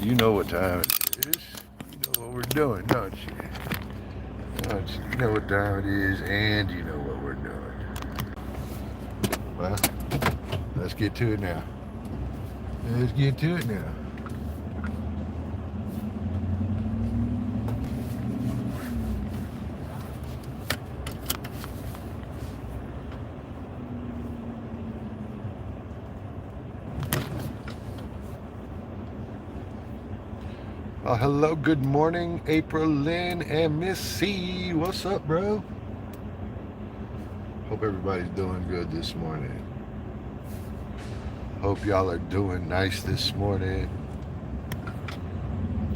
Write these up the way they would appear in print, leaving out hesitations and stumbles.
You know what time it is. You know what we're doing, don't you? Don't you? You know what time it is, and you know what we're doing. Well, let's get to it now. Let's get to it now. Hello, good morning, April Lynn and Miss C. What's up, bro? Hope everybody's doing good this morning. Hope y'all are doing nice this morning.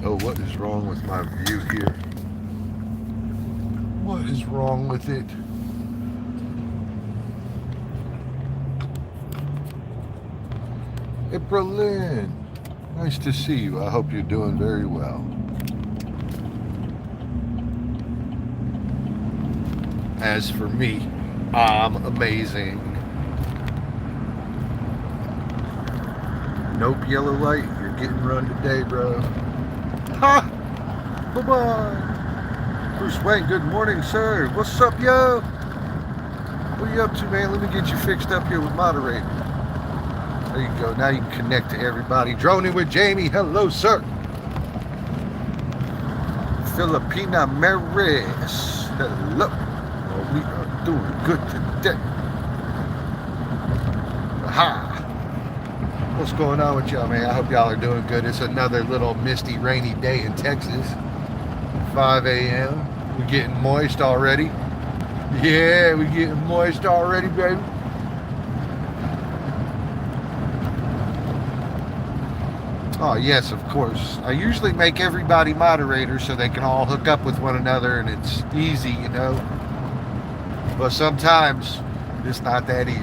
Oh, what is wrong with my view here? What is wrong with it? April Lynn, nice to see you. I hope you're doing very well. As for me, I'm amazing. Nope, yellow light. You're getting run today, bro. Ha! Bye-bye. Bruce Wayne, good morning, sir. What's up, yo? What are you up to, man? Let me get you fixed up here with moderator. There you go. Now you can connect to everybody. Droning with Jamie. Hello, sir. Filipina Maris. Hello. Well, we are doing good today. Aha. What's going on with y'all, man? I hope y'all are doing good. It's another little misty, rainy day in Texas. 5 a.m. We're getting moist already. Yeah, we're getting moist already, baby. Oh, yes, of course. I usually make everybody moderators so they can all hook up with one another and it's easy, you know. But sometimes it's not that easy.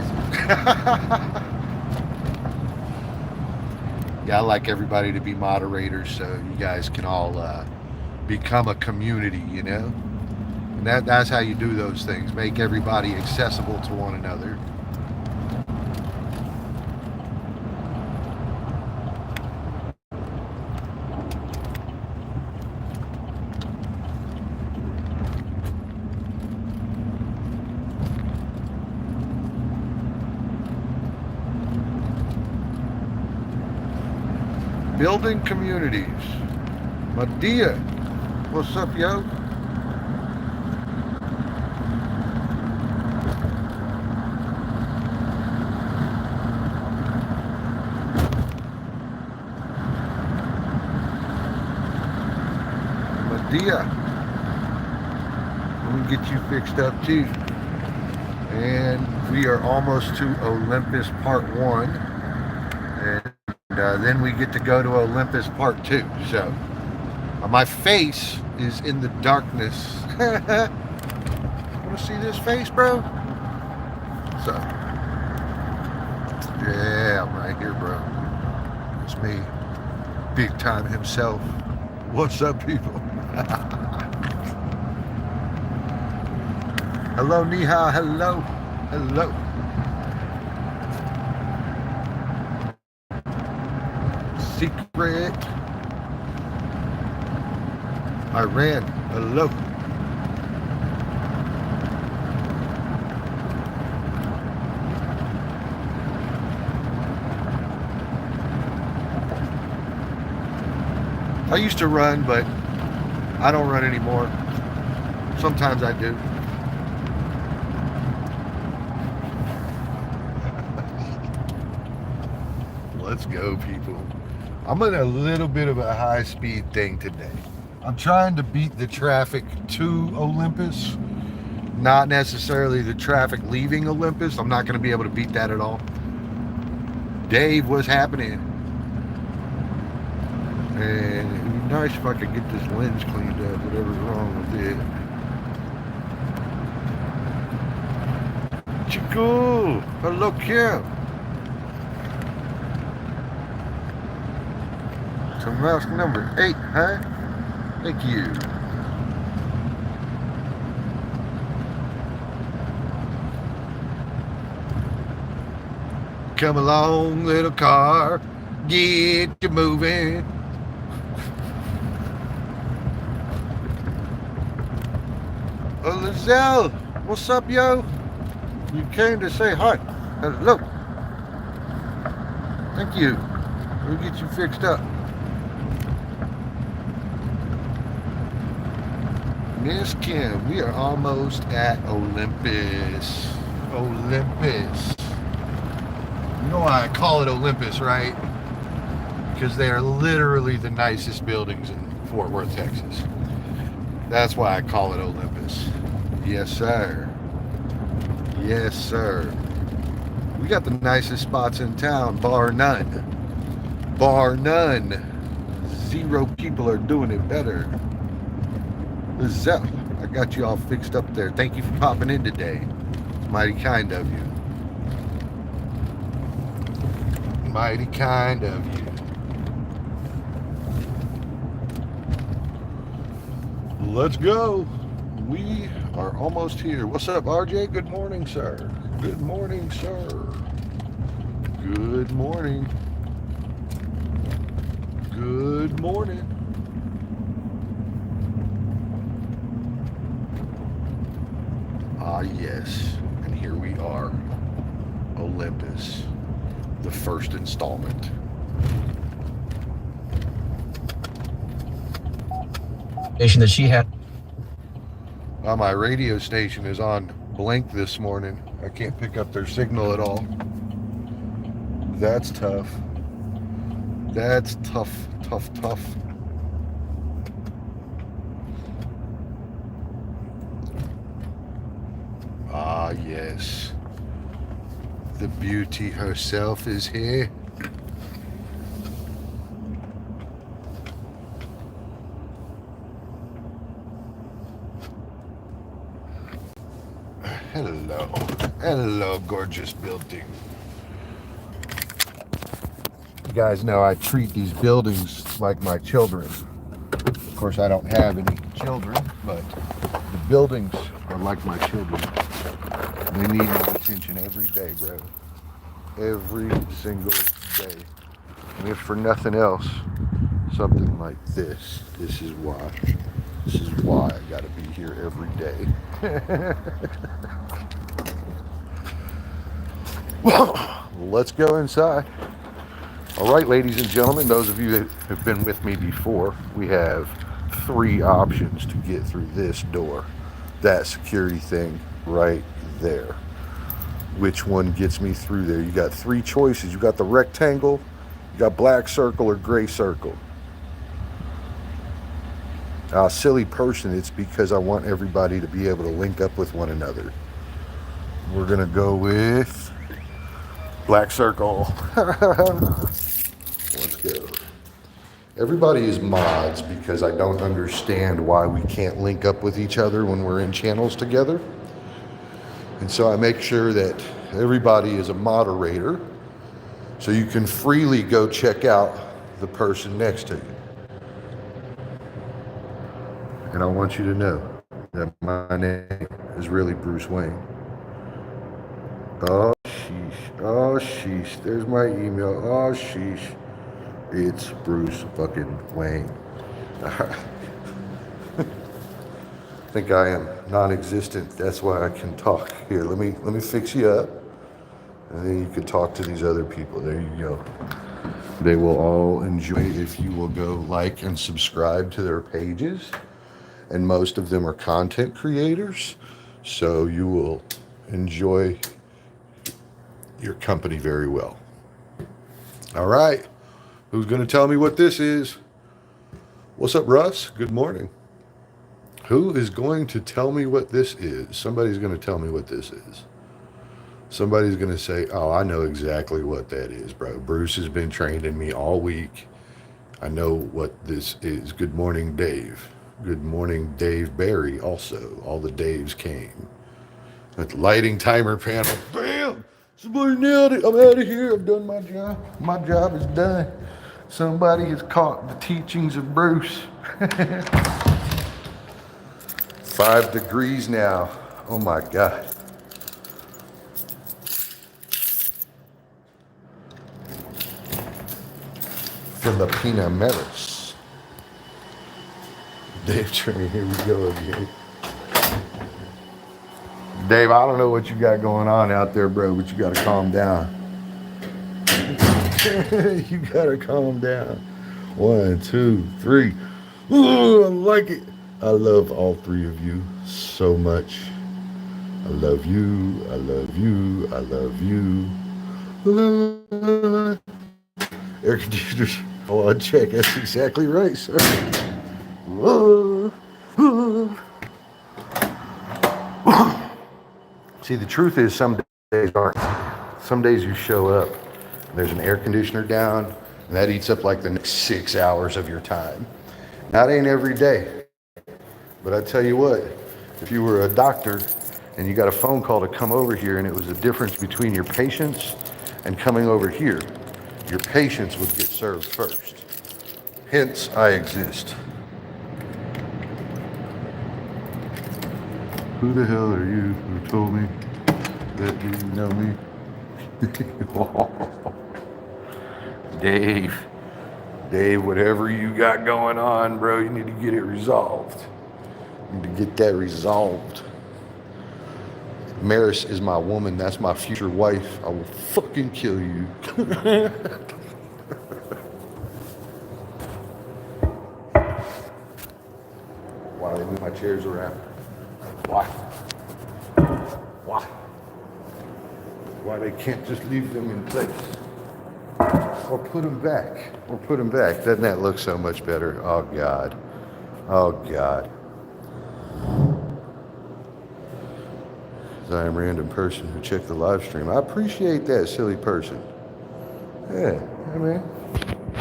Yeah, I like everybody to be moderators so you guys can all become a community, you know. And that's how you do those things. Make everybody accessible to one another. Building communities. Madia, what's up, yo? Madia, let me get you fixed up too. And we are almost to Olympus Part 1. And then we get to go to Olympus Part 2. So, my face is in the darkness. Want to see this face, bro? So, yeah, I'm right here, bro. It's me. Big time himself. What's up, people? Hello, Niha. Hello. Hello. Secret. Iran. Hello. I used to run, but I don't run anymore. Sometimes I do. Let's go, people. I'm in a little bit of a high-speed thing today. I'm trying to beat the traffic to Olympus, not necessarily the traffic leaving Olympus. I'm not going to be able to beat that at all. Dave, what's happening? And it'd be nice if I could get this lens cleaned up, whatever's wrong with it. Chico! Hello, Kim! So mouse number 8, huh? Thank you. Come along, little car, get you moving. Lizelle, what's up, yo? You came to say hi. Hello. Thank you. We'll get you fixed up. Miss Kim, we are almost at Olympus. Olympus. You know why I call it Olympus, right? Because they are literally the nicest buildings in Fort Worth, Texas. That's why I call it Olympus. Yes, sir. Yes, sir. We got the nicest spots in town, bar none. Bar none. 0 people are doing it better. Zep, I got you all fixed up there. Thank you for popping in today. It's mighty kind of you. Mighty kind of you. Let's go. We are almost here. What's up, RJ? Good morning, sir. Good morning, sir. Good morning. Good morning. Ah, yes. And here we are. Olympus. The first installment. Station that she had. My radio station is on blank this morning. I can't pick up their signal at all. That's tough. That's tough, tough, tough. Ah, yes. The beauty herself is here. Hello. Hello, gorgeous building. You guys know I treat these buildings like my children. Of course, I don't have any children, but the buildings are like my children. They need my attention every day, bro. Every single day. And if for nothing else, something like this. This is why. This is why I gotta be here every day. Let's go inside. All right, ladies and gentlemen, those of you that have been with me before, we have 3 options to get through this door. That security thing right there. Which one gets me through there? You got 3 choices. You got the rectangle, you got black circle or gray circle. Silly person, it's because I want everybody to be able to link up with one another. We're gonna go with black circle. Let's go. Everybody is mods because I don't understand why we can't link up with each other when we're in channels together. And so I make sure that everybody is a moderator so you can freely go check out the person next to you. And I want you to know that my name is really Bruce Wayne. Oh, sheesh. Oh, sheesh. There's my email. Oh, sheesh. It's Bruce fucking Wayne. I think I am non-existent. That's why I can talk. Here, let me fix you up. And then you can talk to these other people. There you go. They will all enjoy it if you will go like and subscribe to their pages. And most of them are content creators, so you will enjoy your company very well. All right, who's going to tell me what this is? What's up, Russ? Good morning. Who is going to tell me what this is? Somebody's going to tell me what this is. Somebody's going to say, oh, I know exactly what that is, bro. Bruce has been training me all week. I know what this is. Good morning, Dave. Good morning, Dave Barry. Also, all the Daves came. At the lighting timer panel, bam! Somebody nailed it. I'm out of here. I've done my job. My job is done. Somebody has caught the teachings of Bruce. 5 degrees now. Oh my God. Filipina Meris. Dave Train, here we go again. Dave, I don't know what you got going on out there, bro, but you got to calm down. You got to calm down. 1, 2, 3. Ooh, I like it. I love all three of you so much. I love you. I love you. I love you. Air conditioners. Oh, I'll check. That's exactly right, sir. See, the truth is some days aren't. Some days you show up, and there's an air conditioner down, and that eats up like the next 6 hours of your time. That ain't every day. But I tell you what, if you were a doctor and you got a phone call to come over here and it was the difference between your patients and coming over here, your patients would get served first. Hence, I exist. Who the hell are you who told me that you know me? Dave, whatever you got going on, bro, you need to get it resolved. You need to get that resolved. Maris is my woman. That's my future wife. I will fucking kill you. Why do they move my chairs around? Why? Why they can't just leave them in place? Or put them back. Doesn't that look so much better? Oh, God. Oh, God. I am a random person who checked the live stream. I appreciate that, silly person. Yeah, I mean,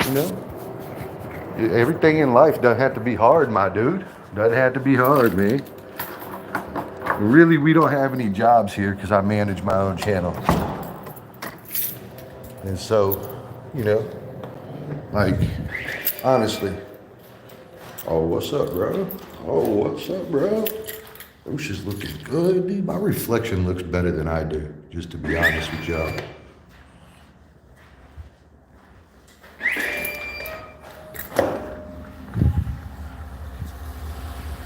you know, everything in life doesn't have to be hard, my dude. Doesn't have to be hard, man. Really, we don't have any jobs here because I manage my own channel. And so, you know, like, honestly. Oh, what's up, bro? Oh, she's looking good, dude. My reflection looks better than I do, just to be honest with y'all.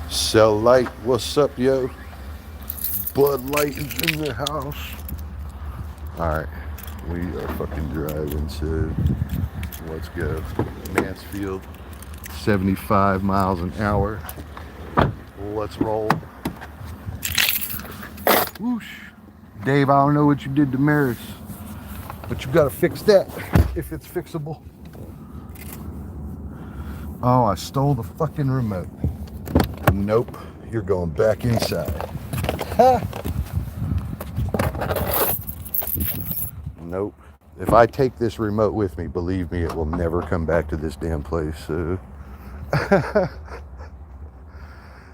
Cell Light, what's up, yo? Bud Light is in the house. All right, we are fucking driving, so let's go. Mansfield, 75 miles an hour. Let's roll. Whoosh. Dave, I don't know what you did to Maris, but you gotta fix that if it's fixable. Oh, I stole the fucking remote. Nope, you're going back inside. Ha! Nope. If I take this remote with me, believe me, it will never come back to this damn place. So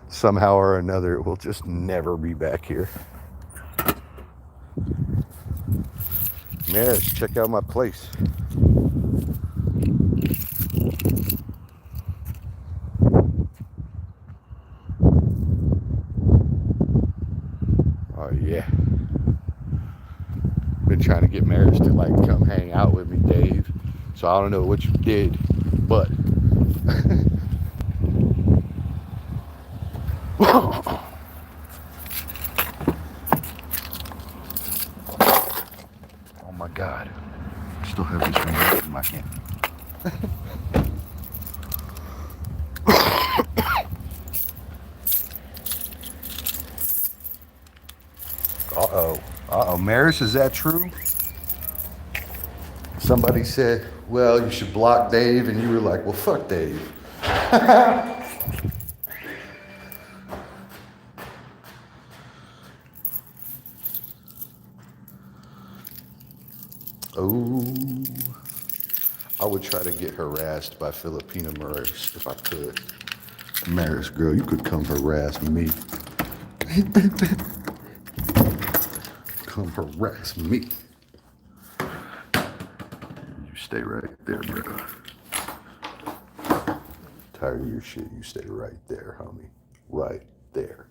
somehow or another, it will just never be back here. Maris, check out my place. Oh yeah. Been trying to get Maris to like come hang out with me, Dave. So I don't know what you did, but oh my God. I still have this remote in my hand. Uh-oh, Maris, is that true? Somebody said, well, you should block Dave, and you were like, well, fuck Dave. Oh, I would try to get harassed by Filipina Maris if I could. Maris, girl, you could come harass me. Come harass me. You stay right there, bro. Tired of your shit. You stay right there, homie. Right there.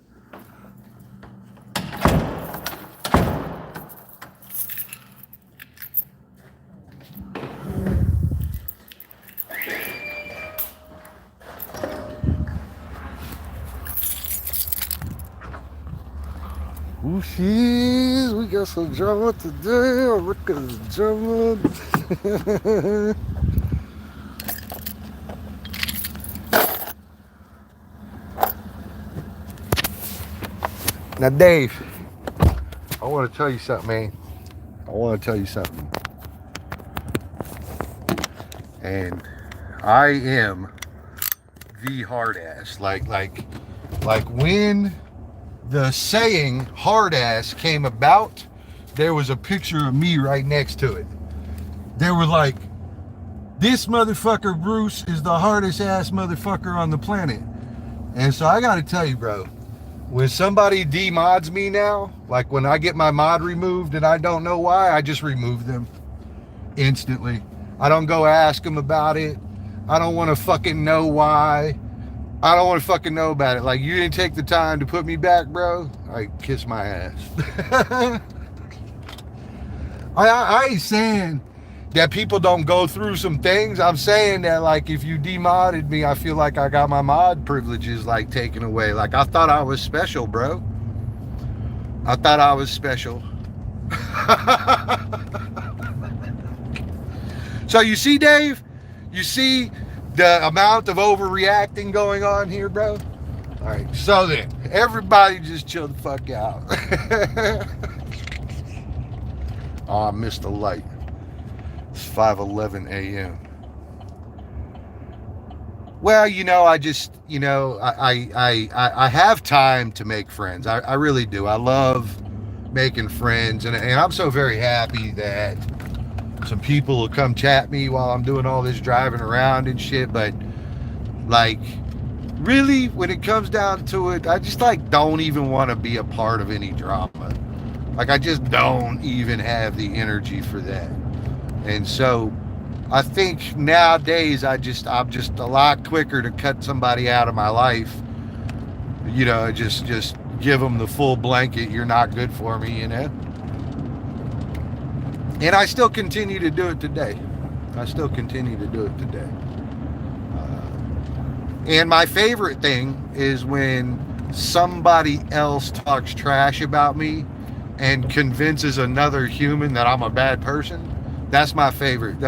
Ooh, shit, we got some drama today. Look at the drama. Now, Dave, I want to tell you something, man. I want to tell you something. And I am the hard ass. Like when the saying hard ass came about, there was a picture of me right next to it. They were like, this motherfucker Bruce is the hardest ass motherfucker on the planet. And so I gotta tell you, bro, when somebody demods me now, like when I get my mod removed and I don't know why, I just remove them instantly. I don't go ask them about it. I don't want to fucking know why. I don't want to fucking know about it. Like, you didn't take the time to put me back, bro. I kiss my ass. I ain't saying that people don't go through some things. I'm saying that, like, if you demodded me, I feel like I got my mod privileges, like, taken away. Like, I thought I was special, bro. I thought I was special. So you see, Dave? You see the amount of overreacting going on here, bro? All right, so then, everybody just chill the fuck out. Oh, I missed the light. It's 5:11 a.m. Well, you know, I just, you know, I have time to make friends. I really do. I love making friends, and I'm so very happy that some people will come chat me while I'm doing all this driving around and shit. But like, really, when it comes down to it, I just like don't even want to be a part of any drama. Like, I just don't even have the energy for that. And so I think nowadays I'm just a lot quicker to cut somebody out of my life. You know, just give them the full blanket. You're not good for me, you know. And I still continue to do it today. And my favorite thing is when somebody else talks trash about me and convinces another human that I'm a bad person. That's my favorite.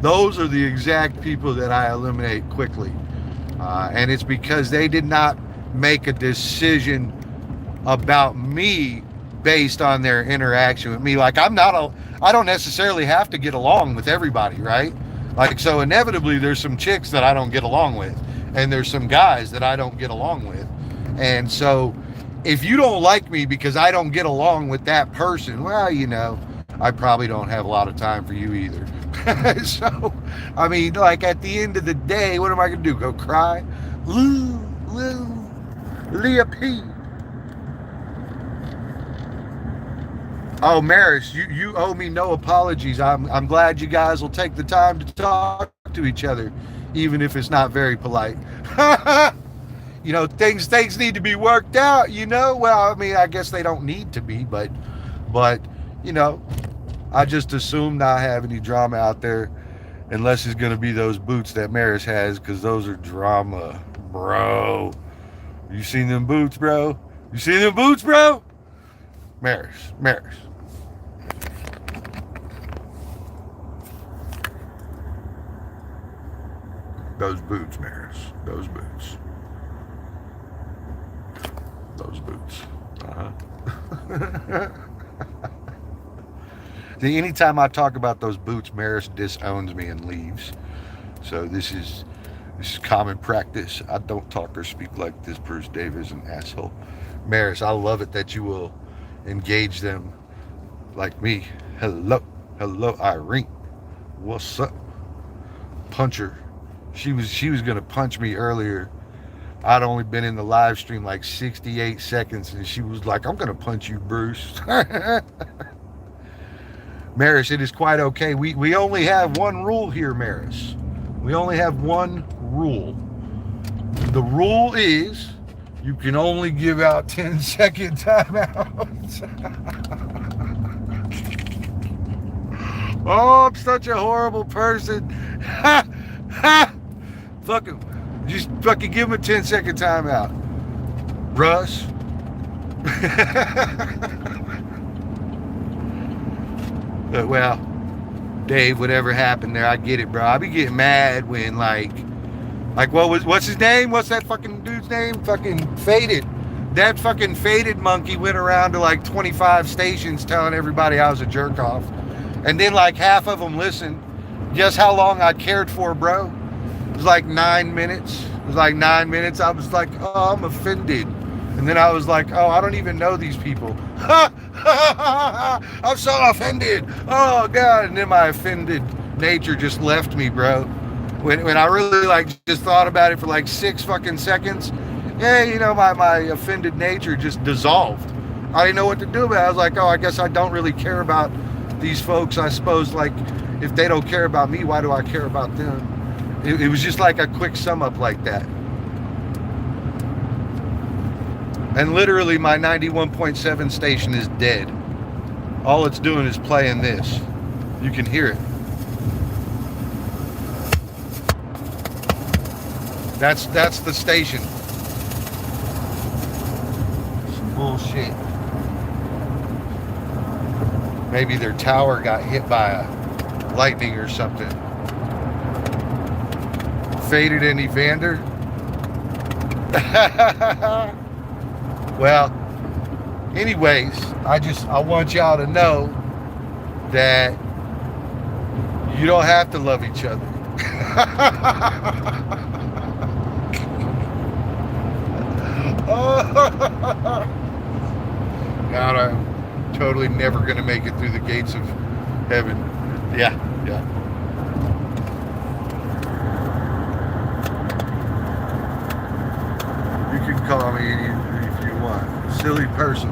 Those are the exact people that I eliminate quickly. And it's because they did not make a decision about me based on their interaction with me. Like, I don't necessarily have to get along with everybody, right? Like, so inevitably there's some chicks that I don't get along with, and there's some guys that I don't get along with. And so if you don't like me because I don't get along with that person, well, you know, I probably don't have a lot of time for you either. So, I mean, like, at the end of the day, what am I gonna do? Go cry? Leah P. Oh, Maris, you owe me no apologies. I'm glad you guys will take the time to talk to each other, even if it's not very polite. You know, things need to be worked out, you know? Well, I mean, I guess they don't need to be, but you know, I just assume not have any drama out there unless it's going to be those boots that Maris has, because those are drama, bro. You seen them boots, bro? You seen them boots, bro? Maris. Those boots, Maris. Those boots. Uh-huh. See, anytime I talk about those boots, Maris disowns me and leaves. So this is common practice. I don't talk or speak like this. Bruce Dave is an asshole. Maris, I love it that you will engage them like me. Hello, Irene. What's up? Punch her. She was gonna punch me earlier. I'd only been in the live stream like 68 seconds, and she was like, I'm gonna punch you, Bruce. Maris, it is quite okay. We only have one rule here, Maris. We only have one rule. The rule is you can only give out 10-second timeouts. Oh, I'm such a horrible person. Just fucking give him a 10-second timeout. Russ, But, well, Dave, whatever happened there, I get it, bro. I be getting mad when what's his name? What's that fucking dude's name? Fucking Faded. That fucking Faded monkey went around to like 25 stations telling everybody I was a jerk off. And then like half of them listened. Guess how long I cared for, bro? It was like 9 minutes. It was like 9 minutes. I was like, oh, I'm offended. And then I was like, oh, I don't even know these people. I'm so offended. Oh, God. And then my offended nature just left me, bro. When I really just thought about it for like 6 fucking seconds, my offended nature just dissolved. I didn't know what to do about it. I was like, oh, I guess I don't really care about these folks. I suppose, if they don't care about me, why do I care about them? It was just like a quick sum up like that. And literally my 91.7 station is dead. All it's doing is playing this. You can hear it. That's the station. Some bullshit. Maybe their tower got hit by a lightning or something. Faded and Evander. Well, anyways, I want y'all to know that you don't have to love each other. God, I'm totally never going to make it through the gates of heaven. Yeah. You can call me if you want. Silly person.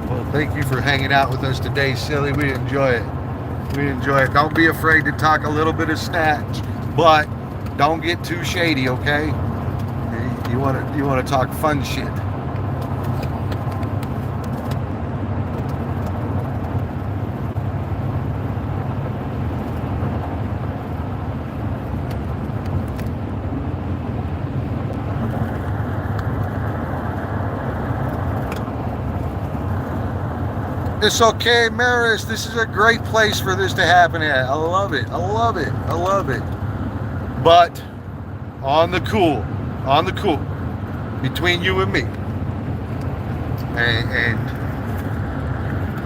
Well, thank you for hanging out with us today, Silly. We enjoy it. Don't be afraid to talk a little bit of snatch, but don't get too shady, okay? You want to talk fun shit. It's okay, Maris. This is a great place for this to happen at. I love it. But on the cool, between you and me. And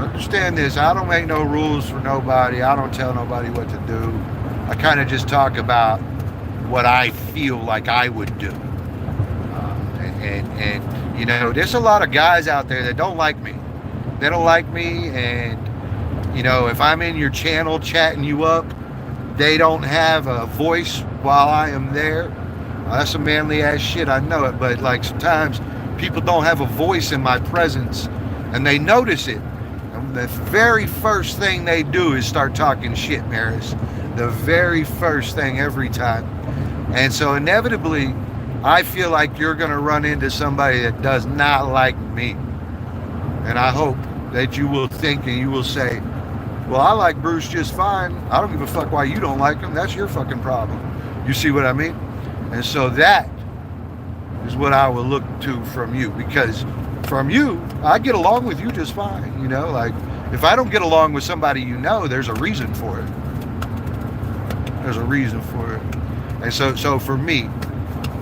understand this, I don't make no rules for nobody. I don't tell nobody what to do. I kind of just talk about what I feel like I would do. And there's a lot of guys out there that don't like me. They don't like me, and if I'm in your channel chatting you up, they don't have a voice while I am there. That's some manly ass shit, I know it, but sometimes people don't have a voice in my presence, and they notice it. And the very first thing they do is start talking shit, Maris. The very first thing every time. And so inevitably, I feel like you're going to run into somebody that does not like me. And I hope that you will think and you will say, well, I like Bruce just fine. I don't give a fuck why you don't like him. That's your fucking problem. You see what I mean? And so that is what I will look to from you, because from you, I get along with you just fine. If I don't get along with somebody, there's a reason for it. And so for me,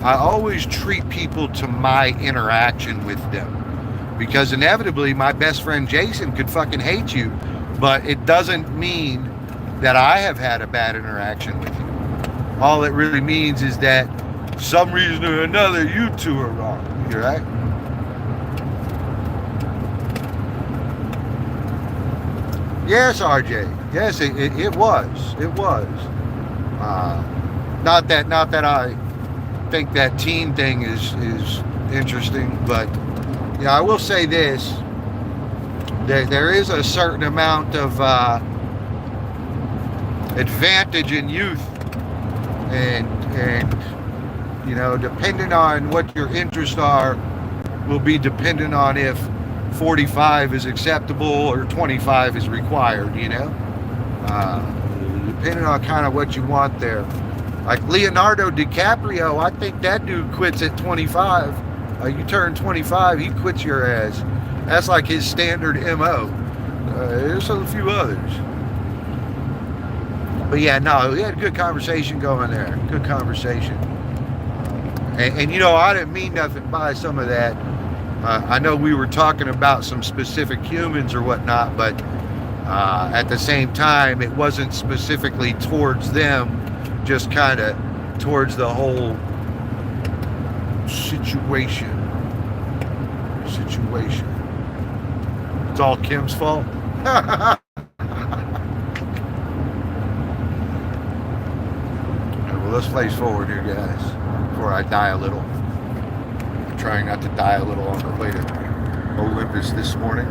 I always treat people to my interaction with them. Because inevitably, my best friend Jason could fucking hate you, but it doesn't mean that I have had a bad interaction with you. All it really means is that for some reason or another, you two are wrong. You right? Yes, RJ. Yes, it was. Not that I think that teen thing is interesting, but. Yeah, I will say this, there is a certain amount of advantage in youth, and depending on what your interests are, will be dependent on if 45 is acceptable or 25 is required, depending on kind of what you want there. Like Leonardo DiCaprio, I think that dude quits at 25. You turn 25, he quits your ass. That's like his standard MO. There's a few others. But yeah, no, we had a good conversation going there. Good conversation. And you know, I didn't mean nothing by some of that. I know we were talking about some specific humans or whatnot, but at the same time, it wasn't specifically towards them, just kind of towards the whole situation. It's all Kim's fault. Well, let's place forward here, guys, before I die a little. I'm trying not to die a little on the way to Olympus this morning.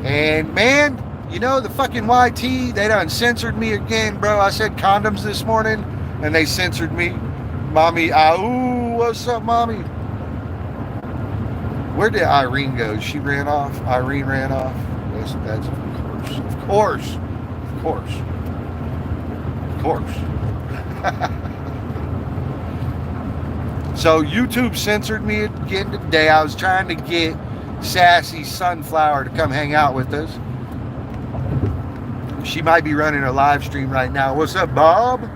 And man, you know, the fucking YT, they done censored me again, bro. I said condoms this morning, and they censored me. Mommy, ooh, what's up, mommy? Where did Irene go? She ran off. Irene ran off. That's of course. So YouTube censored me again today. I was trying to get Sassy Sunflower to come hang out with us. She might be running a live stream right now. What's up, Bob?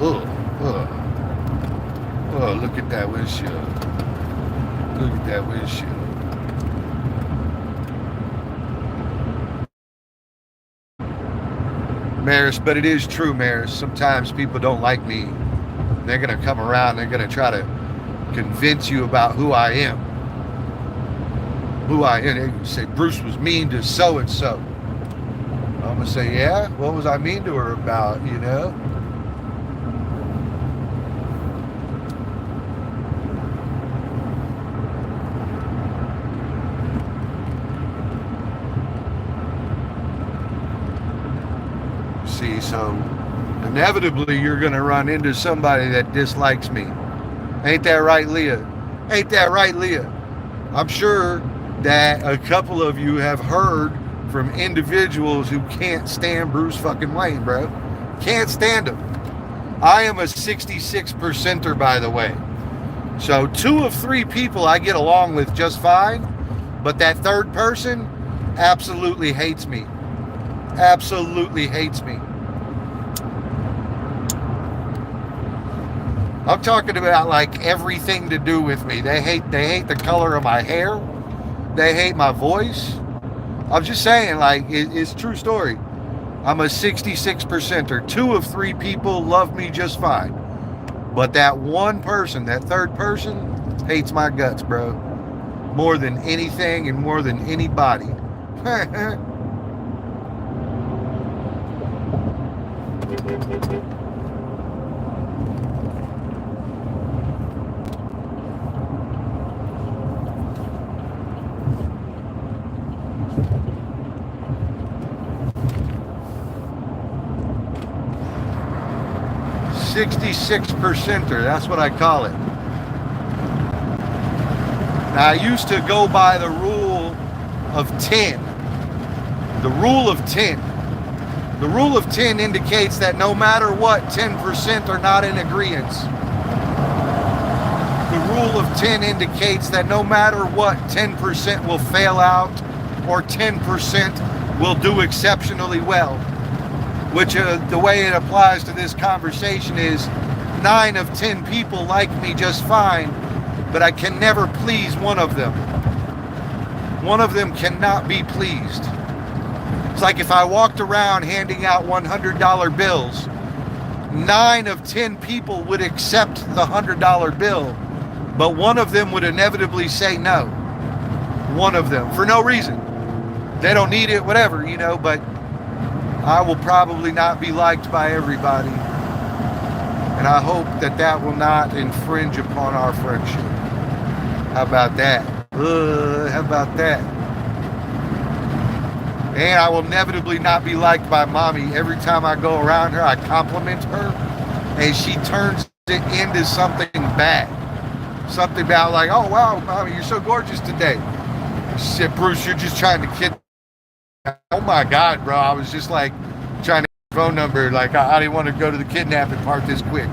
Oh, look at that windshield. Look at that windshield. Maris, but it is true, Maris. Sometimes people don't like me. They're going to come around. They're going to try to convince you about who I am. They say, Bruce was mean to so-and-so. I'm going to say, yeah? What was I mean to her about, you know? See, so inevitably you're going to run into somebody that dislikes me. Ain't that right, Leah? Ain't that right, Leah? I'm sure that a couple of you have heard from individuals who can't stand Bruce fucking Wayne, bro. Can't stand him. I am a 66%er, by the way. So 2 of 3 people I get along with just fine, but that third person absolutely hates me. Absolutely hates me. I'm talking about like everything to do with me. They hate the color of my hair. They hate my voice. I'm just saying, like, it's a true story. I'm a 66%er. 2 of 3 people love me just fine. But that one person, that third person, hates my guts, bro. More than anything and more than anybody. 66%er, that's what I call it. Now, I used to go by the rule of 10. The rule of 10. The rule of 10 indicates that no matter what, 10% are not in agreement. The rule of 10 indicates that no matter what, 10% will fail out or 10% will do exceptionally well. Which the way it applies to this conversation is 9 of 10 people like me just fine, but I can never please one of them. One of them cannot be pleased. It's like if I walked around handing out $100 bills, 9 of 10 people would accept the $100 bill, but one of them would inevitably say no. One of them, for no reason. They don't need it, whatever, you know, but I will probably not be liked by everybody. And I hope that that will not infringe upon our friendship. How about that? How about that? And I will inevitably not be liked by mommy. Every time I go around her, I compliment her, and she turns it into something bad. Something about like, oh, wow, mommy, you're so gorgeous today. She said, Bruce, you're just trying to kid. Oh my God, bro. I was just like trying to get your phone number. Like, I didn't want to go to the kidnapping part this quick.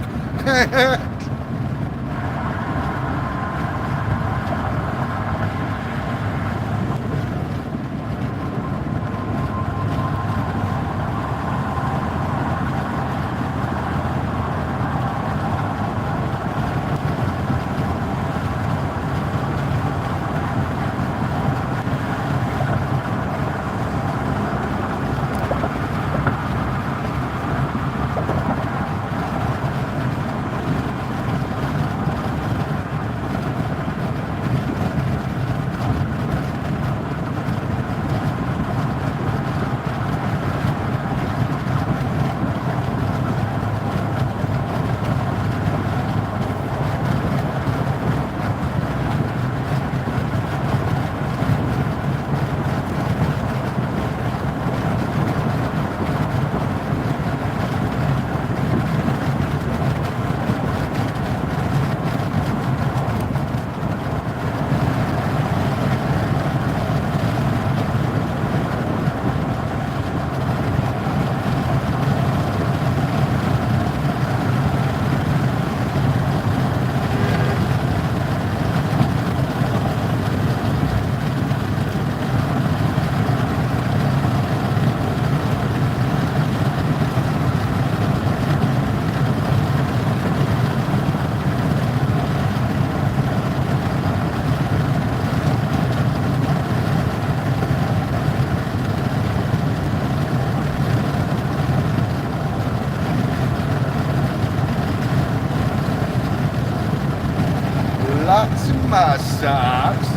Lots of my socks.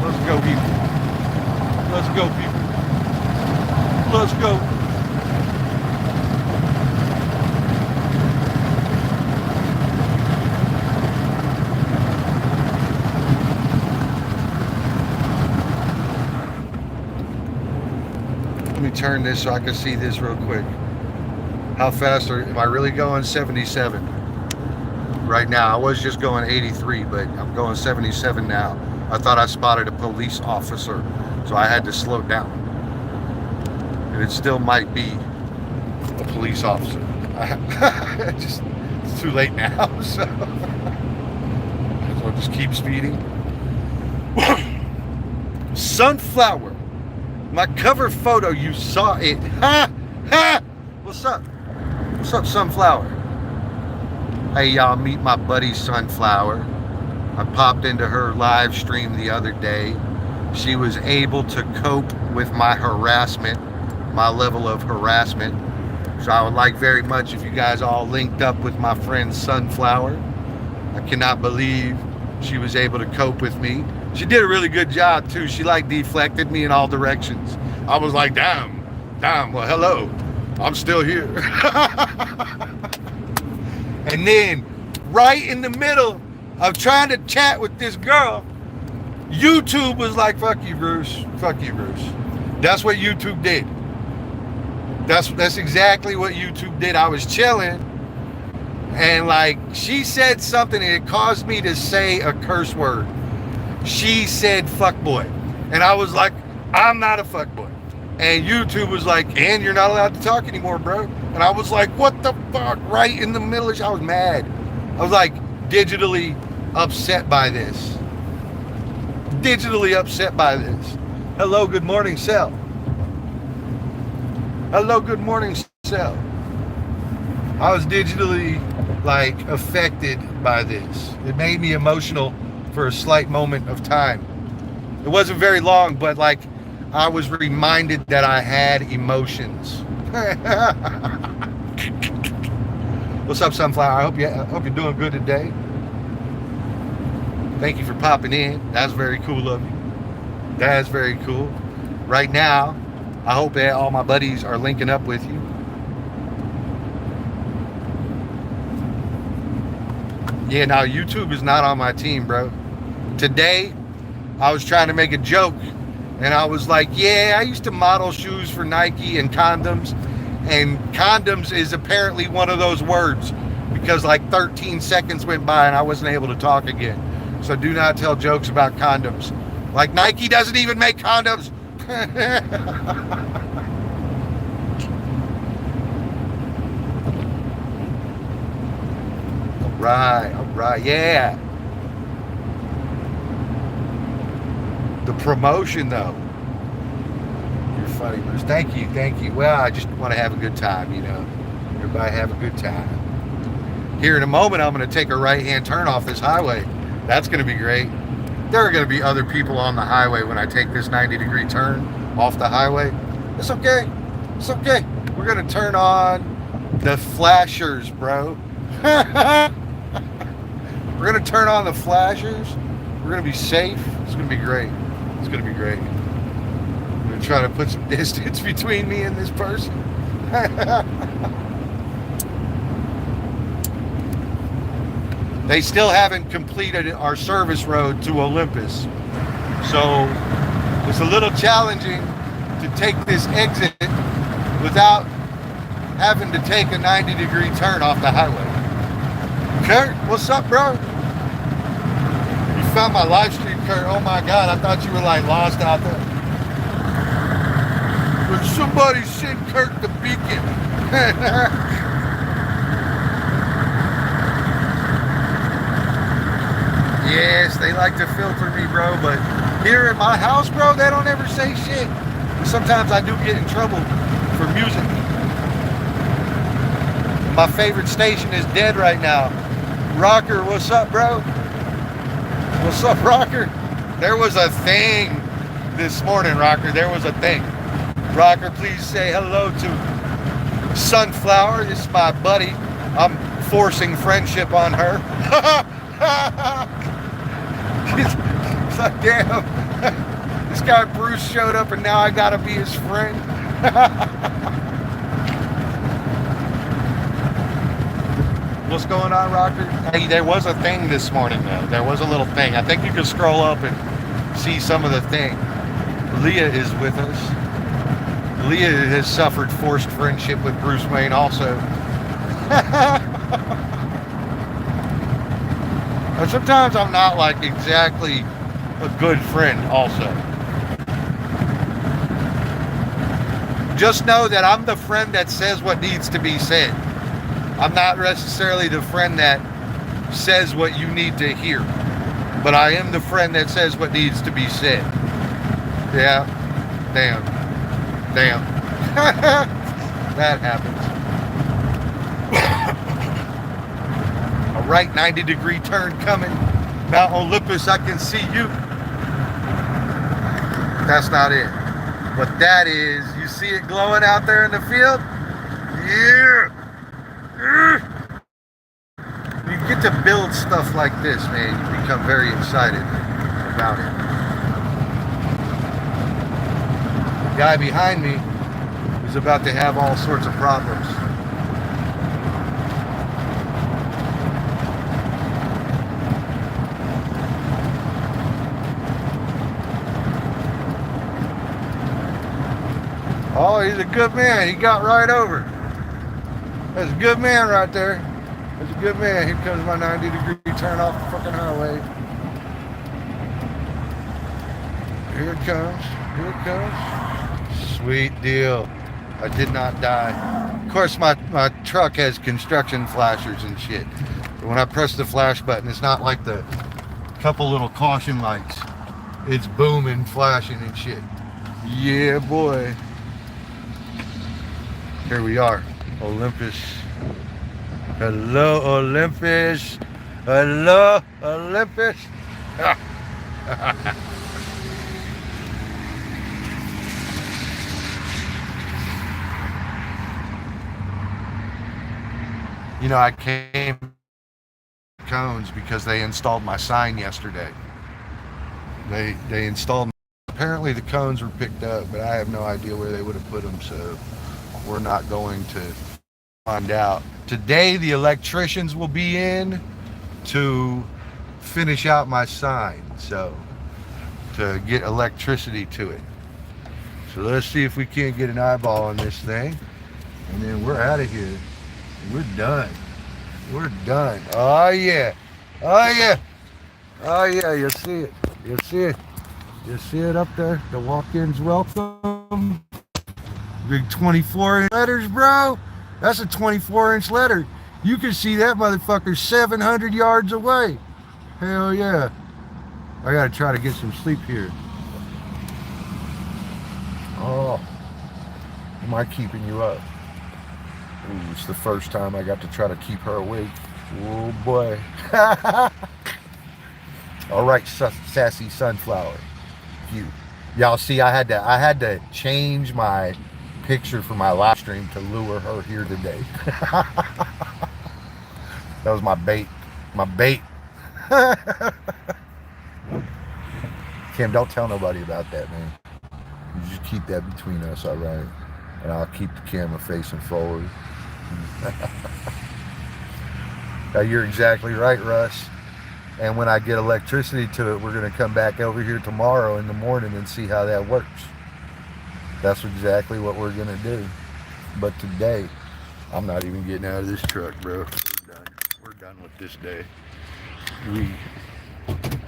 Let's go, people. Let's go, people. Let's go. Let me turn this so I can see this real quick. How fast am I really going? 77 right now. I was just going 83, but I'm going 77 now. I thought I spotted a police officer, so I had to slow down. And it still might be a police officer. It's too late now, so I'll just keep speeding. Sunflower. My cover photo, you saw it. Ha! Ha! What's up? What's up, Sunflower? Hey, y'all, meet my buddy Sunflower. I popped into her live stream the other day. She was able to cope with my harassment, my level of harassment. So I would like very much if you guys all linked up with my friend Sunflower. I cannot believe she was able to cope with me. She did a really good job too. She like deflected me in all directions. I was like, damn, well, hello, I'm still here. And then right in the middle of trying to chat with this girl, YouTube was like, fuck you, Bruce. Fuck you, Bruce. That's what YouTube did. That's exactly what YouTube did. I was chilling, and like she said something and it caused me to say a curse word. She said fuckboy. And I was like, I'm not a fuckboy. And YouTube was like, and you're not allowed to talk anymore, bro. And I was like, what the fuck? Right in the middle of I was mad. I was like digitally upset by this. Digitally upset by this. Hello, good morning, Sel. Hello, good morning, Sel. I was digitally like affected by this. It made me emotional for a slight moment of time. It wasn't very long, but like I was reminded that I had emotions. What's up, Sunflower? I hope you're doing good today. Thank you for popping in. That's very cool of you. That's very cool. Right now, I hope that all my buddies are linking up with you. Yeah, now YouTube is not on my team, bro. Today, I was trying to make a joke, and I was like, yeah, I used to model shoes for Nike and condoms, and condoms is apparently one of those words, because like 13 seconds went by and I wasn't able to talk again. So do not tell jokes about condoms. Like Nike doesn't even make condoms. all right, yeah. The promotion, though. You're funny, Bruce. Thank you. Well, I just want to have a good time, you know. Everybody have a good time. Here in a moment, I'm going to take a right-hand turn off this highway. That's going to be great. There are going to be other people on the highway when I take this 90-degree turn off the highway. It's okay. It's okay. We're going to turn on the flashers, bro. We're going to turn on the flashers. We're going to be safe. It's going to be great. It's going to be great. I'm going to try to put some distance between me and this person. They still haven't completed our service road to Olympus. So it's a little challenging to take this exit without having to take a 90-degree turn off the highway. Kurt, what's up, bro? You found my live stream, Kurt. Oh my God, I thought you were like lost out there. But somebody send Kurt the beacon. Yes, they like to filter me, bro, but here at my house, bro, they don't ever say shit. Sometimes I do get in trouble for music. My favorite station is dead right now. Rocker, what's up, bro? What's up, Rocker? There was a thing this morning, Rocker. There was a thing. Rocker, please say hello to Sunflower. This is my buddy. I'm forcing friendship on her. It's like, damn. This guy Bruce showed up and now I gotta be his friend. What's going on, Rocker? Hey, there was a thing this morning, though. There was a little thing. I think you can scroll up and see some of the thing. Leah is with us. Leah has suffered forced friendship with Bruce Wayne also. And sometimes I'm not like exactly a good friend also. Just know that I'm the friend that says what needs to be said. I'm not necessarily the friend that says what you need to hear, but I am the friend that says what needs to be said. Yeah, damn. That happens. A right 90-degree turn coming. Mount Olympus, I can see you. That's not it. What that is, you see it glowing out there in the field? Yeah. You get to build stuff like this, man. You become very excited about it. The guy behind me is about to have all sorts of problems. Oh, he's a good man. He got right over. That's a good man right there. That's a good man. Here comes my 90-degree turn off the fucking highway. Here it comes. Here it comes. Sweet deal. I did not die. Of course, my truck has construction flashers and shit. But when I press the flash button, it's not like the couple little caution lights. It's booming, flashing and shit. Yeah, boy. Here we are, Olympus. Hello, Olympus. Hello, Olympus. You know, I came cones because they installed my sign yesterday. They installed. Apparently, the cones were picked up, but I have no idea where they would have put them. So. We're not going to find out. Today, the electricians will be in to finish out my sign, so to get electricity to it. So let's see if we can't get an eyeball on this thing, and then we're out of here. We're done. We're done. Oh yeah. Oh yeah. Oh yeah. You see it. You see it. You see it up there. The walk-ins welcome. Big 24-inch letters, bro. That's a 24-inch letter. You can see that motherfucker 700 yards away. Hell yeah. I gotta try to get some sleep here. Oh, am I keeping you up? Ooh, it's the first time I got to try to keep her awake. Oh boy. All right, sassy sunflower. Cute. Y'all see, I had to change my picture for my live stream to lure her here today. That was my bait. My bait. Kim, don't tell nobody about that, man. You just keep that between us, all right? And I'll keep the camera facing forward. Now, you're exactly right, Russ. And when I get electricity to it, we're going to come back over here tomorrow in the morning and see how that works. That's exactly what we're going to do. But today, I'm not even getting out of this truck, bro. We're done. We're done with this day. We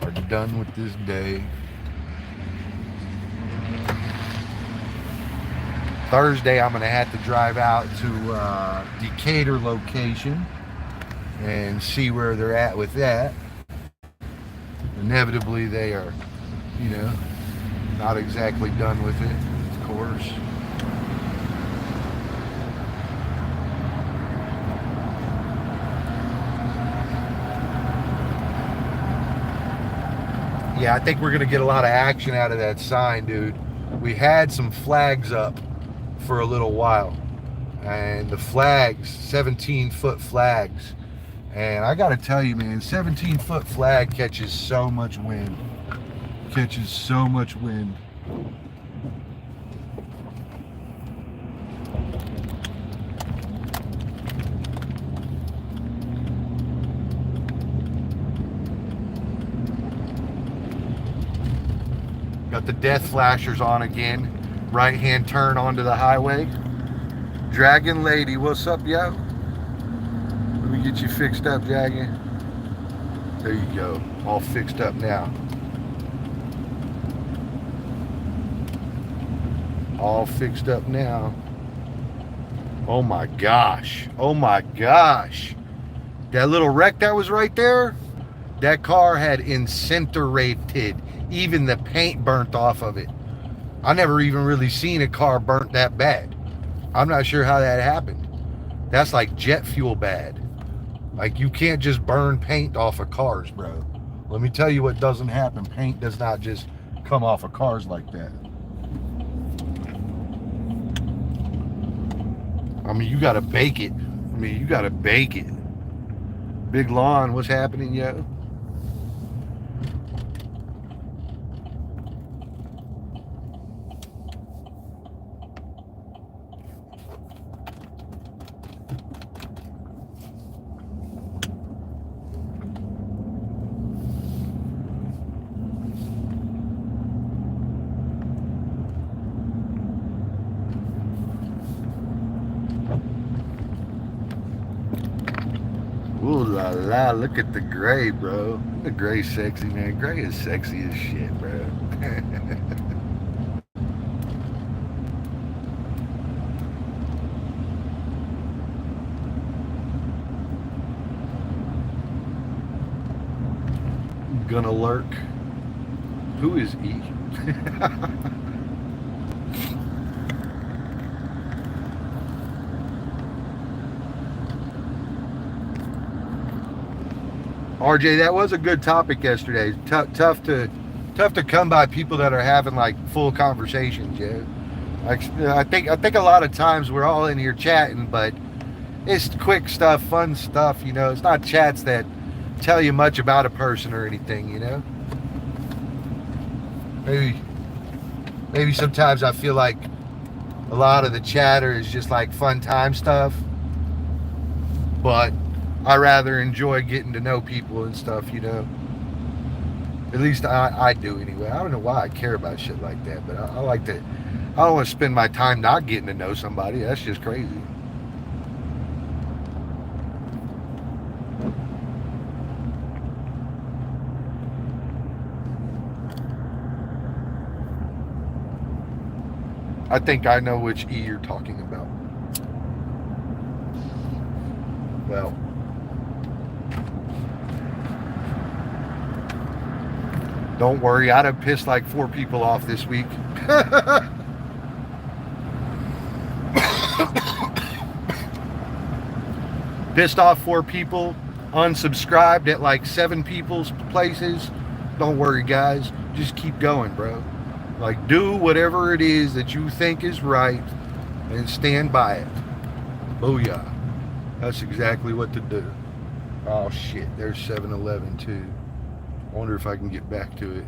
are done with this day. Thursday, I'm going to have to drive out to Decatur location and see where they're at with that. Inevitably, they are, you know, not exactly done with it, of course. Yeah, I think we're going to get a lot of action out of that sign, dude. We had some flags up for a little while, and the flags, 17-foot flags, and I gotta tell you, man, 17-foot flag catches so much wind. Catches so much wind. Got the death flashers on again. Right hand turn onto the highway. Dragon Lady, what's up, yo? Let me get you fixed up, Dragon. There you go. All fixed up now. All fixed up now. Oh my gosh. Oh my gosh. That little wreck that was right there, that car had incinerated. Even the paint burnt off of it. I never even really seen a car burnt that bad. I'm not sure how that happened. That's like jet fuel bad. Like, you can't just burn paint off of cars, bro. Let me tell you what doesn't happen. Paint does not just come off of cars like that. I mean, you gotta bake it. You gotta bake it. Big Lawn, what's happening, yo? Ooh la la, look at the gray, bro. The gray's sexy, man. Gray is sexy as shit, bro. Gonna lurk. Who is E? RJ, that was a good topic yesterday. Tough to come by people that are having like full conversations, yeah. Like, I think a lot of times we're all in here chatting, but it's quick stuff, fun stuff, you know. It's not chats that tell you much about a person or anything, you know. Maybe sometimes I feel like a lot of the chatter is just like fun time stuff, but I rather enjoy getting to know people and stuff, you know. At least I do anyway. I don't know why I care about shit like that, but I like to. I don't want to spend my time not getting to know somebody. That's just crazy. I think I know which E you're talking about. Well, Don't worry, I'd have pissed like 4 people off this week. Pissed off 4 people, unsubscribed at like 7 people's places. Don't worry, guys. Just keep going, bro. Like, do whatever it is that you think is right and stand by it. Booyah. That's exactly what to do. Oh, shit. There's 7-Eleven, too. I wonder if I can get back to it.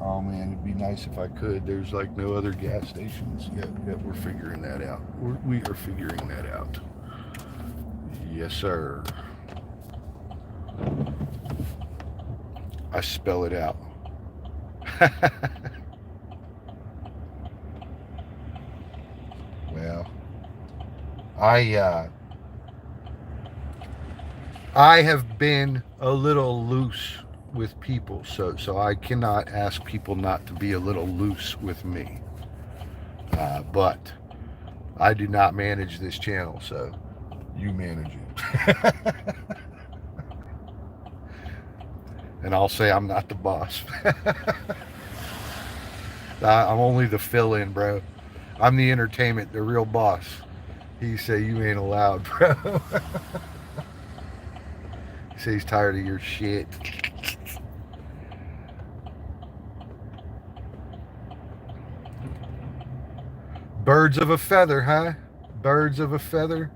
Oh, man, it'd be nice if I could. There's, like, no other gas stations. Yep, we're figuring that out. We are figuring that out. Yes, sir. I spell it out. Well, I have been a little loose with people, so I cannot ask people not to be a little loose with me. But I do not manage this channel, so you manage it. And I'll say I'm not the boss. I'm only the fill-in, bro. I'm the entertainment, the real boss. He say you ain't allowed, bro. He say he's tired of your shit. Birds of a feather, huh? Birds of a feather.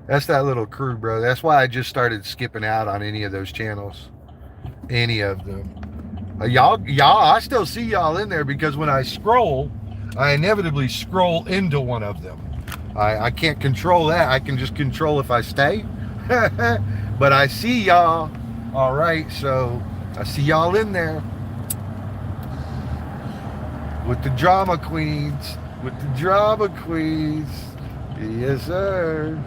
That's that little crew, bro. That's why I just started skipping out on any of those channels. Any of them. Y'all, I still see y'all in there because when I scroll, I inevitably scroll into one of them. I can't control that. I can just control if I stay. But I see y'all. All right, so I see y'all in there. With the drama queens. With the drama queens. Yes, sir.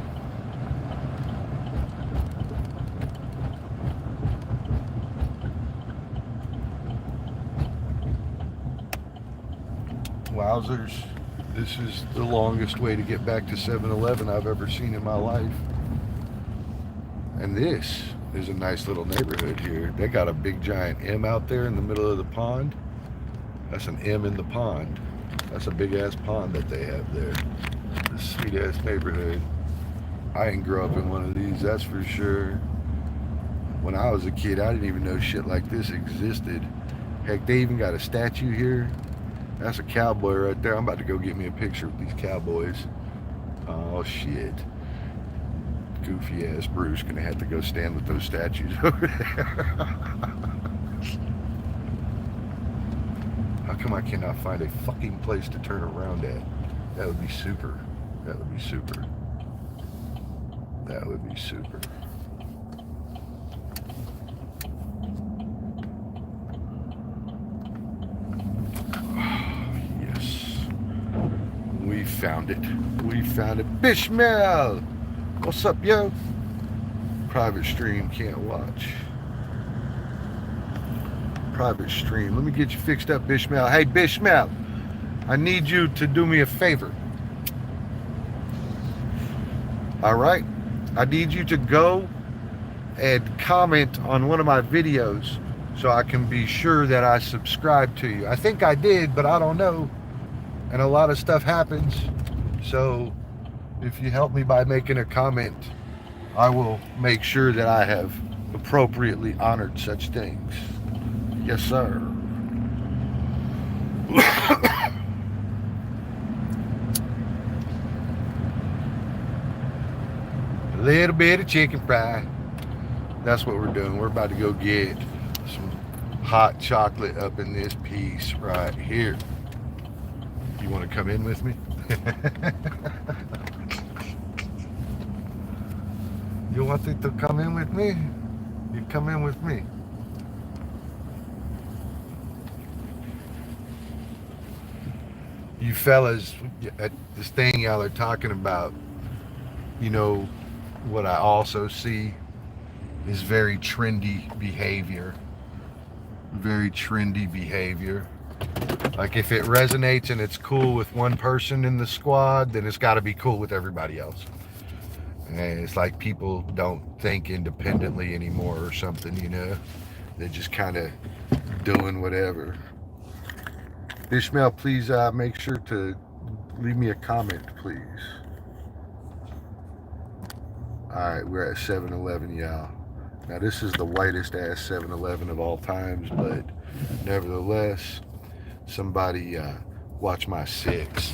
Wowzers. This is the longest way to get back to 7-Eleven I've ever seen in my life. And this is a nice little neighborhood here. They got a big giant M out there in the middle of the pond. That's an M in the pond. That's a big ass pond that they have there. This sweet ass neighborhood. I didn't grow up in one of these, that's for sure. When I was a kid, I didn't even know shit like this existed. Heck, they even got a statue here. That's a cowboy right there. I'm about to go get me a picture with these cowboys. Oh shit. Goofy ass Bruce gonna have to go stand with those statues over there. How come I cannot find a fucking place to turn around at? That would be super. That would be super. That would be super. We found it. We found it. Bishmel! What's up, yo? Private stream, can't watch. Private stream. Let me get you fixed up, Bishmel. Hey, Bishmel, I need you to do me a favor. All right? I need you to go and comment on one of my videos so I can be sure that I subscribe to you. I think I did, but I don't know. And a lot of stuff happens, so if you help me by making a comment, I will make sure that I have appropriately honored such things. Yes, sir. A little bit of chicken fry. That's what we're doing. We're about to go get some hot chocolate up in this piece right here. You want to come in with me? You want to come in with me? You come in with me. You fellas, at this thing y'all are talking about, you know, what I also see is very trendy behavior. Very trendy behavior. Like if it resonates and it's cool with one person in the squad, then it's got to be cool with everybody else. And it's like people don't think independently anymore or something, you know. They're just kind of doing whatever. Ishmael, please make sure to leave me a comment, please. Alright, we're at 7-Eleven, y'all. Now, this is the whitest ass 7-Eleven of all times, but nevertheless, somebody watch my 6.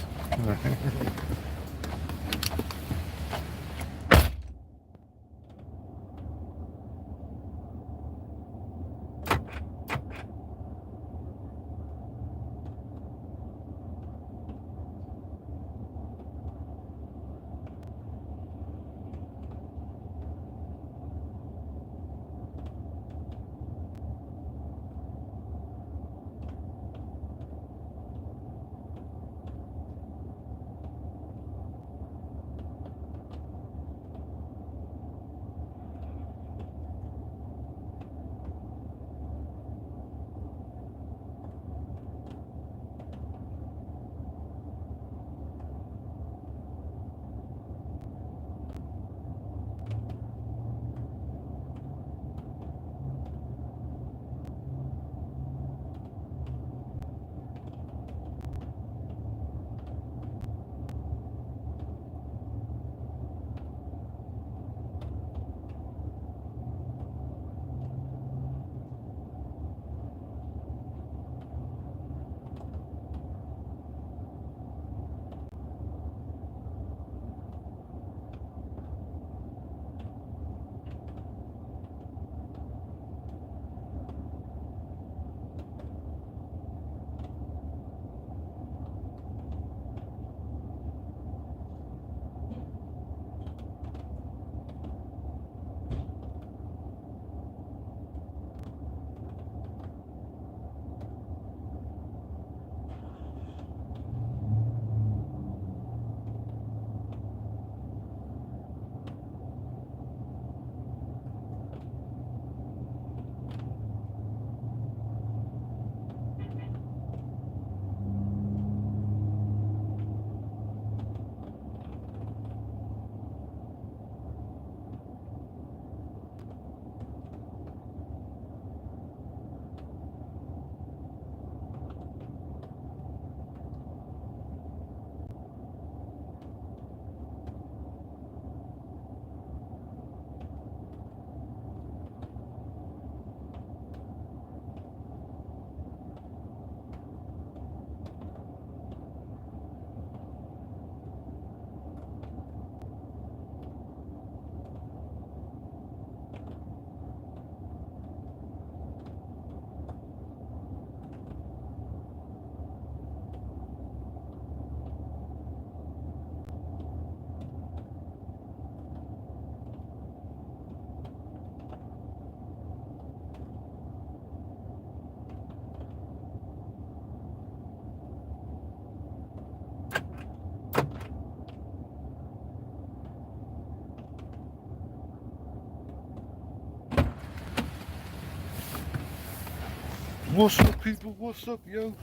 What's up, people? What's up, yo?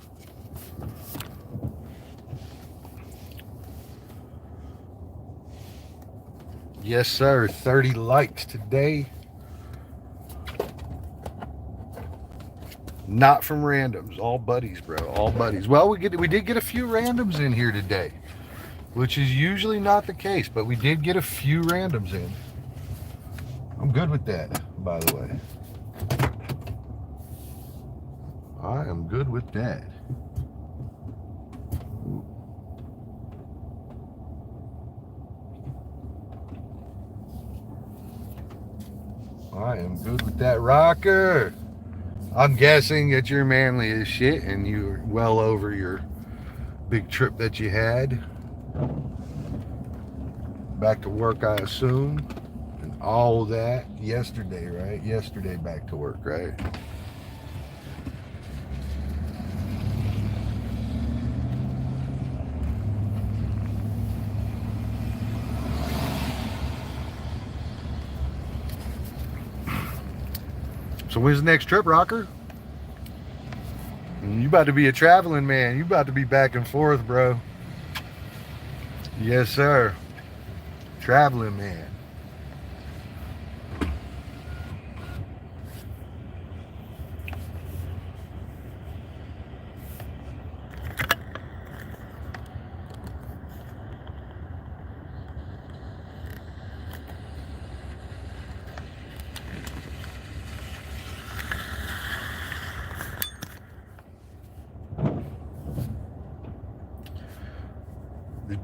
Yes, sir. 30 likes today. Not from randoms. All buddies, bro. All buddies. Well, we did get a few randoms in here today, which is usually not the case, but we did get a few randoms in. I'm good with that, by the way. I am good with that. I am good with that, rocker. I'm guessing that you're manly as shit and you're well over your big trip that you had. Back to work, I assume. And all that yesterday, right? Yesterday back to work, right? So when's the next trip, rocker? You about to be a traveling man. You about to be back and forth, bro. Yes, sir. Traveling man.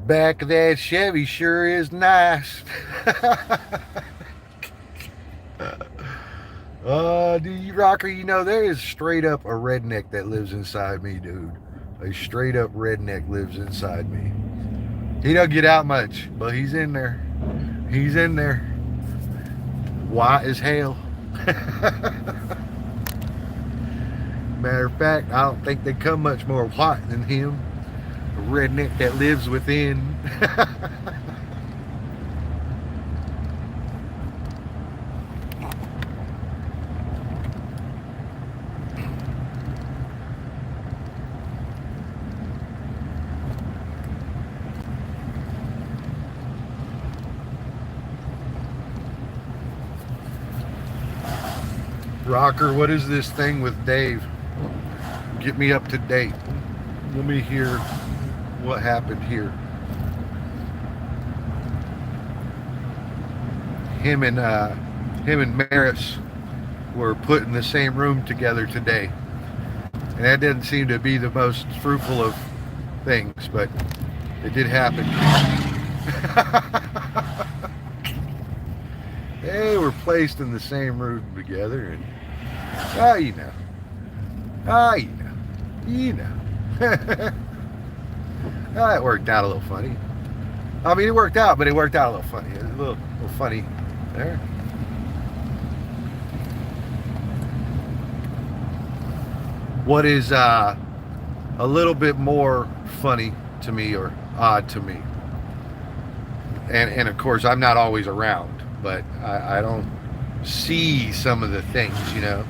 Back of that Chevy sure is nice. Dude, Rocker, you know, there is straight up a redneck that lives inside me, dude. A straight up redneck lives inside me. He don't get out much, but he's in there. He's in there. White as hell. Matter of fact, I don't think they come much more white than him. A redneck that lives within. Rocker, what is this thing with Dave? Get me up to date. Let me hear what happened here. Him and Maris were put in the same room together today. And that didn't seem to be the most fruitful of things, but it did happen. They were placed in the same room together, and you know. It worked out a little funny. I mean, it worked out, but it worked out a little funny. A little funny there. What is a little bit more funny to me, or odd to me, and of course I'm not always around, but I don't see some of the things, you know,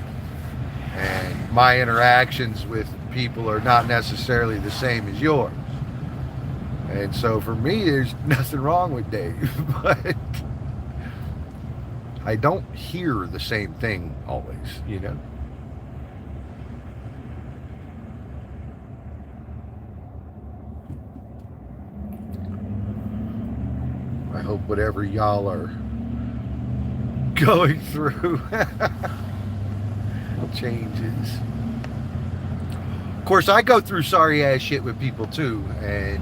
and my interactions with people are not necessarily the same as yours. And so for me, there's nothing wrong with Dave, but I don't hear the same thing always, you know. I hope whatever y'all are going through changes. Of course, I go through sorry ass shit with people too, and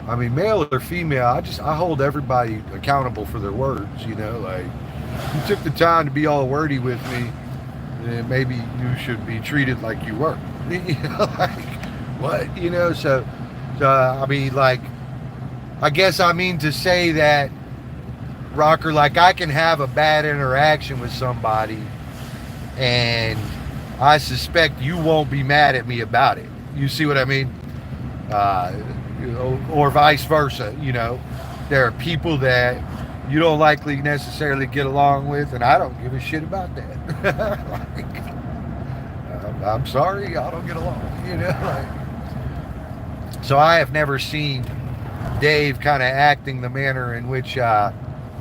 I mean, male or female, I hold everybody accountable for their words, you know. Like, you took the time to be all wordy with me, then maybe you should be treated like you were. You know, like, what? You know, so I mean, like, I guess I mean to say that, Rocker, like, I can have a bad interaction with somebody, and I suspect you won't be mad at me about it. You see what I mean? You know, or vice versa. You know, there are people that you don't likely necessarily get along with, and I don't give a shit about that. Like, I'm sorry, I don't get along. You know, like, so I have never seen Dave kind of acting the manner in which I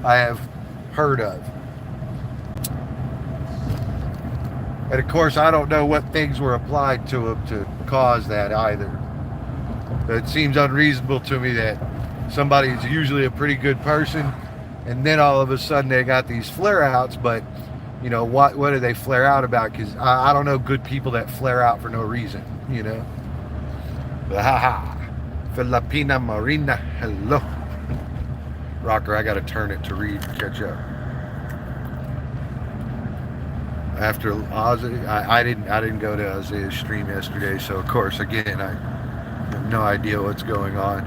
have heard of. And of course, I don't know what things were applied to him to cause that either. It seems unreasonable to me that somebody is usually a pretty good person, and then all of a sudden they got these flare-outs. But, you know, what do they flare out about? Because I don't know good people that flare out for no reason, you know. But haha, Filipina Marina, hello. Rocker, I got to turn it to read and catch up. After Ozzy, I didn't go to Isaiah's stream yesterday, so of course, again, I have no idea what's going on.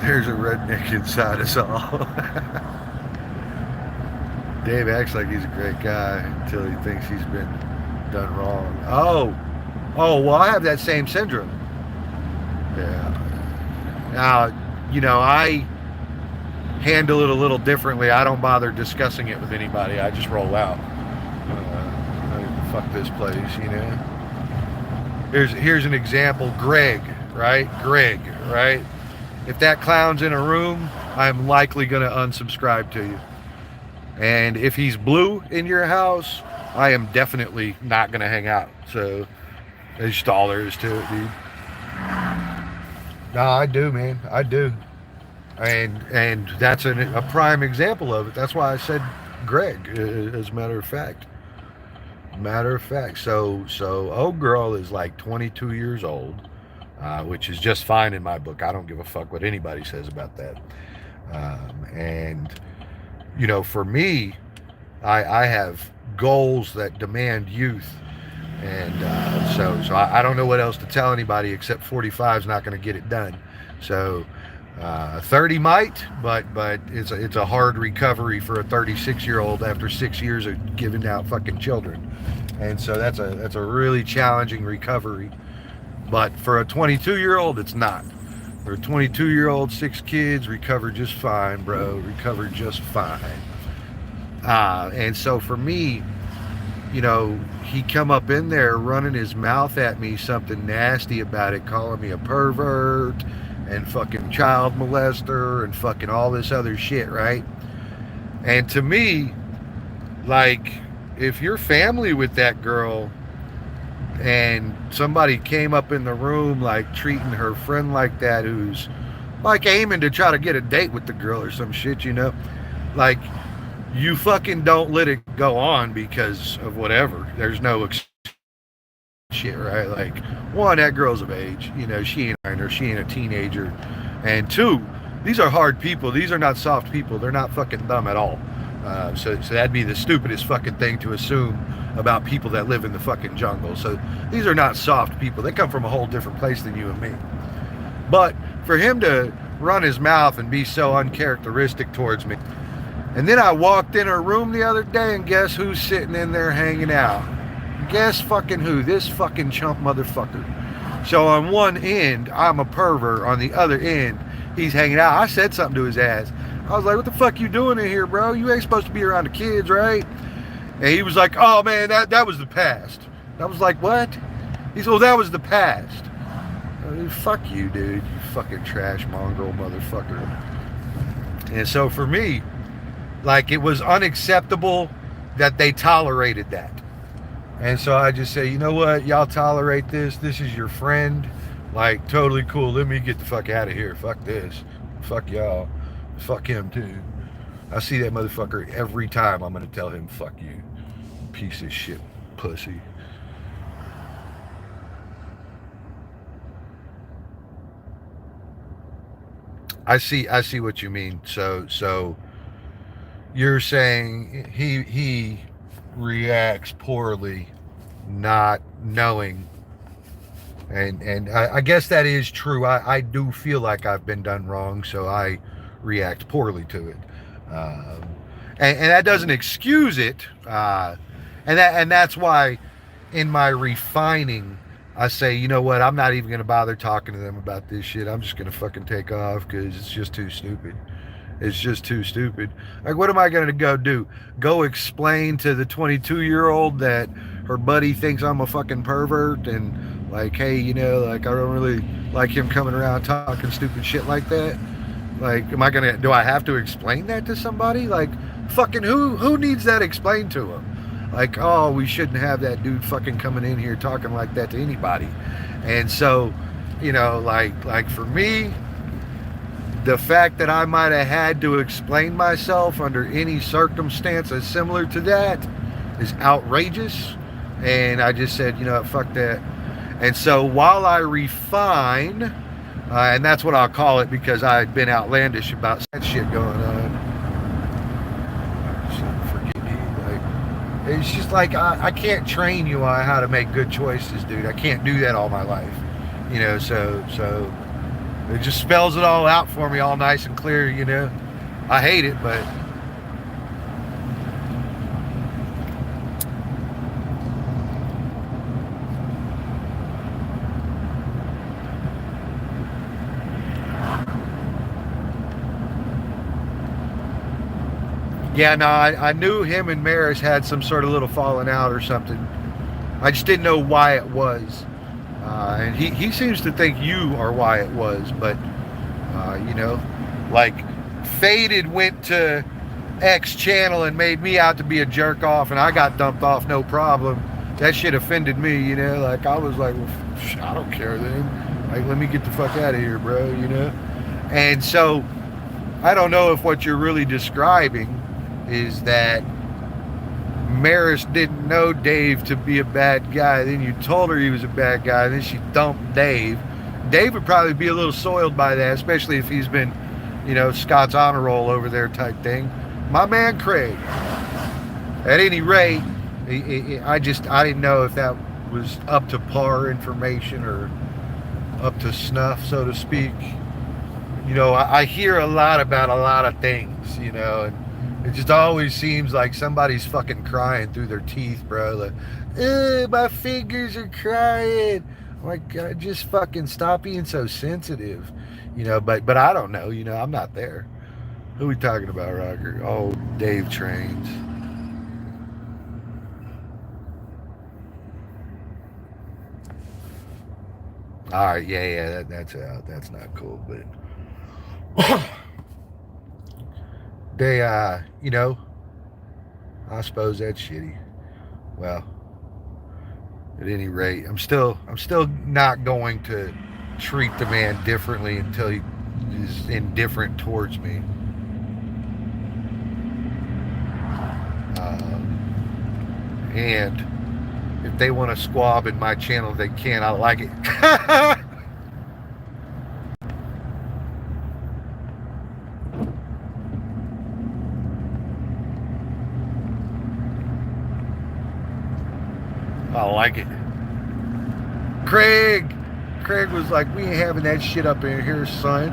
There's a redneck inside us all. Dave acts like he's a great guy until he thinks he's been done wrong. Oh, well, I have that same syndrome. Yeah. Now, you know, I handle it a little differently. I don't bother discussing it with anybody. I just roll out. Fuck this place, you know. Here's an example. Greg, right? If that clown's in a room, I'm likely going to unsubscribe to you. And if he's blue in your house, I am definitely not going to hang out. So that's just all there is to it, dude. No, I do, man. I do. And that's a prime example of it. That's why I said Greg, as a matter of fact. Matter of fact, so old girl is like 22 years old, which is just fine in my book. I don't give a fuck what anybody says about that. And for me, I have goals that demand youth, and so I don't know what else to tell anybody except 45 is not going to get it done. So 30 might, but it's a hard recovery for a 36-year-old after 6 years of giving out fucking children, and so that's a really challenging recovery. But for a 22-year-old, it's not. For a 22-year-old, 6 kids, recovered just fine, bro. Recovered just fine. And so for me, he come up in there running his mouth at me, something nasty about it, calling me a pervert and fucking child molester and fucking all this other shit, right? And to me, like, if you're family with that girl and somebody came up in the room like treating her friend like that, who's like aiming to try to get a date with the girl or some shit, like, you fucking don't let it go on because of whatever. There's no shit, right? Like, one, that girl's of age, she ain't minor, she ain't a teenager, and two, these are hard people. These are not soft people. They're not fucking dumb at all. So that'd be the stupidest fucking thing to assume about people that live in the fucking jungle. So these are not soft people. They come from a whole different place than you and me. But for him to run his mouth and be so uncharacteristic towards me. And then I walked in her room the other day, and guess who's sitting in there hanging out? Guess fucking who? This fucking chump motherfucker. So on one end, I'm a pervert. On the other end, he's hanging out. I said something to his ass. I was like, what the fuck you doing in here, bro? You ain't supposed to be around the kids, right? And he was like, oh man, that was the past. I was like, what? He said, well, that was the past. I mean, fuck you, dude. You fucking trash mongrel motherfucker. And so for me, like, it was unacceptable that they tolerated that. And so I just say, you know what? Y'all tolerate this. This is your friend. Like, totally cool. Let me get the fuck out of here. Fuck this. Fuck y'all. Fuck him too. I see that motherfucker every time. I'm going to tell him, fuck you. Piece of shit pussy. I see what you mean. So you're saying he reacts poorly, not knowing, and I guess that is true. I do feel like I've been done wrong, so I react poorly to it, and that doesn't excuse it, and that's why in my refining I say, you know what, I'm not even going to bother talking to them about this shit. I'm just going to fucking take off because it's just too stupid. It's just too stupid. Like, what am I going to go do? Go explain to the 22-year-old that her buddy thinks I'm a fucking pervert and, like, hey, like, I don't really like him coming around talking stupid shit like that? Like, do I have to explain that to somebody? Like, fucking who needs that explained to them? Like, oh, we shouldn't have that dude fucking coming in here talking like that to anybody. And so, like for me, the fact that I might have had to explain myself under any circumstances similar to that is outrageous. And I just said, fuck that. And so while I refine, and that's what I'll call it because I'd been outlandish about that shit going on. Forgive me. Like, it's just like, I can't train you on how to make good choices, dude. I can't do that all my life. So it just spells it all out for me all nice and clear, I hate it, but yeah, no, I knew him and Maris had some sort of little falling out or something. I just didn't know why it was. And he seems to think you are why it was, but, like, Faded went to X channel and made me out to be a jerk off, and I got dumped off no problem. That shit offended me, like, I was like, well, I don't care then. Like, let me get the fuck out of here, bro, And so, I don't know if what you're really describing is that Maris didn't know Dave to be a bad guy. Then you told her he was a bad guy. Then she dumped Dave. Dave would probably be a little soiled by that, especially if he's been, Scott's honor roll over there type thing. My man Craig. At any rate, I didn't know if that was up to par information or up to snuff, so to speak. I hear a lot about a lot of things, and it just always seems like somebody's fucking crying through their teeth, bro. Like, my fingers are crying. I'm like, God, just fucking stop being so sensitive, but I don't know, I'm not there. Who are we talking about, Roger? Oh, Dave Trains. All right, yeah, that's out. That's not cool, but they, I suppose that's shitty. Well, at any rate, I'm still not going to treat the man differently until he is indifferent towards me. And if they want to squab in my channel, they can. I like it. I like it. Craig was like, we ain't having that shit up in here, son.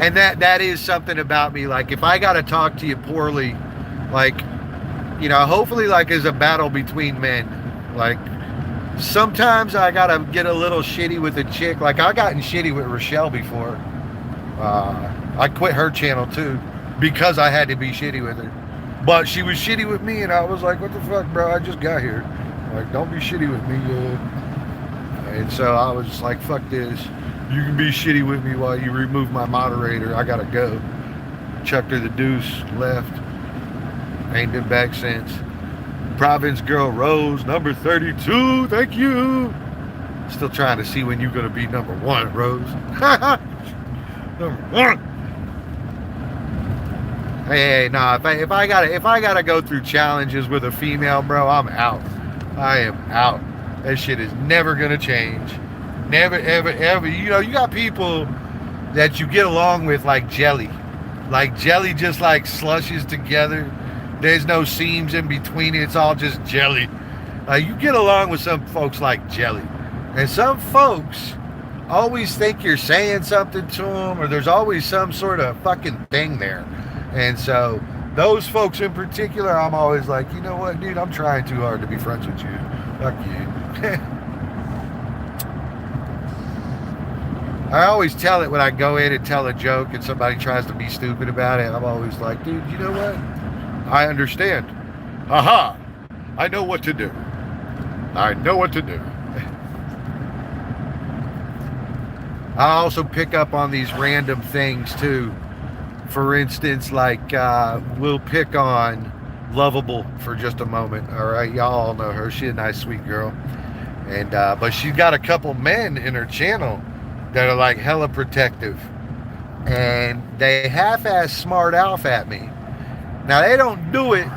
And that is something about me. Like, if I got to talk to you poorly, like, hopefully, like, as a battle between men, like, sometimes I got to get a little shitty with a chick. Like, I gotten shitty with Rochelle before. I quit her channel, too, because I had to be shitty with her. But she was shitty with me, and I was like, what the fuck, bro? I just got here. Like, don't be shitty with me. And so I was like, fuck this. You can be shitty with me while you remove my moderator. I got to go. Chucked her the deuce, left. Ain't been back since. Province Girl Rose, number 32. Thank you. Still trying to see when you're going to be number 1, Rose. Number 1. Hey, nah, if I gotta go through challenges with a female, bro, I'm out. I am out. That shit is never gonna change. Never, ever, ever. You got people that you get along with like jelly. Like jelly just like slushes together. There's no seams in between it. It's all just jelly. You get along with some folks like jelly. And some folks always think you're saying something to them, or there's always some sort of fucking thing there. And so those folks in particular, I'm always like, you know what, dude, I'm trying too hard to be friends with you. Fuck you. I always tell it when I go in and tell a joke and somebody tries to be stupid about it. I'm always like, dude, you know what? I understand. Aha! I know what to do. I know what to do. I also pick up on these random things too. For instance, like we'll pick on Lovable for just a moment. All right, y'all all know her. She's a nice, sweet girl, and but she's got a couple men in her channel that are like hella protective, and they half-ass smart off at me. Now they don't do it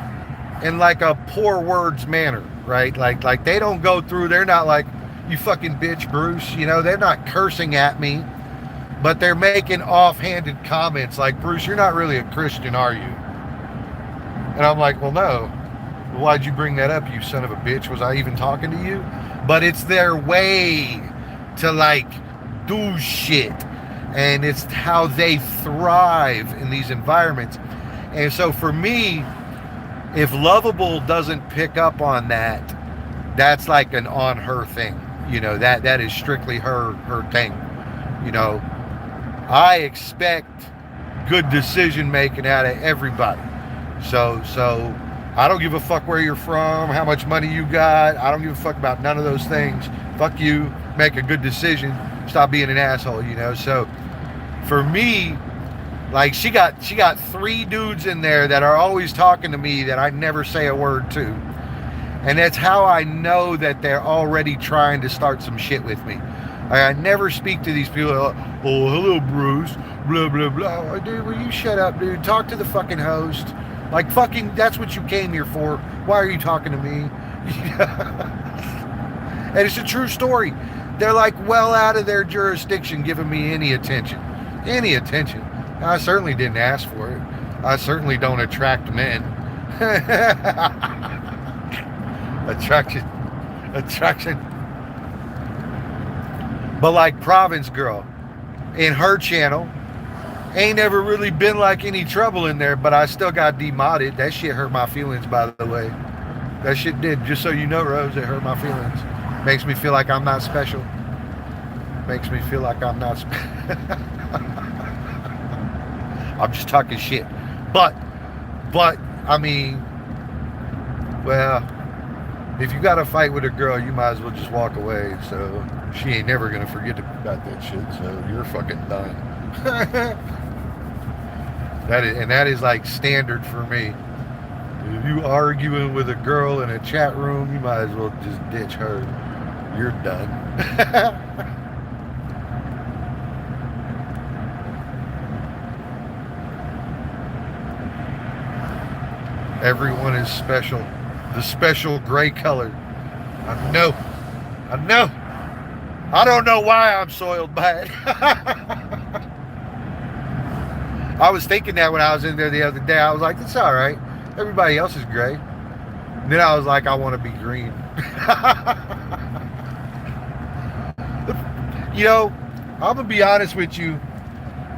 in like a poor words manner, right? Like they don't go through. They're not like, you fucking bitch, Bruce. They're not cursing at me. But they're making offhanded comments like, Bruce, you're not really a Christian, are you? And I'm like, well, no. Well, why'd you bring that up, you son of a bitch? Was I even talking to you? But it's their way to, like, do shit. And it's how they thrive in these environments. And so for me, if Lovable doesn't pick up on that, that's like an on her thing. That is strictly her thing. I expect good decision making out of everybody. So I don't give a fuck where you're from, how much money you got. I don't give a fuck about none of those things. Fuck you. Make a good decision. Stop being an asshole, So for me, like she got 3 dudes in there that are always talking to me that I never say a word to. And that's how I know that they're already trying to start some shit with me. I never speak to these people. Oh, hello, Bruce. Blah, blah, blah. Dude, will you shut up, dude? Talk to the fucking host. Like, fucking, that's what you came here for. Why are you talking to me? And it's a true story. They're like well out of their jurisdiction giving me any attention. Any attention. I certainly didn't ask for it. I certainly don't attract men. Attraction. But like Province Girl, in her channel, ain't ever really been like any trouble in there, but I still got demodded. That shit hurt my feelings, by the way. That shit did. Just so you know, Rose, it hurt my feelings. Makes me feel like I'm not special. Makes me feel like I'm not special. I'm just talking shit. But, I mean, well, if you got to fight with a girl, you might as well just walk away. So she ain't never going to forget about that shit. So you're fucking done. That is like standard for me. If you arguing with a girl in a chat room, you might as well just ditch her. You're done. Everyone is special. The special gray color. I know. I don't know why I'm soiled by it. I was thinking that when I was in there the other day. I was like, it's all right. Everybody else is gray. And then I was like, I want to be green. You know, I'm going to be honest with you.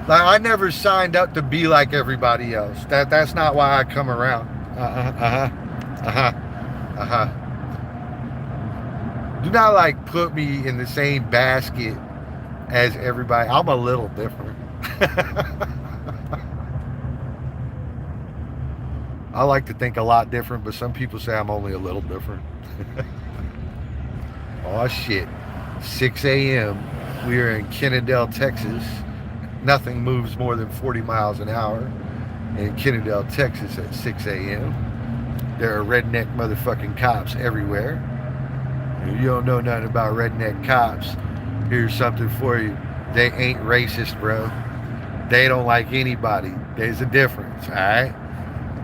Like, I never signed up to be like everybody else. That's not why I come around. Do not like put me in the same basket as everybody. I'm a little different. I like to think a lot different, but some people say I'm only a little different. Oh shit. 6 a.m. We are in Kennedale, Texas. Nothing moves more than 40 miles an hour in Kennedale, Texas at 6 a.m. There are redneck motherfucking cops everywhere. If you don't know nothing about redneck cops, here's something for you. They ain't racist, bro. They don't like anybody. There's a difference, alright?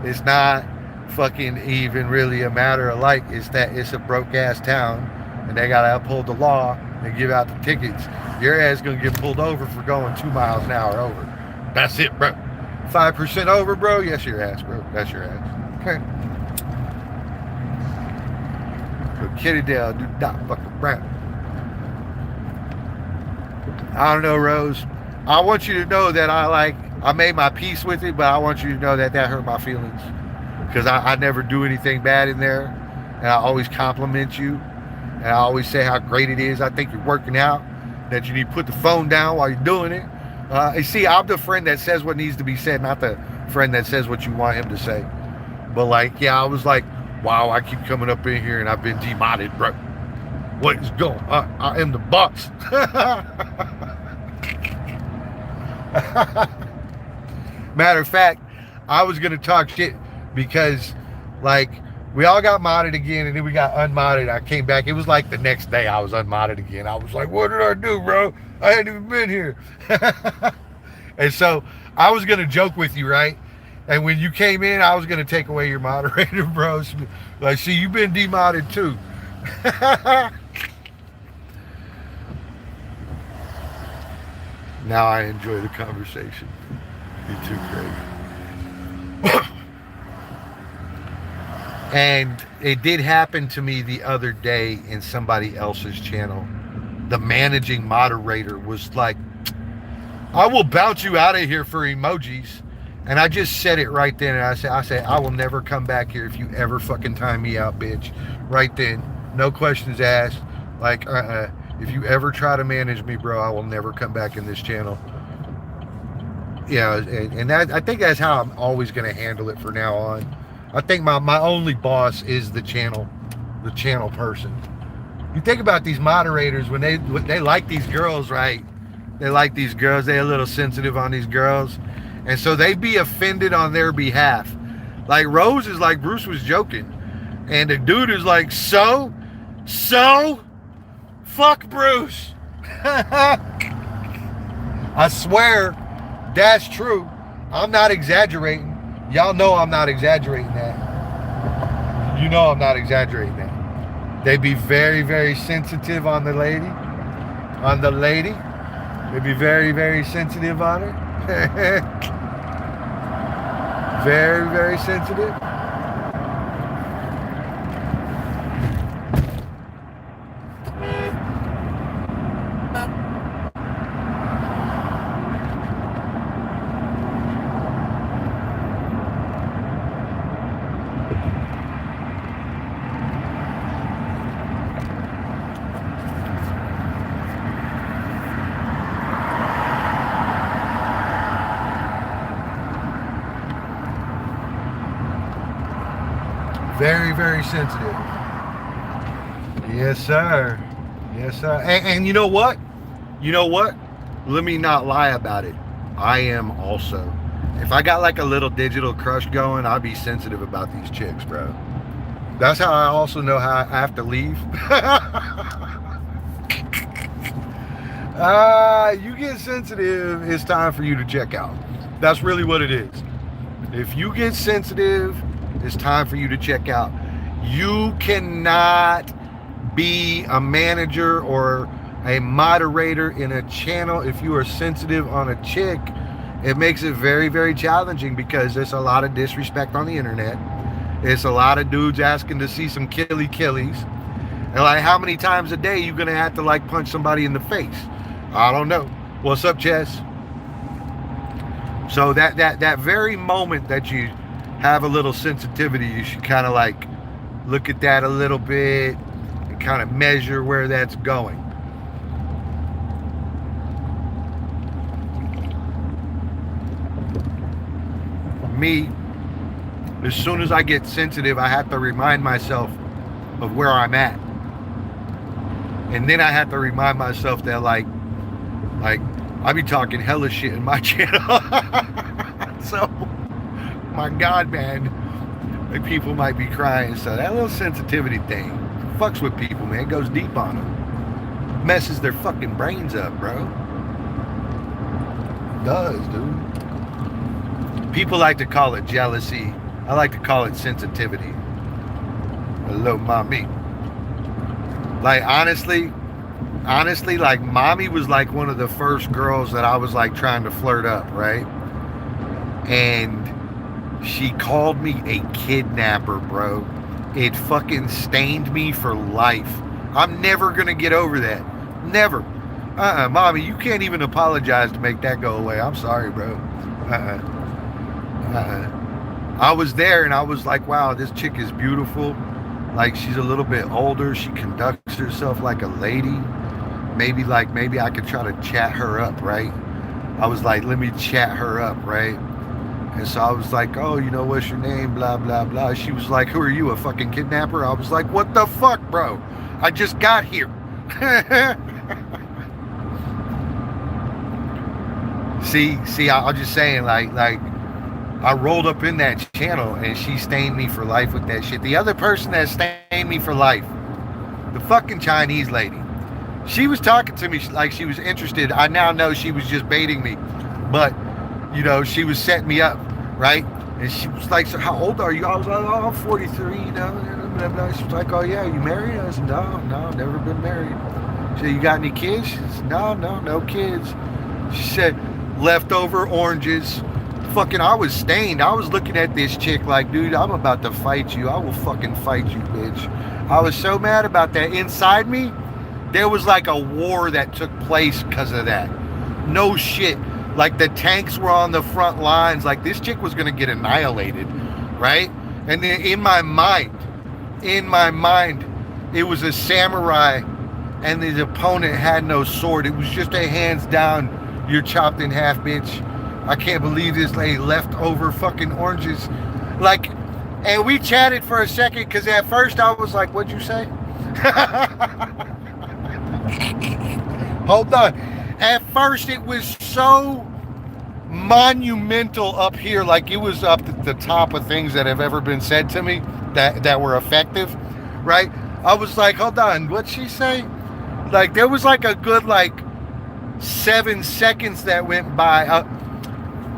It's not fucking even really a matter of like, it's that it's a broke ass town and they gotta uphold the law and give out the tickets. Your ass gonna get pulled over for going 2 miles an hour over. That's it, bro. 5% over, bro? Yes, your ass, bro. That's your ass. Okay. So Kennedale, do not fucking brown. I don't know, Rose. I want you to know that I made my peace with it, but I want you to know that hurt my feelings. Because I never do anything bad in there. And I always compliment you. And I always say how great it is. I think you're working out. That you need to put the phone down while you're doing it. You see, I'm the friend that says what needs to be said, not the friend that says what you want him to say. But like, yeah, I was like, wow, I keep coming up in here and I've been demodded, bro. What is going on? I am the boss. Matter of fact, I was going to talk shit because, like, we all got modded again and then we got unmodded. I came back. It was like the next day I was unmodded again. I was like, what did I do, bro? I hadn't even been here. And so I was going to joke with you, right? And when you came in, I was going to take away your moderator, bro. Like, see, you've been demodded too. Now I enjoy the conversation. You're too great. And it did happen to me the other day in somebody else's channel. The managing moderator was like, I will bounce you out of here for emojis. And I just said it right then. And I said, I will never come back here if you ever fucking time me out, bitch. Right then. No questions asked. Like, if you ever try to manage me, bro, I will never come back in this channel. Yeah, and that, I think that's how I'm always going to handle it from now on. I think my only boss is the channel person. You think about these moderators when they like these girls, right? They like these girls. They're a little sensitive on these girls. And so they be offended on their behalf. Like Rose is like, Bruce was joking. And the dude is like, so? Fuck Bruce. I swear that's true. I'm not exaggerating. Y'all know I'm not exaggerating that. You know I'm not exaggerating that. They be very, very sensitive on the lady. On the lady. They be very, very sensitive on her. Very, very sensitive. Very, very sensitive. Yes, sir. Yes, sir. And you know what? You know what? Let me not lie about it. I am also. If I got like a little digital crush going, I'll be sensitive about these chicks, bro. That's how I also know how I have to leave. You get sensitive, it's time for you to check out. That's really what it is. If you get sensitive, it's time for you to check out. You cannot be a manager or a moderator in a channel if you are sensitive on a chick. It makes it very, very challenging because there's a lot of disrespect on the internet. It's a lot of dudes asking to see some killies. And like, how many times a day you gonna have to like punch somebody in the face? I don't know. What's up, Chess? So that very moment that you have a little sensitivity, you should kind of like look at that a little bit and kind of measure where that's going. Me, as soon as I get sensitive, I have to remind myself of where I'm at. And then I have to remind myself that like I be talking hella shit in my channel. So, my God, man, like people might be crying. So that little sensitivity thing fucks with people, man. It goes deep on them. Messes their fucking brains up, bro. It does, dude. People like to call it jealousy. I like to call it sensitivity. Hello, mommy. Like, honestly, like, mommy was like one of the first girls that I was like trying to flirt up, right? And she called me a kidnapper, bro. It fucking stained me for life. I'm never gonna get over that. Never. Mommy, you can't even apologize to make that go away. I'm sorry, bro. I was there and I was like, wow, this chick is beautiful. Like, she's a little bit older. She conducts herself like a lady. Maybe I could try to chat her up, right? I was like, let me chat her up, right? And so I was like, oh, you know, what's your name? Blah, blah, blah. She was like, who are you, a fucking kidnapper? I was like, what the fuck, bro? I just got here. See, I'm just saying, like, I rolled up in that channel and she stained me for life with that shit. The other person that stained me for life, the fucking Chinese lady, she was talking to me like she was interested. I now know she was just baiting me, but you know, she was setting me up, right? And she was like, so how old are you? I was like, oh, I'm 43, you know, blah, blah. She was like, oh yeah, you married? I said, no, never been married. She said, you got any kids? She said, no kids. She said, leftover oranges. Fucking, I was stained. I was looking at this chick like, dude, I'm about to fight you. I will fucking fight you, bitch. I was so mad about that. Inside me, there was like a war that took place because of that. No shit. Like, the tanks were on the front lines. Like, this chick was going to get annihilated, right? And then in my mind, it was a samurai and the opponent had no sword. It was just a hands down, you're chopped in half, bitch. I can't believe this lady left over fucking oranges. Like, and we chatted for a second because at first I was like, what'd you say? Hold on. At first it was so monumental up here, like it was up at the top of things that have ever been said to me that were effective, right? I was like, hold on, what'd she say? Like, there was like a good like 7 seconds that went by.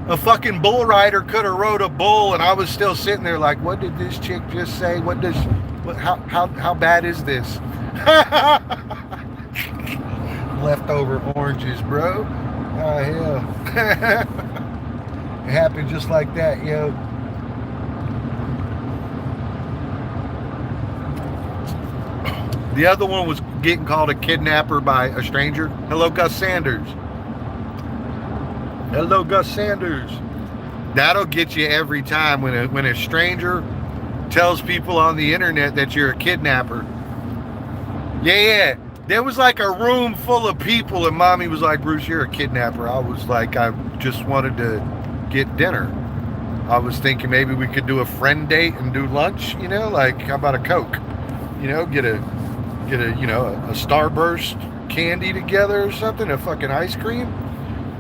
A fucking bull rider could have rode a bull, and I was still sitting there like, what did this chick just say? How bad is this? Leftover oranges, bro. Oh, hell. It happened just like that, yo. The other one was getting called a kidnapper by a stranger. Hello, Gus Sanders. Hello, Gus Sanders. That'll get you every time when a stranger tells people on the internet that you're a kidnapper. Yeah. There was like a room full of people, and mommy was like, Bruce, you're a kidnapper. I was like, I just wanted to get dinner. I was thinking maybe we could do a friend date and do lunch, you know, like how about a Coke? You know, get a a Starburst candy together or something, a fucking ice cream.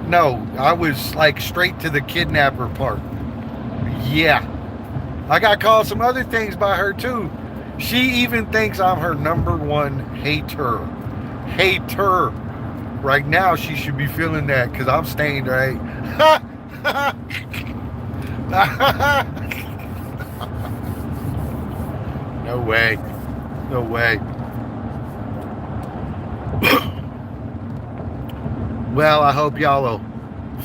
No, I was like straight to the kidnapper part. Yeah. I got called some other things by her too. She even thinks I'm her #1 hater. Hater. Right now she should be feeling that because I'm stained, right? No way. No way. Well, I hope y'all will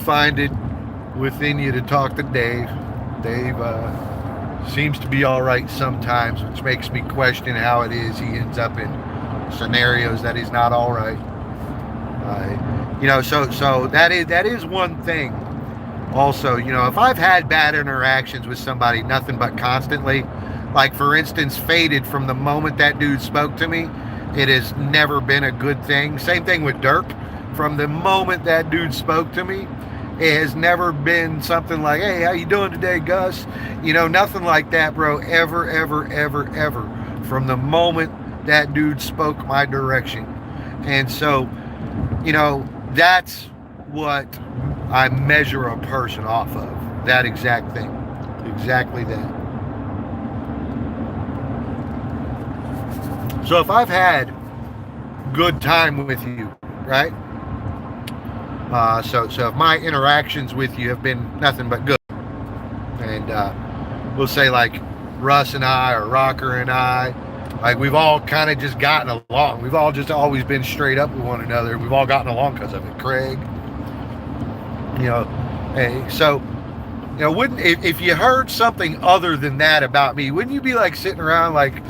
find it within you to talk to Dave. Dave seems to be all right sometimes, which makes me question how it is he ends up in scenarios that he's not all right. So that is one thing. Also, if I've had bad interactions with somebody, nothing but constantly, like for instance, Faded, from the moment that dude spoke to me, it has never been a good thing. Same thing with Derp. From the moment that dude spoke to me, it has never been something like, hey, how you doing today, Gus? Nothing like that, bro. Ever, ever, ever, ever. From the moment that dude spoke my direction. And so, that's what I measure a person off of. That exact thing. Exactly that. So if I've had good time with you, right? So if my interactions with you have been nothing but good, and we'll say like Russ and I, or Rocker and I, like we've all kind of just gotten along. We've all just always been straight up with one another. We've all gotten along because of it. Craig, hey, so wouldn't if you heard something other than that about me, wouldn't you be like sitting around like,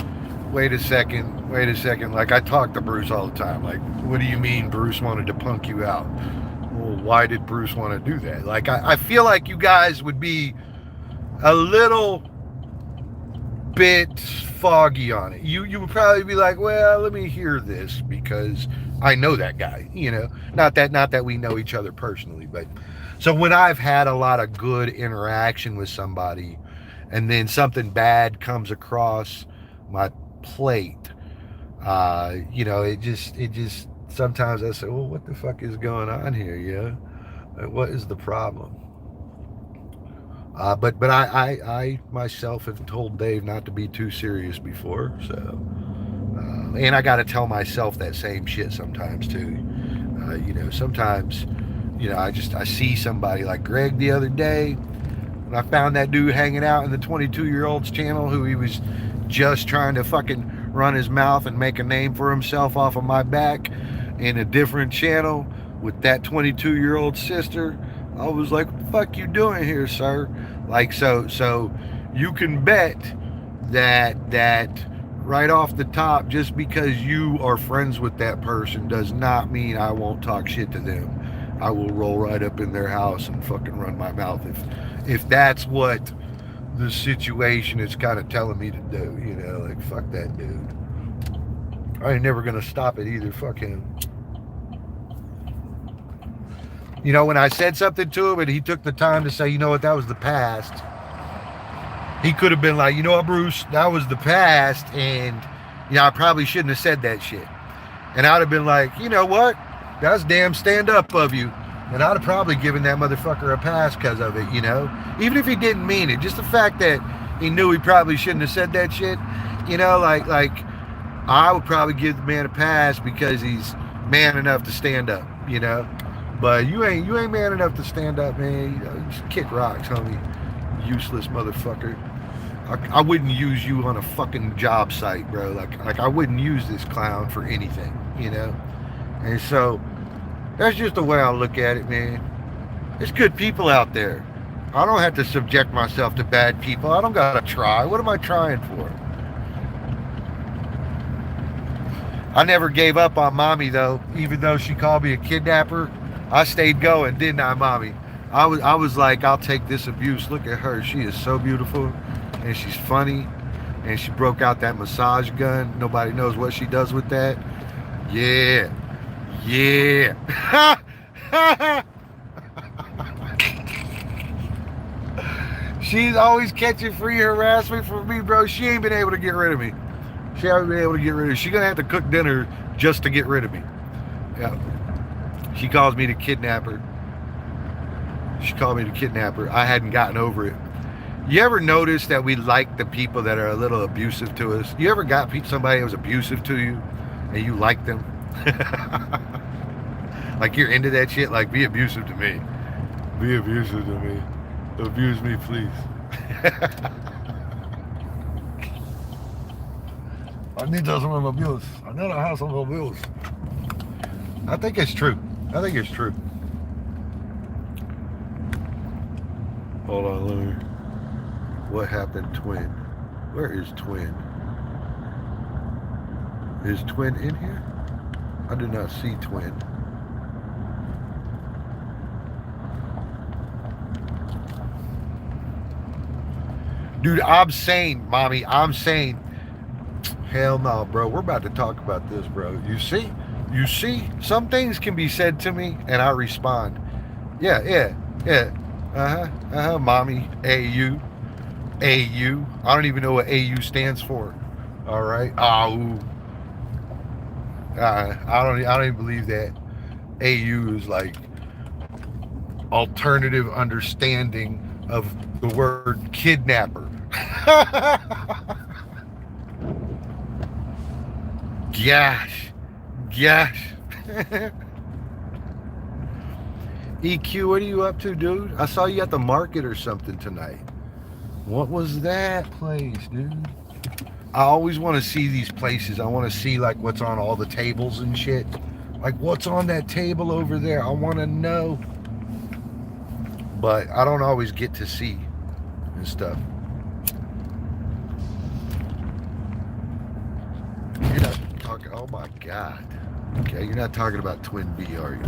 wait a second, like I talk to Bruce all the time. Like, what do you mean Bruce wanted to punk you out? Well, why did Bruce want to do that? Like, I feel like you guys would be a little bit foggy on it. You would probably be like, well, let me hear this because I know that guy, not that we know each other personally, but so when I've had a lot of good interaction with somebody and then something bad comes across my plate, it just sometimes I say, well, what the fuck is going on here? What is the problem? But I myself have told Dave not to be too serious before, so and I got to tell myself that same shit sometimes too. Sometimes I see somebody like Greg the other day, and I found that dude hanging out in the 22-year-old's channel who he was just trying to fucking run his mouth and make a name for himself off of my back in a different channel with that 22-year-old sister. I was like, what the fuck you doing here, sir? Like, so you can bet that right off the top, just because you are friends with that person does not mean I won't talk shit to them. I will roll right up in their house and fucking run my mouth if that's what the situation is kind of telling me to do, like fuck that dude. I ain't never gonna stop it either. Fuck him. When I said something to him and he took the time to say, that was the past. He could have been like, what, Bruce, that was the past, and I probably shouldn't have said that shit. And I'd have been like, what? That's damn stand up of you. And I'd have probably given that motherfucker a pass because of it, even if he didn't mean it. Just the fact that he knew he probably shouldn't have said that shit, like I would probably give the man a pass because he's man enough to stand up, But you ain't man enough to stand up, man. You just kick rocks, homie. Useless motherfucker. I wouldn't use you on a fucking job site, bro. Like I wouldn't use this clown for anything, you know? And so that's just the way I look at it, man. There's good people out there. I don't have to subject myself to bad people. I don't gotta try. What am I trying for? I never gave up on mommy though, even though she called me a kidnapper. I stayed going, didn't I, mommy? I was like, I'll take this abuse. Look at her. She is so beautiful. And she's funny, and she broke out that massage gun. Nobody knows what she does with that. Yeah. She's always catching free harassment from me, bro. She ain't been able to get rid of me. She hasn't been able to get rid of me. She's gonna have to cook dinner just to get rid of me. Yeah. She calls me the kidnapper. I hadn't gotten over it. You ever notice that we like the people that are a little abusive to us? You ever got somebody that was abusive to you and you like them? Like you're into that shit? Like, be abusive to me. Be abusive to me. Abuse me, please. I need some abuse. I need to have some abuse. I think it's true. Hold on, let me... What happened, Twin? Where is Twin? Is Twin in here? I do not see Twin. Dude, I'm sane, mommy. I'm sane. Hell no, bro. We're about to talk about this, bro. You see? Some things can be said to me and I respond. Yeah. Mommy. AU. I don't even know what AU stands for. All right. I don't even believe that. AU is like alternative understanding of the word kidnapper. Gosh. EQ, what are you up to, dude? I saw you at the market or something tonight. What was that place, dude? I always want to see these places. I want to see like what's on all the tables and shit. Like what's on that table over there. I want to know. But I don't always get to see and stuff. You're not talking, oh my God. Okay, you're not talking about Twin B, are you?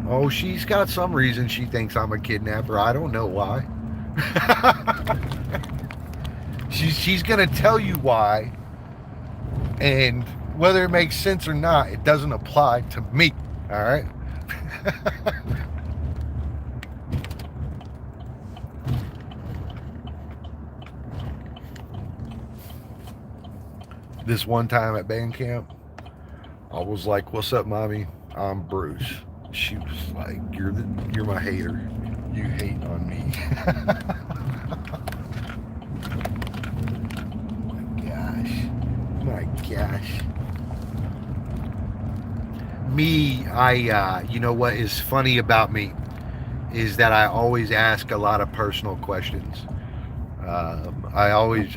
Oh, she's got some reason she thinks I'm a kidnapper. I don't know why. she's gonna tell you why, and whether it makes sense or not, it doesn't apply to me. All right. This one time at band camp, I was like, "What's up, mommy? I'm Bruce." She was like, "You're my hater. You hate on me." My gosh. Me, you know what is funny about me is that I always ask a lot of personal questions. I always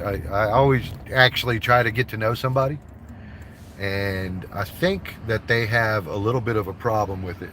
actually try to get to know somebody, and I think that they have a little bit of a problem with it.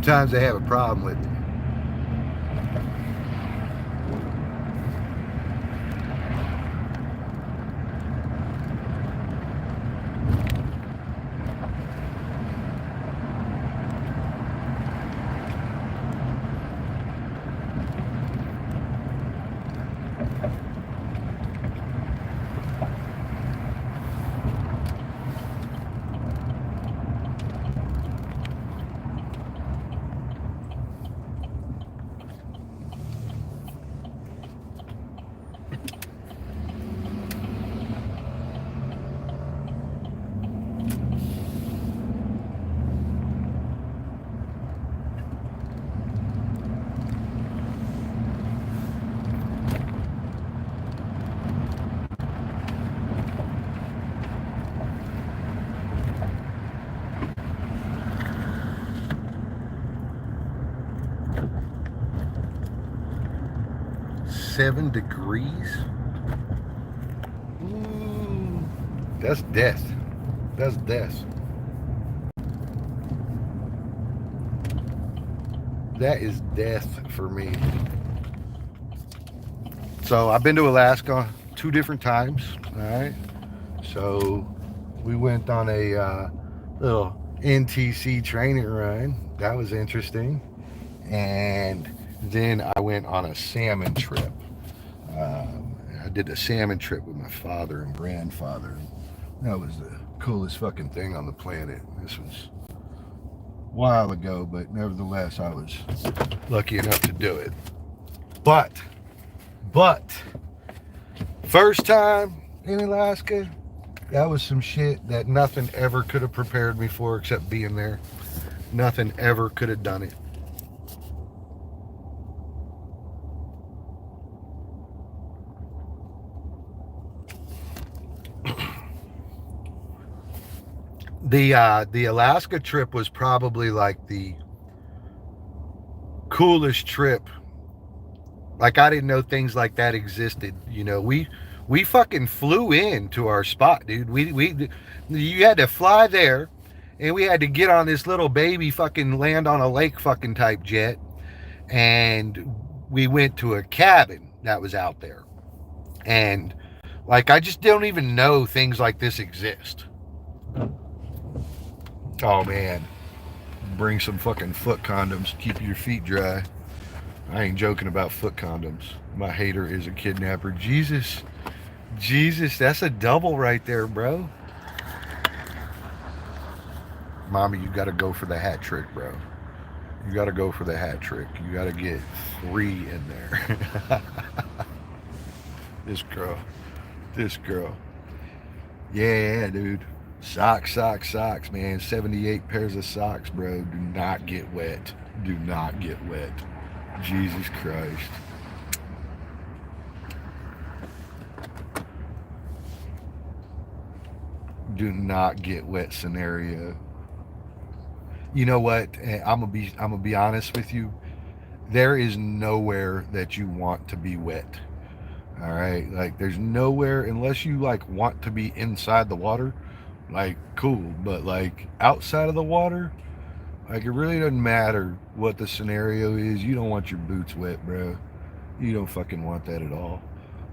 sometimes they have a problem with it. Seven degrees. Ooh, that's death. That's death. That is death for me. So I've been to Alaska 2 different times. All right. So we went on a little NTC training run. That was interesting. And then I went on a salmon trip. I did a salmon trip with my father and grandfather. That was the coolest fucking thing on the planet. This was a while ago, but nevertheless, I was lucky enough to do it. But, first time in Alaska, that was some shit that nothing ever could have prepared me for except being there. Nothing ever could have done it. The Alaska trip was probably like the coolest trip. Like, I didn't know things like that existed. You know, we fucking flew in to our spot, dude. You had to fly there, and we had to get on this little baby fucking land on a lake fucking type jet, and we went to a cabin that was out there. And like, I just don't even know things like this exist. Oh man, bring some fucking foot condoms, keep your feet dry. I ain't joking about foot condoms. My hater is a kidnapper. Jesus, that's a double right there, bro. Mommy, you gotta go for the hat trick, bro. You gotta go for the hat trick. You gotta get 3 in there. This girl. Yeah, dude. Socks, man. 78 pairs of socks, bro. Do not get wet. Do not get wet. Jesus Christ. Do not get wet scenario. You know what? I'm gonna be honest with you. There is nowhere that you want to be wet. All right, like there's nowhere unless you like want to be inside the water. Like, cool, but like outside of the water, like it really doesn't matter what the scenario is. You don't want your boots wet, bro. You don't fucking want that at all.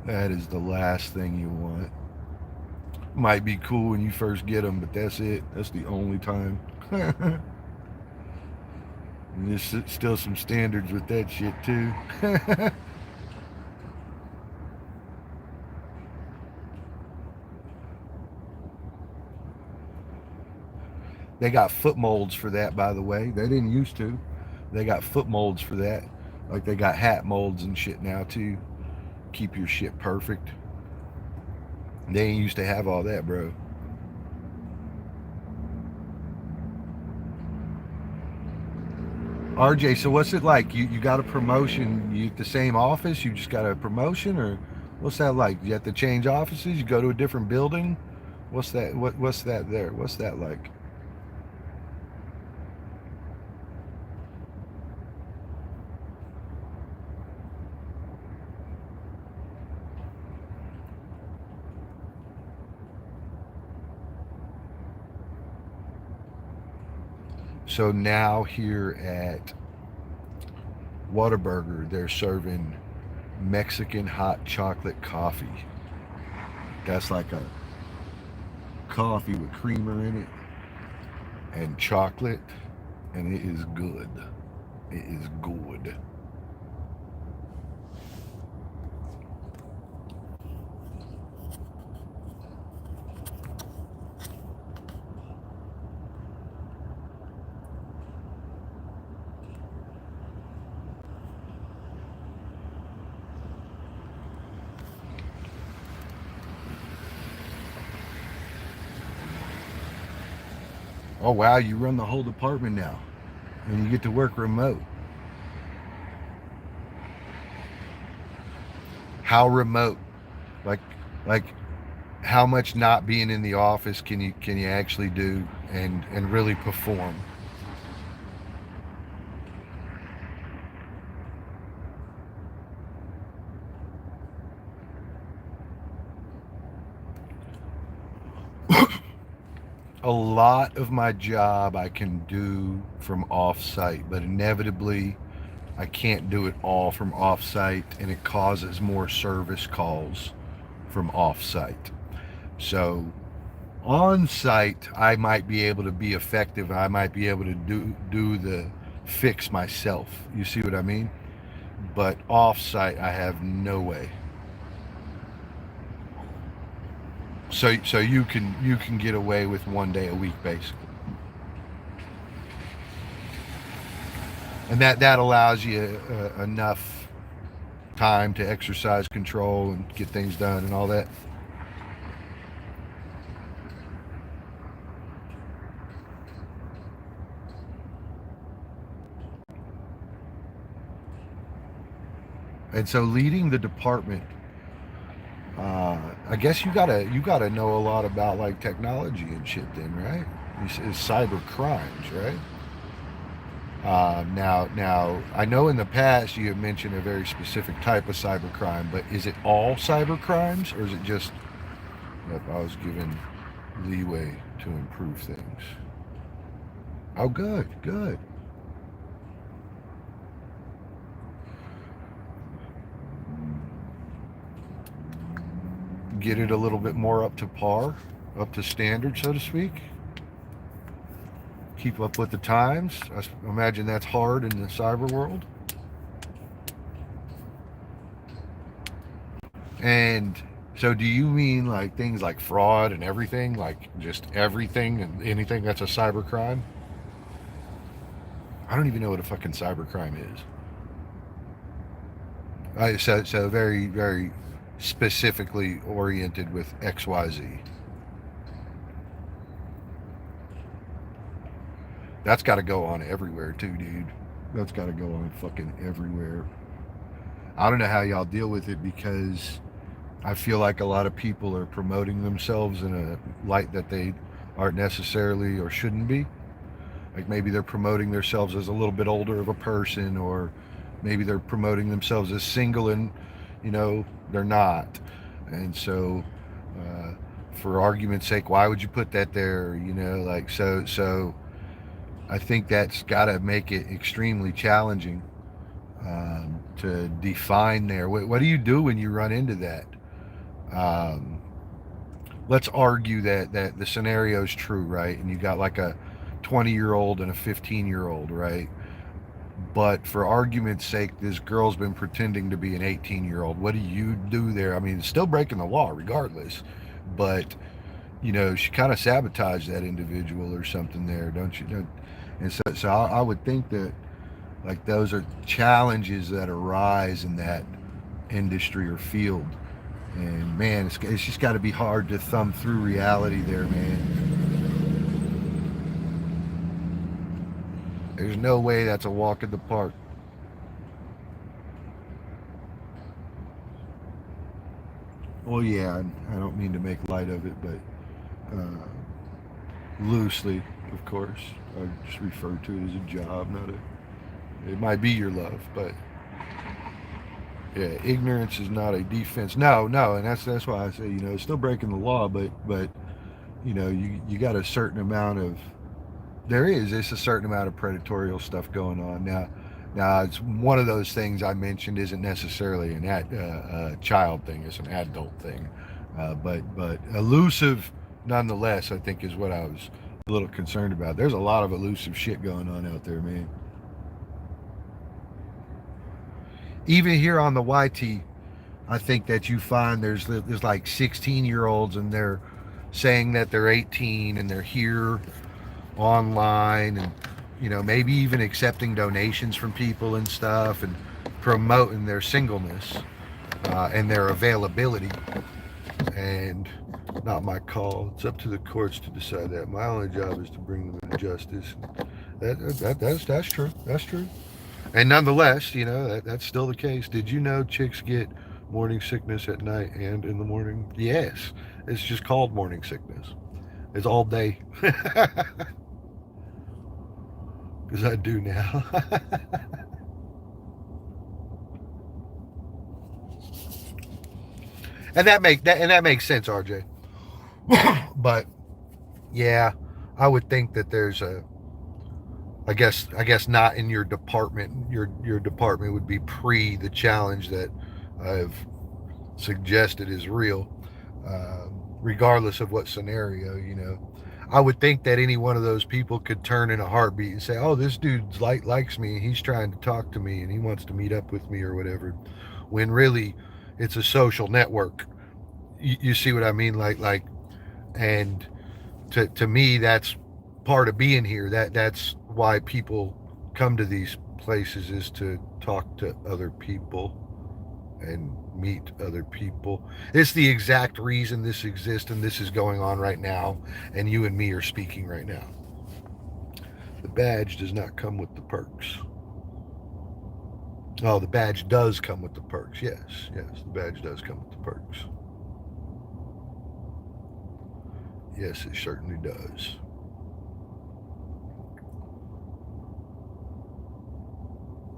That is the last thing you want. Might be cool when you first get them, but that's it. That's the only time. There's still some standards with that shit too. They got foot molds for that, by the way. They didn't used to. They got foot molds for that. Like they got hat molds and shit now too. Keep your shit perfect. They ain't used to have all that, bro. RJ, so what's it like? You got a promotion, you at the same office? You just got a promotion, or what's that like? You have to change offices? You go to a different building? What's that? What's that there? What's that like? So now here at Whataburger, they're serving Mexican hot chocolate coffee. That's like a coffee with creamer in it and chocolate, and it is good. It is good. Oh wow, you run the whole department now, and you get to work remote. How remote? Like, like how much not being in the office can you actually do and really perform? A lot of my job I can do from off-site, but inevitably I can't do it all from off-site, and it causes more service calls from off-site. So on-site, I might be able to be effective. I might be able to do the fix myself. You see what I mean? But off-site, I have no way. So you can get away with 1 day a week basically, and that allows you enough time to exercise control and get things done and all that. And so leading the department, I guess you gotta know a lot about like technology and shit then, right? It's cyber crimes, right? Now, I know in the past you have mentioned a very specific type of cybercrime, but is it all cyber crimes, or is it just if I was given leeway to improve things? Oh, good, good. Get it a little bit more up to par, up to standard, so to speak. Keep up with the times. I imagine that's hard in the cyber world. And so, do you mean like things like fraud and everything, like just everything and anything that's a cyber crime? I don't even know what a fucking cyber crime is. So very very specifically oriented with XYZ. That's got to go on everywhere too, dude. That's got to go on fucking everywhere. I don't know how y'all deal with it, because I feel like a lot of people are promoting themselves in a light that they aren't necessarily or shouldn't be. Like maybe they're promoting themselves as a little bit older of a person, or maybe they're promoting themselves as single and, they're not. And so, for argument's sake, why would you put that there? So I think that's got to make it extremely challenging to define there. What do you do when you run into that? Um, let's argue that the scenario is true, right? And you got like a 20-year-old and a 15-year-old, right? But for argument's sake, this girl's been pretending to be an 18-year-old. What do you do there? I mean, it's still breaking the law regardless, but she kind of sabotaged that individual or something there, don't you? And so I would think that like those are challenges that arise in that industry or field. And man, it's just got to be hard to thumb through reality there, man. There's no way that's a walk in the park. Well, yeah, I don't mean to make light of it, but loosely, of course. I just refer to it as a job, not a. It might be your love, but yeah, ignorance is not a defense. No, no, and that's why I say it's still breaking the law, but you got a certain amount of There is. It's a certain amount of predatorial stuff going on now. It's one of those things I mentioned isn't necessarily a child thing; it's an adult thing. But elusive, nonetheless. I think is what I was a little concerned about. There's a lot of elusive shit going on out there, man. Even here on the YT, I think that you find there's like 16-year-olds and they're saying that they're 18 and they're here online and maybe even accepting donations from people and stuff and promoting their singleness and their availability. And not my call. It's up to the courts to decide that. My only job is to bring them into justice. That's true. That's true. And nonetheless, that's still the case. Did you know chicks get morning sickness at night and in the morning? Yes. It's just called morning sickness. It's all day. Because I do now. and that makes sense, RJ. But yeah, I would think that there's I guess not in your department. Your department would be pre the challenge that I've suggested is real, regardless of what scenario. I would think that any one of those people could turn in a heartbeat and say, "Oh, this dude likes me, and he's trying to talk to me, and he wants to meet up with me or whatever," when really it's a social network. You see what I mean? And to me, that's part of being here. That's why people come to these places, is to talk to other people and meet other people. It's the exact reason this exists and this is going on right now, and you and me are speaking right now. The badge does not come with the perks. Oh, the badge does come with the perks. Yes, the badge does come with the perks. Yes, it certainly does.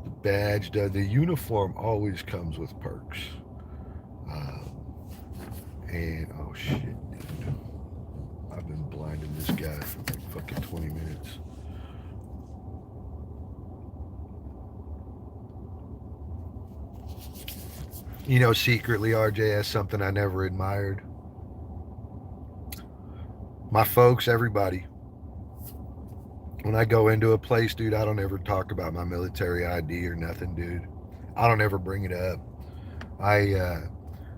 The badge does. The uniform always comes with perks. And oh shit, dude. I've been blinding this guy for like fucking 20 minutes. Secretly, RJ, has something I never admired. My folks, everybody. When I go into a place, dude, I don't ever talk about my military ID or nothing, dude. I don't ever bring it up.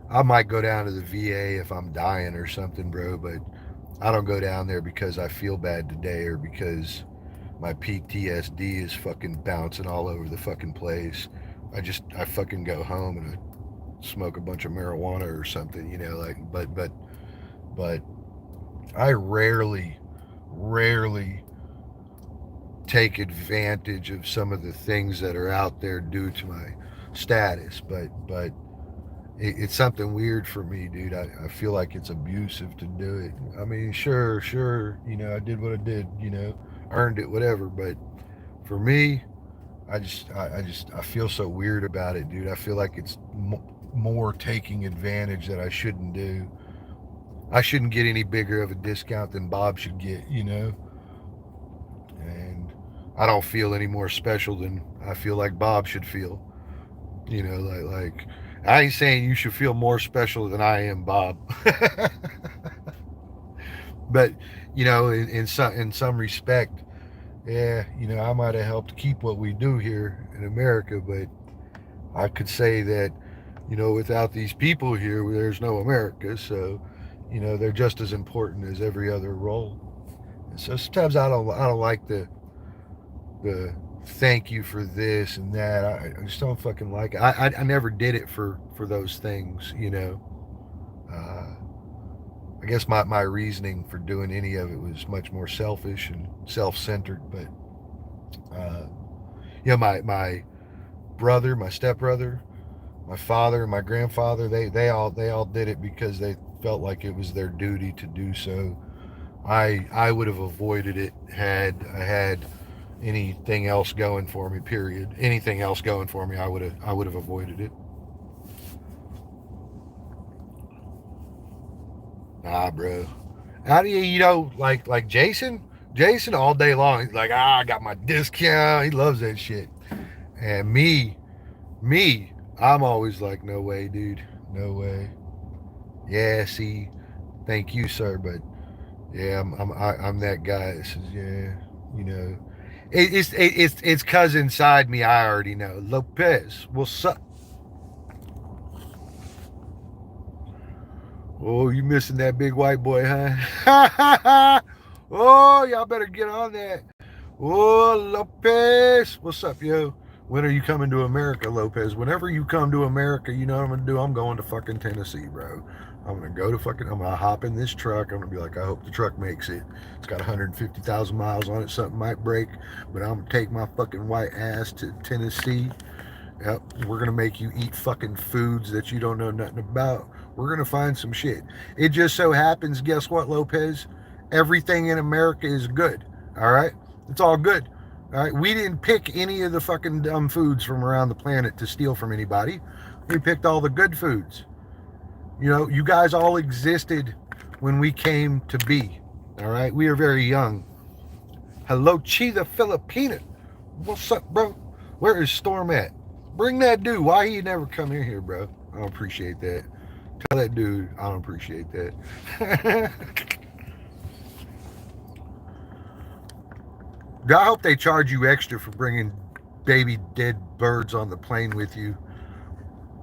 I might go down to the VA if I'm dying or something, bro, but I don't go down there because I feel bad today or because my PTSD is fucking bouncing all over the fucking place. I fucking go home and I smoke a bunch of marijuana or something, but I rarely take advantage of some of the things that are out there due to my status, but it's something weird for me, dude. I feel like it's abusive to do it. I mean, sure, I did what I did, earned it, whatever, but for me, I feel so weird about it, dude. I feel like it's more taking advantage that I shouldn't do. I shouldn't get any bigger of a discount than Bob should get, and I don't feel any more special than I feel like Bob should feel, like I ain't saying you should feel more special than I am, Bob. But in some respect, yeah, I might have helped keep what we do here in America, but I could say that without these people here, there's no America. So they're just as important as every other role. And so sometimes I don't like the thank you for this and that. I just don't fucking like it. I never did it for those things, I guess my reasoning for doing any of it was much more selfish and self-centered. But my brother, my stepbrother, my father, and my grandfather, they all did it because they felt like it was their duty to do so. I would have avoided it had I had anything else going for me, period. Anything else going for me, I would have avoided it. Nah, bro. How do you like Jason? Jason all day long, he's like, I got my discount. He loves that shit. And me, I'm always like, no way, dude. No way. Yeah, see, thank you, sir, but yeah, I'm that guy that says, yeah, you know, it's cause inside me I already know. Lopez, what's up? Oh, you missing that big white boy, huh? Oh, y'all better get on that. Oh, Lopez, what's up, yo? When are you coming to America, Lopez? Whenever you come to America, you know what I'm gonna do? I'm going to fucking Tennessee, bro. I'm gonna go to fucking. I'm gonna hop in this truck. I'm gonna be like, I hope the truck makes it. It's got 150,000 miles on it. Something might break, but I'm gonna take my fucking white ass to Tennessee. Yep, we're gonna make you eat fucking foods that you don't know nothing about. We're gonna find some shit. It just so happens, guess what, Lopez? Everything in America is good. All right, it's all good. All right, we didn't pick any of the fucking dumb foods from around the planet to steal from anybody. We picked all the good foods. You know, you guys all existed when we came to be. All right, we are very young. Hello, Chi the Filipina. What's up, bro? Where is Storm at? Bring that dude. Why he never come in here, bro? I don't appreciate that. Tell that dude I don't appreciate that. I hope they charge you extra for bringing baby dead birds on the plane with you.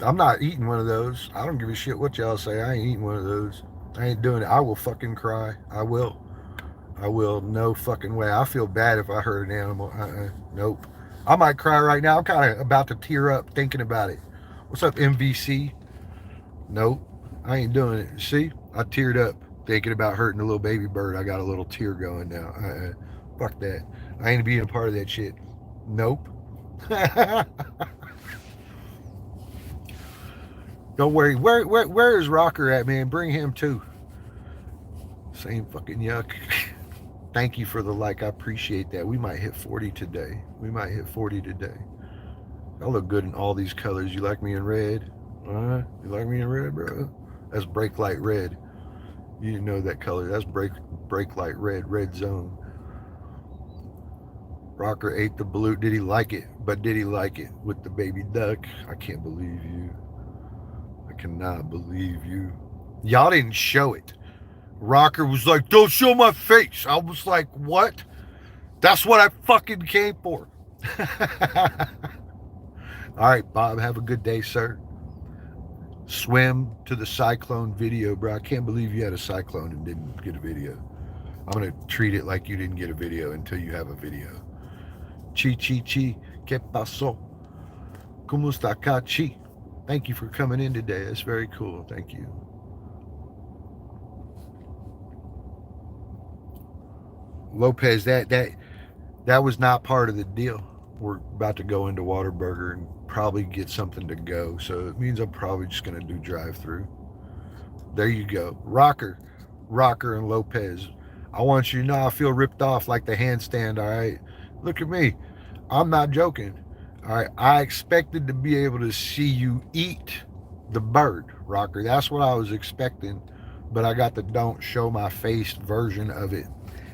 I'm not eating one of those. I don't give a shit what y'all say. I ain't eating one of those. I ain't doing it. I will fucking cry. I will. I will. No fucking way. I feel bad if I hurt an animal. Nope. I might cry right now. I'm kind of about to tear up thinking about it. What's up, MVC? Nope. I ain't doing it. See? I teared up thinking about hurting a little baby bird. I got a little tear going now. Fuck that. I ain't being a part of that shit. Nope. Don't worry. Where is Rocker at, man? Bring him too. Same fucking yuck. Thank you for the like. I appreciate that. We might hit 40 today. We might hit 40 today. I look good in all these colors. You like me in red? You like me in red, bro? That's brake light red. You didn't know that color. That's brake light red. Red zone. Rocker ate the blue. Did he like it? But did he like it with the baby duck? I can't believe you. I cannot believe you. Y'all didn't show it. Rocker was like, don't show my face. I was like, what? That's what I fucking came for. All right, Bob, have a good day, sir. Swim to the cyclone video, bro. I can't believe you had a cyclone and didn't get a video. I'm going to treat it like you didn't get a video until you have a video. Chi, ¿qué pasó? ¿Cómo está acá, Chi? Thank you for coming in today. That's very cool. Thank you. Lopez, that was not part of the deal. We're about to go into Whataburger and probably get something to go. So it means I'm probably just going to do drive-through. There you go. Rocker and Lopez. I want you to know I feel ripped off like the handstand, all right? Look at me. I'm not joking. All right. I expected to be able to see you eat the bird, Rocker. That's what I was expecting. But I got the don't show my face version of it.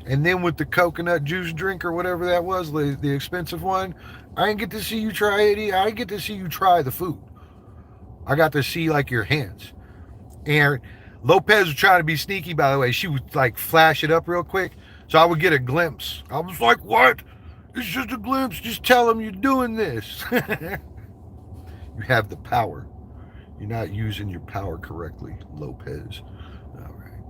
And then with the coconut juice drink or whatever that was, the expensive one, I didn't get to see you try it. I didn't get to see you try the food. I got to see like your hands. And Lopez was trying to be sneaky, by the way. She would like flash it up real quick. So I would get a glimpse. I was like, what? It's just a glimpse. Just tell them you're doing this. You have the power. You're not using your power correctly, Lopez. All right.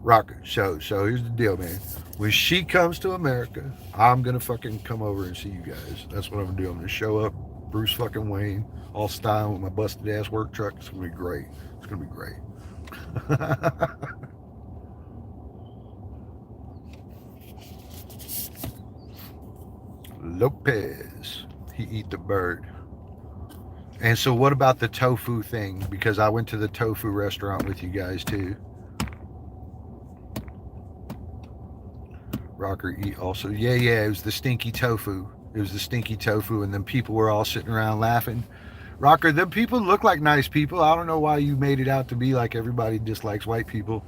Rocker, so here's the deal, man. When she comes to America, I'm going to fucking come over and see you guys. That's what I'm going to do. I'm going to show up, Bruce fucking Wayne, all style with my busted ass work truck. It's going to be great. It's going to be great. Lopez, he eat the bird. And so what about the tofu thing? Because I went to the tofu restaurant with you guys too. Rocker eat also. Yeah, it was the stinky tofu. It was the stinky tofu, and then people were all sitting around laughing. Rocker, them people look like nice people. I don't know why you made it out to be like everybody dislikes white people.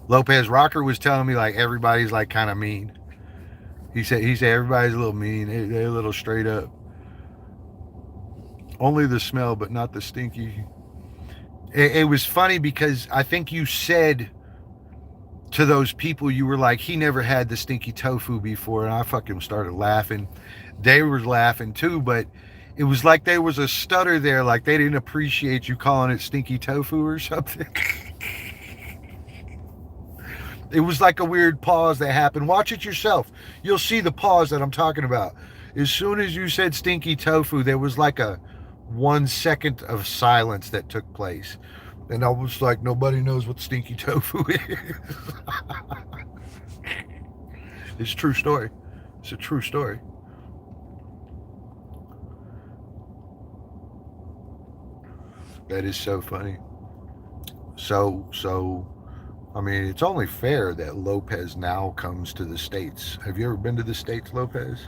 Lopez Rocker was telling me like everybody's like kind of mean. He said everybody's a little mean. They're a little straight up. Only the smell, but not the stinky. It was funny because I think you said to those people, you were like, he never had the stinky tofu before, and I fucking started laughing. They were laughing too, but it was like there was a stutter there, like they didn't appreciate you calling it stinky tofu or something. It was like a weird pause that happened. Watch it yourself. You'll see the pause that I'm talking about. As soon as you said stinky tofu, there was like a 1 second of silence that took place. And I was like, nobody knows what stinky tofu is. It's a true story. It's a true story. That is so funny. So, I mean, it's only fair that Lopez now comes to the States. Have you ever been to the States, Lopez?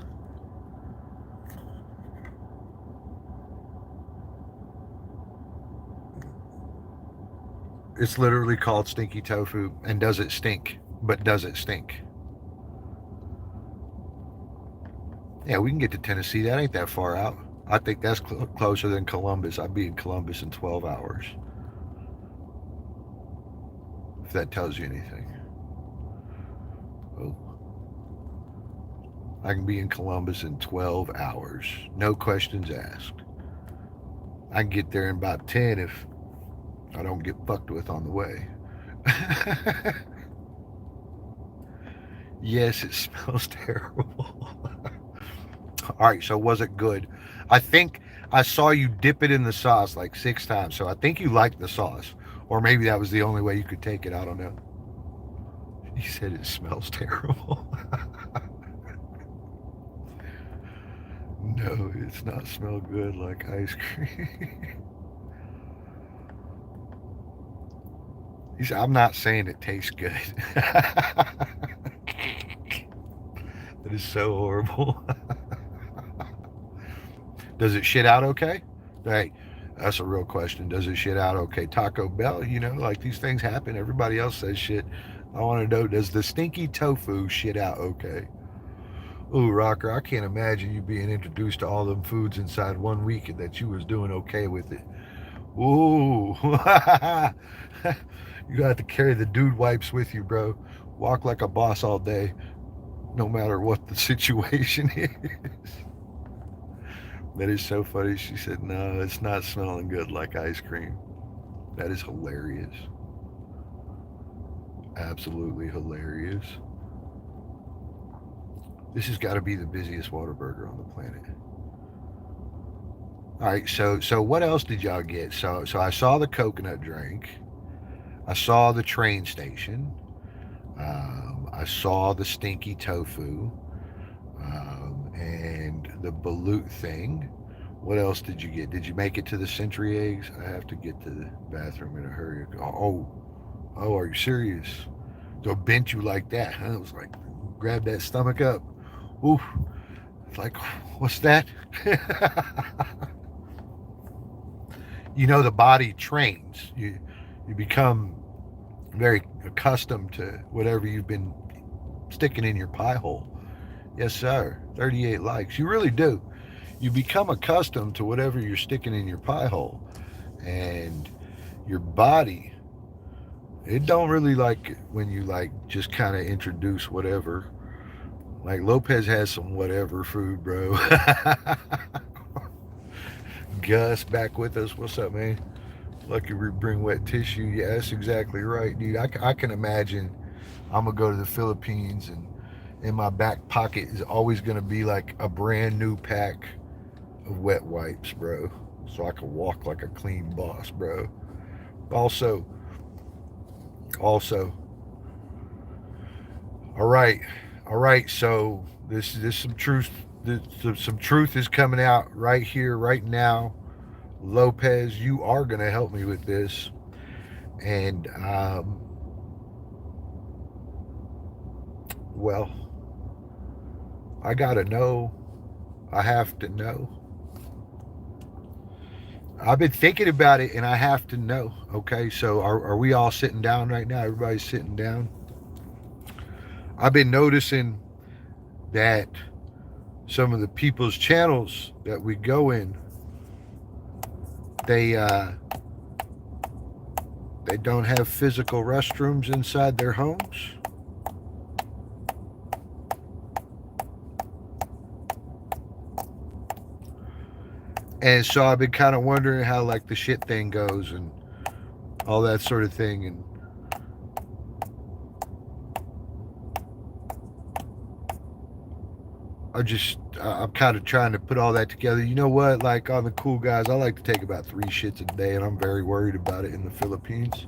It's literally called stinky tofu. And does it stink? But does it stink? Yeah, we can get to Tennessee. That ain't that far out. I think that's closer than Columbus. I'd be in Columbus in 12 hours. If that tells you anything. Oh. I can be in Columbus in 12 hours. No questions asked. I can get there in about 10 if I don't get fucked with on the way. Yes, it smells terrible. All right, so was it good? I think I saw you dip it in the sauce like 6 times, so I think you liked the sauce. Or maybe that was the only way you could take it. I don't know. He said it smells terrible. No, it's not smell good like ice cream. He said, I'm not saying it tastes good. That is so horrible. Does it shit out okay? Hey, that's a real question. Does it shit out okay? Taco Bell, like these things happen. Everybody else says shit. I want to know, does the stinky tofu shit out okay? Ooh, Rocker, I can't imagine you being introduced to all them foods inside 1 week and that you was doing okay with it. Ooh. You have to carry the dude wipes with you, bro. Walk like a boss all day, no matter what the situation is. That is so funny. She said, no, it's not smelling good like ice cream. That is hilarious. Absolutely hilarious. This has got to be the busiest Whataburger on the planet. All right, so what else did y'all get? So I saw the coconut drink. I saw the train station. I saw the stinky tofu. And the balut thing. What else did you get? Did you make it to the century eggs? I have to get to the bathroom in a hurry. Oh, are you serious? So bent you like that, huh? It was like, grab that stomach up. Ooh, it's like, what's that? The body trains. You become very accustomed to whatever you've been sticking in your pie hole. Yes, sir. 38 likes. You really do. You become accustomed to whatever you're sticking in your pie hole. And your body, it don't really like it when you just kind of introduce whatever. Like Lopez has some whatever food, bro. Gus back with us. What's up, man? Lucky we bring wet tissue. Yeah, that's exactly right, dude. I can imagine I'm going to go to the Philippines and in my back pocket is always going to be like a brand new pack of wet wipes, bro. So I can walk like a clean boss, bro. Also, all right. So this some truth. Some truth is coming out right here, right now. Lopez, you are going to help me with this. And, well, I got to know. I have to know. I've been thinking about it and I have to know. Okay, so are we all sitting down right now? Everybody's sitting down. I've been noticing that some of the people's channels that we go in, they they don't have physical restrooms inside their homes. And so I've been kind of wondering how like the shit thing goes and all that sort of thing. And I'm kind of trying to put all that together. You know what? Like on the cool guys, I like to take about 3 shits a day, and I'm very worried about it in the Philippines.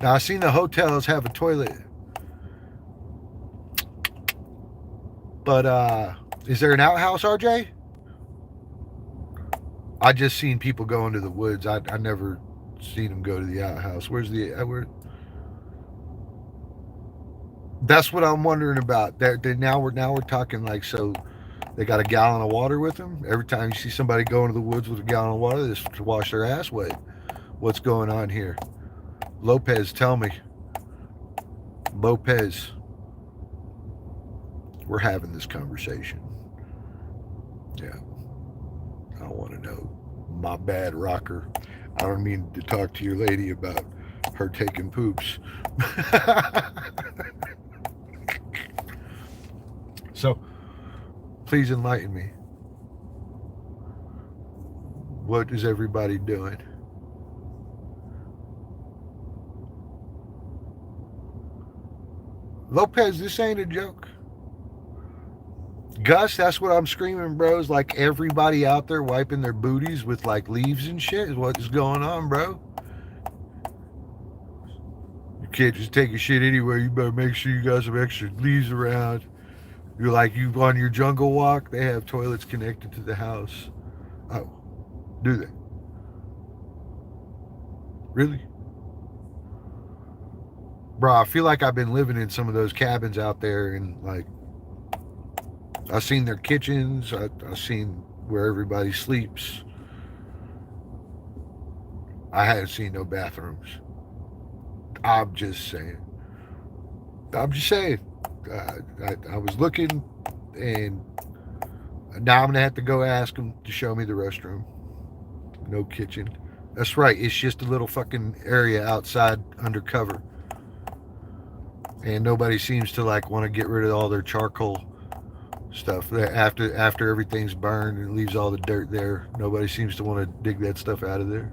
Now, I've seen the hotels have a toilet, but is there an outhouse, RJ? I just seen people go into the woods. I never seen them go to the outhouse. Where's the where? That's what I'm wondering about. Now we're talking like, so they got a gallon of water with them. Every time you see somebody go into the woods with a gallon of water, they just to wash their ass with. What's going on here? Lopez, tell me. Lopez, we're having this conversation. Yeah, I want to know. My bad, rocker. I don't mean to talk to your lady about her taking poops. So, please enlighten me. What is everybody doing? Lopez, this ain't a joke. Gus, that's what I'm screaming, bros. Like everybody out there wiping their booties with like leaves and shit is what is going on, bro. You can't just take a shit anywhere. You better make sure you got some extra leaves around. You're like, you on your jungle walk, they have toilets connected to the house. Oh, do they? Really? Bro, I feel like I've been living in some of those cabins out there, and like I've seen their kitchens. I've seen where everybody sleeps. I haven't seen no bathrooms. I'm just saying. I'm just saying. I was looking, and now I'm gonna have to go ask them to show me the restroom. No kitchen. That's right. It's just a little fucking area outside undercover, and nobody seems to like want to get rid of all their charcoal stuff. After everything's burned and leaves all the dirt there, nobody seems to want to dig that stuff out of there.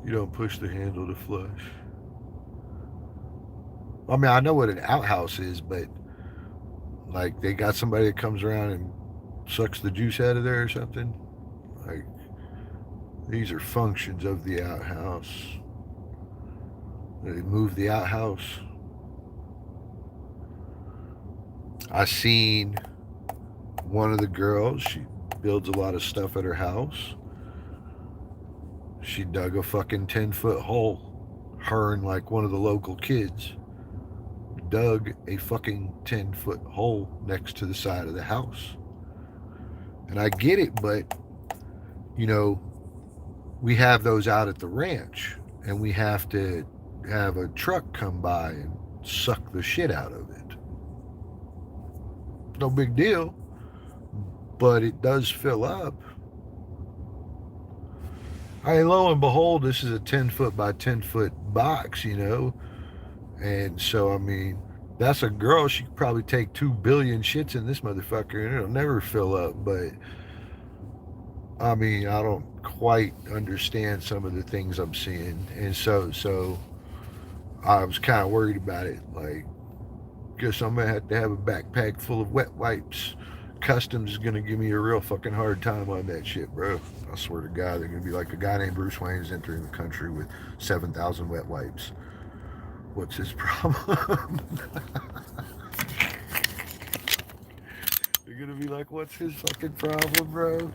You don't push the handle to flush. I mean, I know what an outhouse is, but like they got somebody that comes around and sucks the juice out of there or something. Like these are functions of the outhouse. They move the outhouse. I seen one of the girls. She builds a lot of stuff at her house. She dug a fucking 10-foot hole. Her and like one of the local kids dug a fucking 10-foot hole next to the side of the house. And I get it, but you know, we have those out at the ranch, and we have to have a truck come by and suck the shit out of it. No big deal, but it does fill up. I mean, lo and behold, this is a 10-foot by 10-foot box, you know, and so I mean, that's a girl. She could probably take 2 billion shits in this motherfucker, and it'll never fill up. But I mean, I don't quite understand some of the things I'm seeing, and so I was kind of worried about it. Like, guess I'm gonna have to have a backpack full of wet wipes. Customs is gonna give me a real fucking hard time on that shit, bro. I swear to God, they're gonna be like, a guy named Bruce Wayne is entering the country with 7,000 wet wipes. What's his problem? They're gonna be like, what's his fucking problem, bro?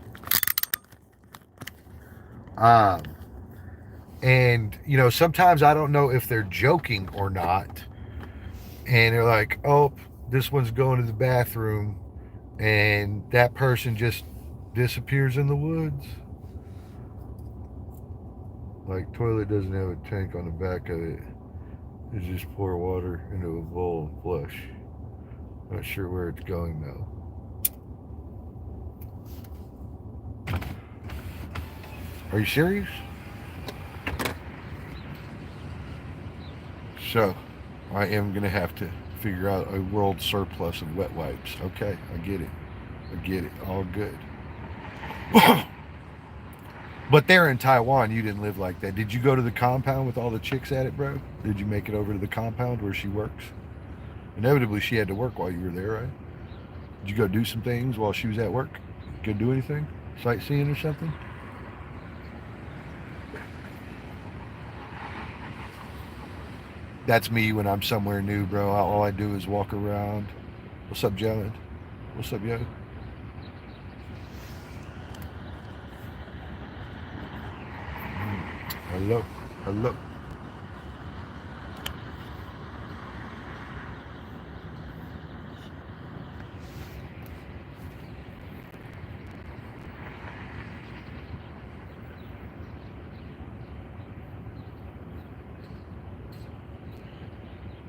And you know, sometimes I don't know if they're joking or not. And they're like, oh, this one's going to the bathroom, and that person just disappears in the woods. Like, toilet doesn't have a tank on the back of it. You just pour water into a bowl and flush. Not sure where it's going though. Are you serious? So, I am going to have to figure out a world surplus of wet wipes. Okay, I get it. I get it. All good. But there in Taiwan, you didn't live like that. Did you go to the compound with all the chicks at it, bro? Did you make it over to the compound where she works? Inevitably, she had to work while you were there, right? Did you go do some things while she was at work? Go do anything? Sightseeing or something? That's me when I'm somewhere new, bro. All I do is walk around. What's up, Jalen? What's up, yo? Hello. Hello.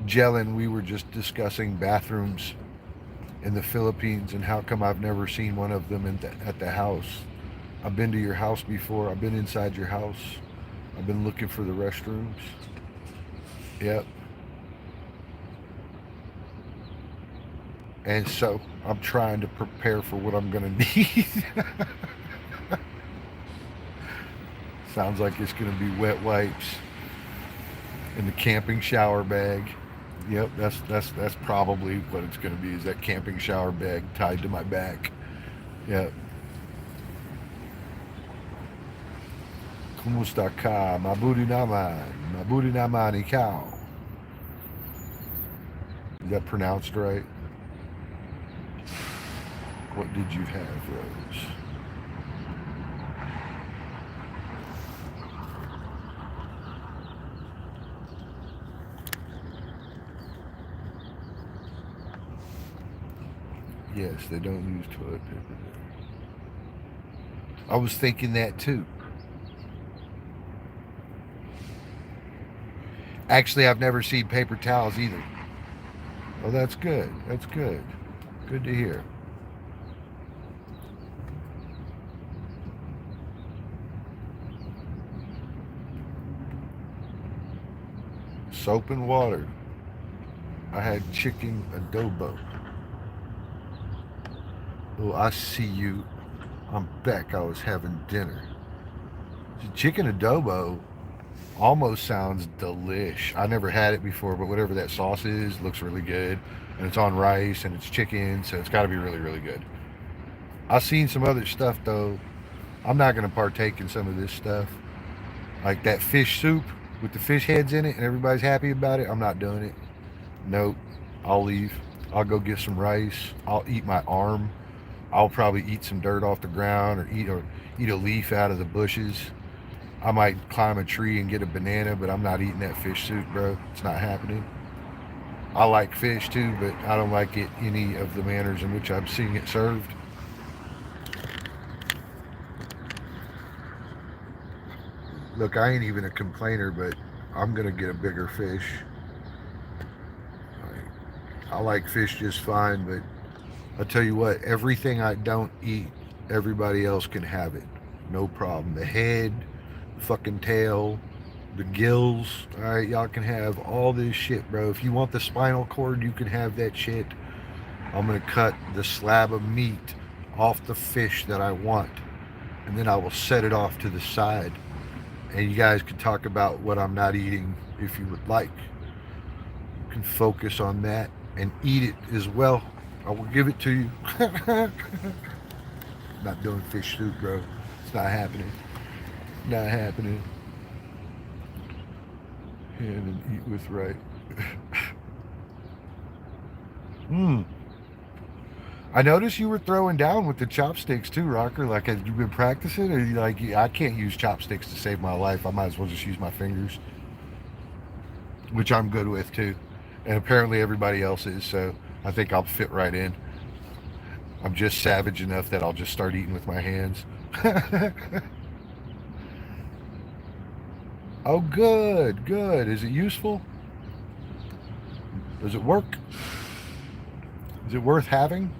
Jelen, we were just discussing bathrooms in the Philippines and how come I've never seen one of them at the house. I've been to your house before. I've been inside your house. I've been looking for the restrooms. Yep. And so I'm trying to prepare for what I'm going to need. Sounds like it's going to be wet wipes in the camping shower bag. Yep, that's probably what it's going to be, is that camping shower bag tied to my back. Yep. Kumusta ka? Mabuti naman. Mabuti naman ikaw. Is that pronounced right? What did you have, Rose? Yes, they don't use toilet paper there. I was thinking that too. Actually, I've never seen paper towels either. Oh, that's good. That's good. Good to hear. Soap and water. I had chicken adobo. Oh, I see you. I'm back. I was having dinner. Chicken adobo almost sounds delish. I never had it before, but whatever that sauce is, looks really good. And it's on rice and it's chicken, so it's got to be really, really good. I've seen some other stuff, though. I'm not going to partake in some of this stuff. Like that fish soup with the fish heads in it and everybody's happy about it. I'm not doing it. Nope. I'll leave. I'll go get some rice. I'll eat my arm. I'll probably eat some dirt off the ground or eat a leaf out of the bushes. I might climb a tree and get a banana, but I'm not eating that fish soup, bro. It's not happening. I like fish too, but I don't like it any of the manners in which I'm seeing it served. Look, I ain't even a complainer, but I'm gonna get a bigger fish. I like fish just fine, but I'll tell you what, everything I don't eat, everybody else can have it. No problem. The head, the fucking tail, the gills, all right, y'all can have all this shit, bro. If you want the spinal cord, you can have that shit. I'm gonna cut the slab of meat off the fish that I want, and then I will set it off to the side. And you guys can talk about what I'm not eating if you would like. You can focus on that and eat it as well. I will give it to you. Not doing fish soup, bro. It's not happening. Not happening. And eat with right. I noticed you were throwing down with the chopsticks too, Rocker. Like, have you been practicing? Or you like, I can't use chopsticks to save my life. I might as well just use my fingers, which I'm good with too. And apparently everybody else is, so I think I'll fit right in. I'm just savage enough that I'll just start eating with my hands. Oh, good, good. Is it useful? Does it work? Is it worth having?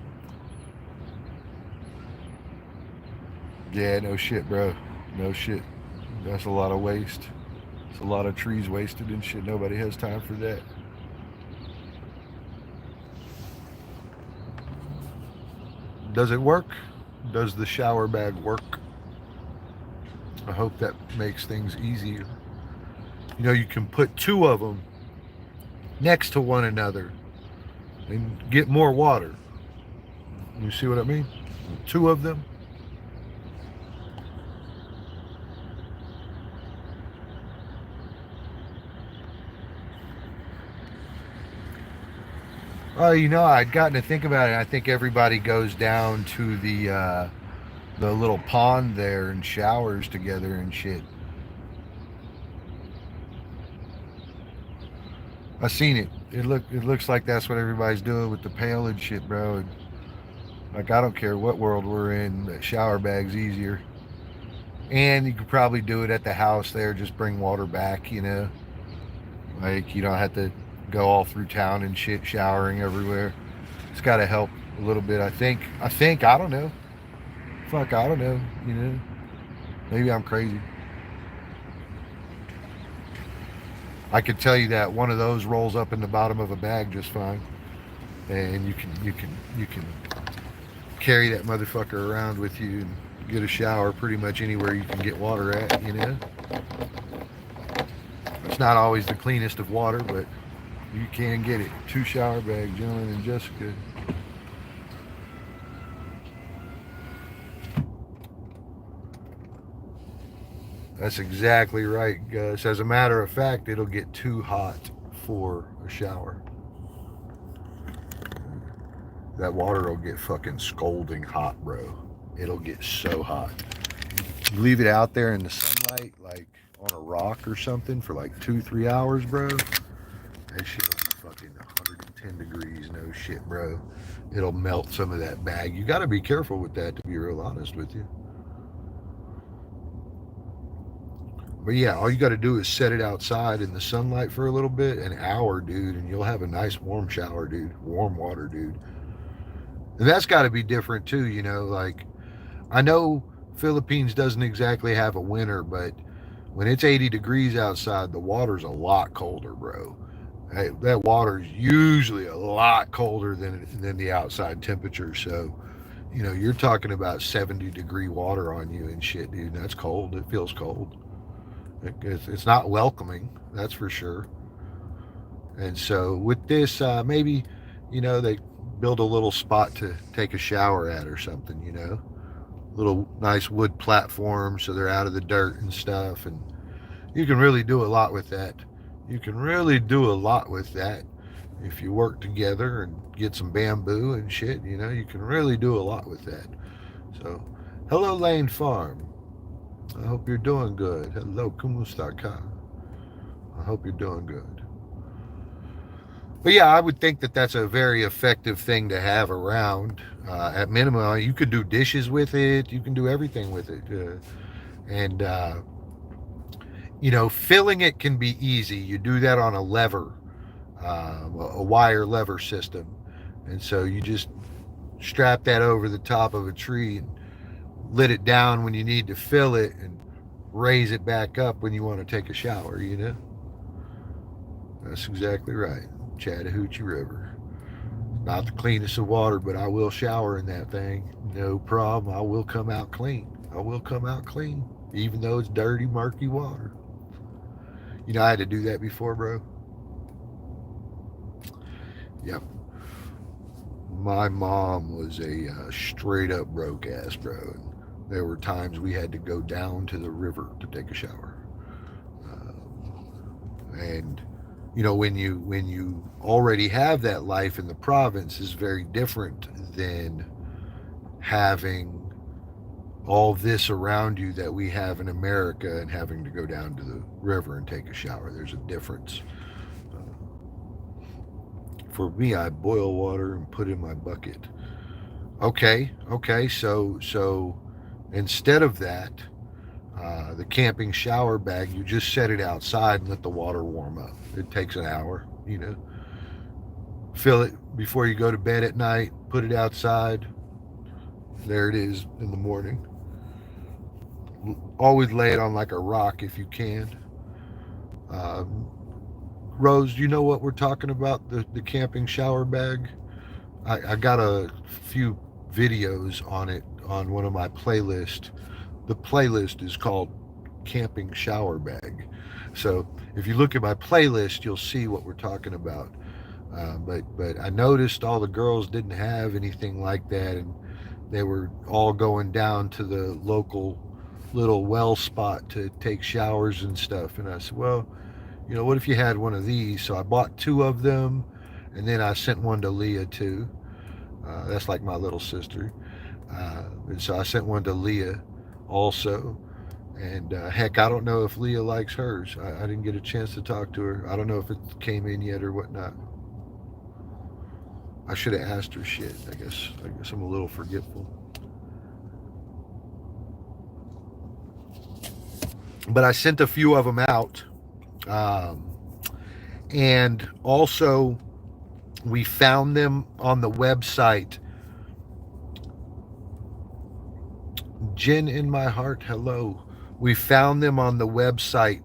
Yeah, no shit, bro. No shit. That's a lot of waste. It's a lot of trees wasted and shit. Nobody has time for that. Does it work? Does the shower bag work? I hope that makes things easier. You know, you can put two of them next to one another and get more water. You see what I mean? Two of them. Oh, you know, I'd gotten to think about it. I think everybody goes down to the little pond there and showers together and shit. I seen it. It looks like that's what everybody's doing with the pail and shit, bro. And like I don't care what world we're in, that shower bag's easier. And you could probably do it at the house there. Just bring water back, you know. Like you don't have to go all through town and shit, showering everywhere. It's got to help a little bit. I think. I don't know. Fuck, I don't know. You know. Maybe I'm crazy. I could tell you that one of those rolls up in the bottom of a bag just fine, and you can carry that motherfucker around with you and get a shower pretty much anywhere you can get water at. You know, it's not always the cleanest of water, but you can get it. Two shower bags, gentlemen and Jessica. That's exactly right, Gus. As a matter of fact, it'll get too hot for a shower. That water will get fucking scalding hot, bro. It'll get so hot. You leave it out there in the sunlight, like on a rock or something, for like 2-3 hours, bro. That shit will be fucking 110 degrees, no shit, bro. It'll melt some of that bag. You got to be careful with that, to be real honest with you. But yeah, all you got to do is set it outside in the sunlight for a little bit, an hour, dude, and you'll have a nice warm shower, dude. Warm water, dude. And that's got to be different too, you know. Like, I know Philippines doesn't exactly have a winter, but when it's 80 degrees outside, the water's a lot colder, bro. Hey, that water's usually a lot colder than the outside temperature. So, you know, you're talking about 70-degree water on you and shit, dude. That's cold. It feels cold. It's not welcoming, that's for sure. And so with this, maybe, you know, they build a little spot to take a shower at or something, you know, little nice wood platform so they're out of the dirt and stuff. And you can really do a lot with that. You can really do a lot with that if you work together and get some bamboo and shit. You know, you can really do a lot with that. So, hello, Lane Farm. I hope you're doing good. Hello, kumusta ka? I hope you're doing good. But yeah, I would think that that's a very effective thing to have around. At minimum, you could do dishes with it. You can do everything with it. And you know, filling it can be easy. You do that on a lever, a wire lever system. And so you just strap that over the top of a tree and let it down when you need to fill it and raise it back up when you want to take a shower, you know? That's exactly right. Chattahoochee River. Not the cleanest of water, but I will shower in that thing. No problem. I will come out clean. I will come out clean, even though it's dirty, murky water. You know, I had to do that before, bro. Yep. My mom was a straight up broke ass, bro. And there were times we had to go down to the river to take a shower. And you know, when you already have that life in the province is very different than having all this around you that we have in America and having to go down to the river and take a shower. There's a difference. For me, I boil water and put in my bucket. Okay, so instead of that, the camping shower bag, you just set it outside and let the water warm up. It takes an hour, you know. Fill it before you go to bed at night, put it outside. There it is in the morning. Always lay it on like a rock if you can. Um, Rose, you know what we're talking about? The camping shower bag? I got a few videos on it on one of my playlists. The playlist is called Camping Shower Bag. So if you look at my playlist, you'll see what we're talking about. But I noticed all the girls didn't have anything like that, and they were all going down to the local little well spot to take showers and stuff. And I said, well, you know, what if you had one of these? So I bought two of them, and then I sent one to Leah too. That's like my little sister. And so I sent one to Leah also. And heck, I don't know if Leah likes hers. I didn't get a chance to talk to her. I don't know if it came in yet or whatnot. I should have asked her shit. I guess I'm a little forgetful. But I sent a few of them out. And also, we found them on the website. Gin in my heart, hello. We found them on the website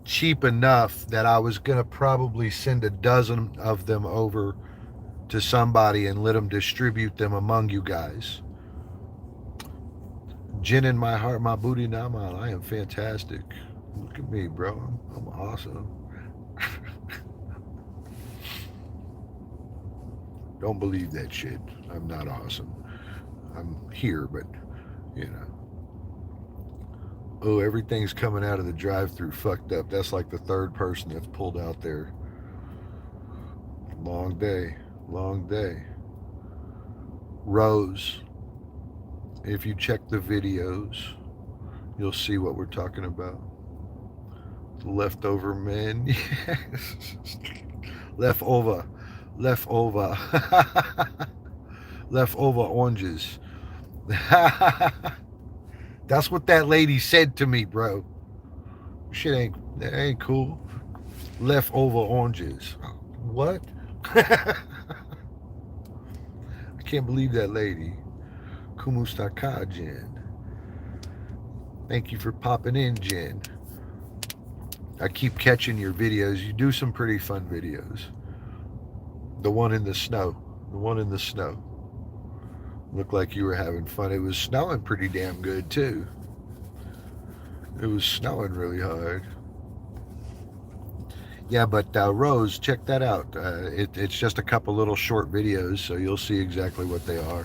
cheap enough that I was going to probably send a dozen of them over to somebody and let them distribute them among you guys. Gin in my heart, my booty naman. I am fantastic. Look at me, bro. I'm awesome. Don't believe that shit. I'm not awesome. I'm here, but, you know. Oh, everything's coming out of the drive-thru fucked up. That's like the third person that's pulled out there. Long day. Long day. Rose, if you check the videos, you'll see what we're talking about. The leftover men. Yes. Leftover. Leftover. Leftover oranges. That's what that lady said to me, bro. That ain't cool. Leftover oranges. What? I can't believe that lady. Kumustaka, Jen. Thank you for popping in, Jen. I keep catching your videos. You do some pretty fun videos. The one in the snow. The one in the snow. Looked like you were having fun. It was snowing pretty damn good, too. It was snowing really hard. Yeah, but Rose, check that out. It's just a couple little short videos, so you'll see exactly what they are.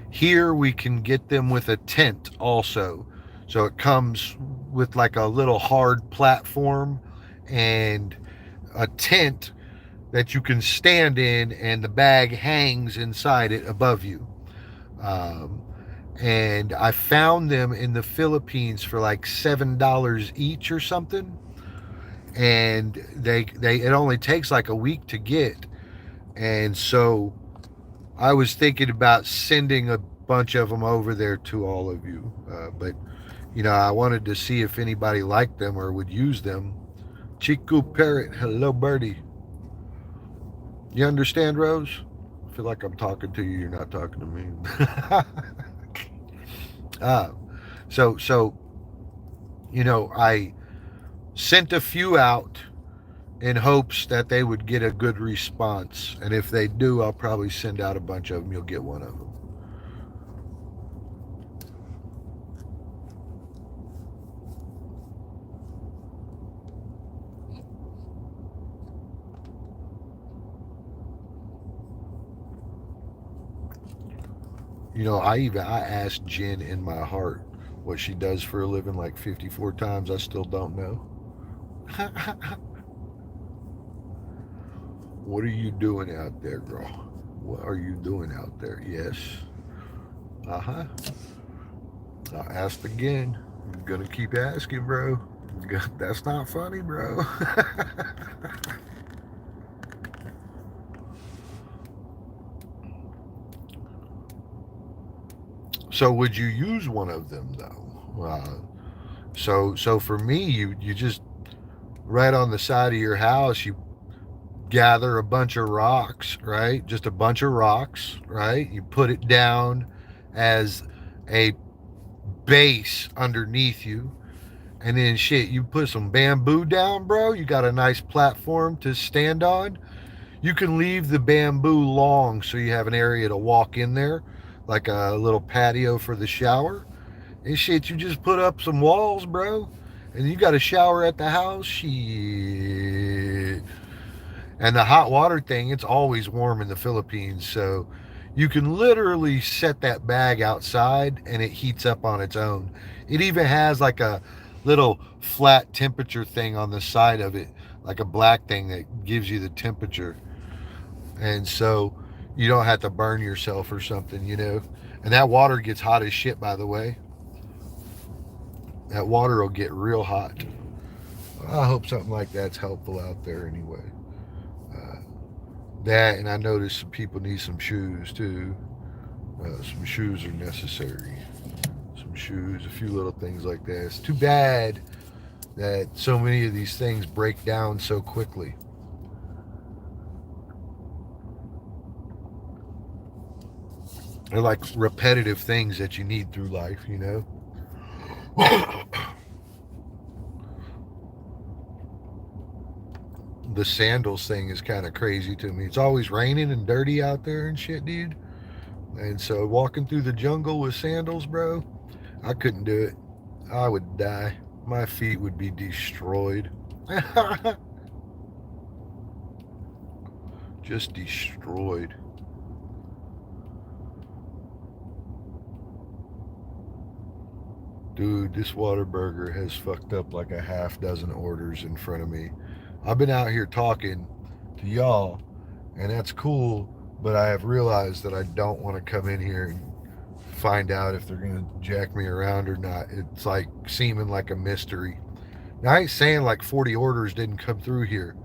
Here we can get them with a tent also. So it comes with like a little hard platform and a tent that you can stand in, and the bag hangs inside it above you. And I found them in the Philippines for like $7 each or something. And it only takes like a week to get. And so I was thinking about sending a bunch of them over there to all of you. But, you know, I wanted to see if anybody liked them or would use them. Chiku Parrot, hello, birdie. You understand, Rose? I feel like I'm talking to you. You're not talking to me. So, you know, I sent a few out in hopes that they would get a good response. And if they do, I'll probably send out a bunch of them. You'll get one of them. You know, I asked Jen in my heart what she does for a living like 54 times. I still don't know. What are you doing out there, girl? What are you doing out there? Yes. Uh-huh. I asked again. I'm gonna keep asking, bro. That's not funny, bro. So would you use one of them though? So for me, you just right on the side of your house, you gather a bunch of rocks, right? Just a bunch of rocks, right? You put it down as a base underneath you, and then shit, you put some bamboo down, bro. You got a nice platform to stand on. You can leave the bamboo long so you have an area to walk in there, like a little patio for the shower. And shit, you just put up some walls, bro. And you got a shower at the house. Shit. And the hot water thing, it's always warm in the Philippines. So you can literally set that bag outside and it heats up on its own. It even has like a little flat temperature thing on the side of it, like a black thing that gives you the temperature. And so you don't have to burn yourself or something, you know. And that water gets hot as shit, by the way. That water will get real hot. I hope something like that's helpful out there anyway. That, and I noticed some people need some shoes too. Some shoes are necessary. Some shoes, a few little things like that. It's too bad that so many of these things break down so quickly. They're like repetitive things that you need through life, you know? The sandals thing is kind of crazy to me. It's always raining and dirty out there and shit, dude. And so walking through the jungle with sandals, bro, I couldn't do it. I would die. My feet would be destroyed. Just destroyed. Dude, this Whataburger has fucked up like a half dozen orders in front of me. I've been out here talking to y'all, and that's cool, but I have realized that I don't want to come in here and find out if they're going to jack me around or not. It's like seeming like a mystery. Now, I ain't saying like 40 orders didn't come through here,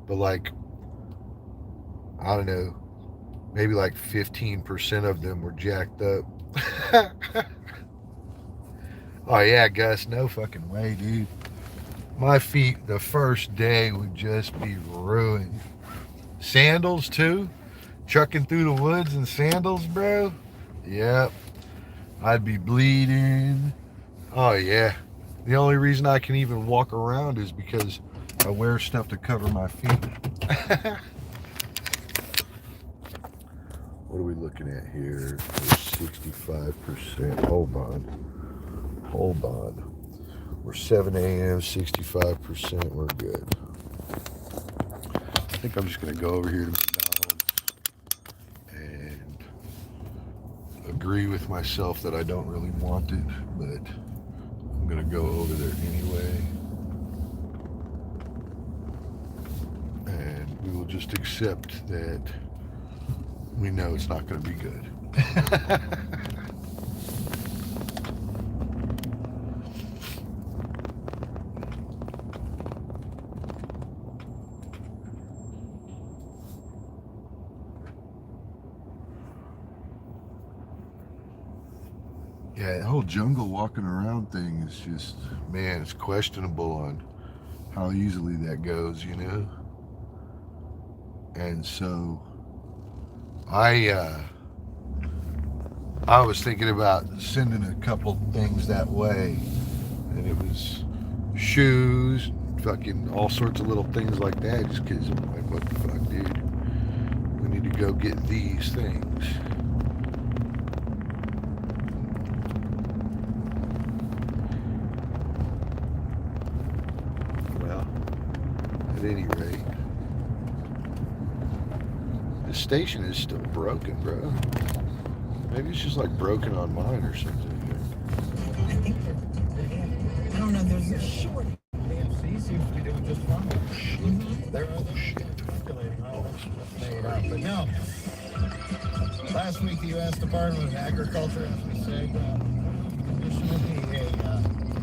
but like, I don't know, maybe like 15% of them were jacked up. Oh yeah, Gus, no fucking way, dude. My feet the first day would just be ruined. Sandals too? Trucking through the woods in sandals, bro? Yep. I'd be bleeding. Oh yeah. The only reason I can even walk around is because I wear stuff to cover my feet. What are we looking at here? 65%. Hold on. We're 7 a.m., 65%. We're good. I think I'm just going to go over here to McDonald's and agree with myself that I don't really want it, but I'm going to go over there anyway. And we will just accept that we know it's not going to be good. Yeah, that whole jungle walking around thing is just, man, it's questionable on how easily that goes, you know? And so I was thinking about sending a couple things that way, and it was shoes, fucking all sorts of little things like that, just because I'm like, what the fuck, dude? We need to go get these things. Well, at any rate, the station is still broken, bro. Maybe it's just like broken on mine or something. I don't know, there's a short. The AMC seems to be doing just fine. They're calculating all this made up. But no, last week the U.S. Department of Agriculture, as we say, issued me a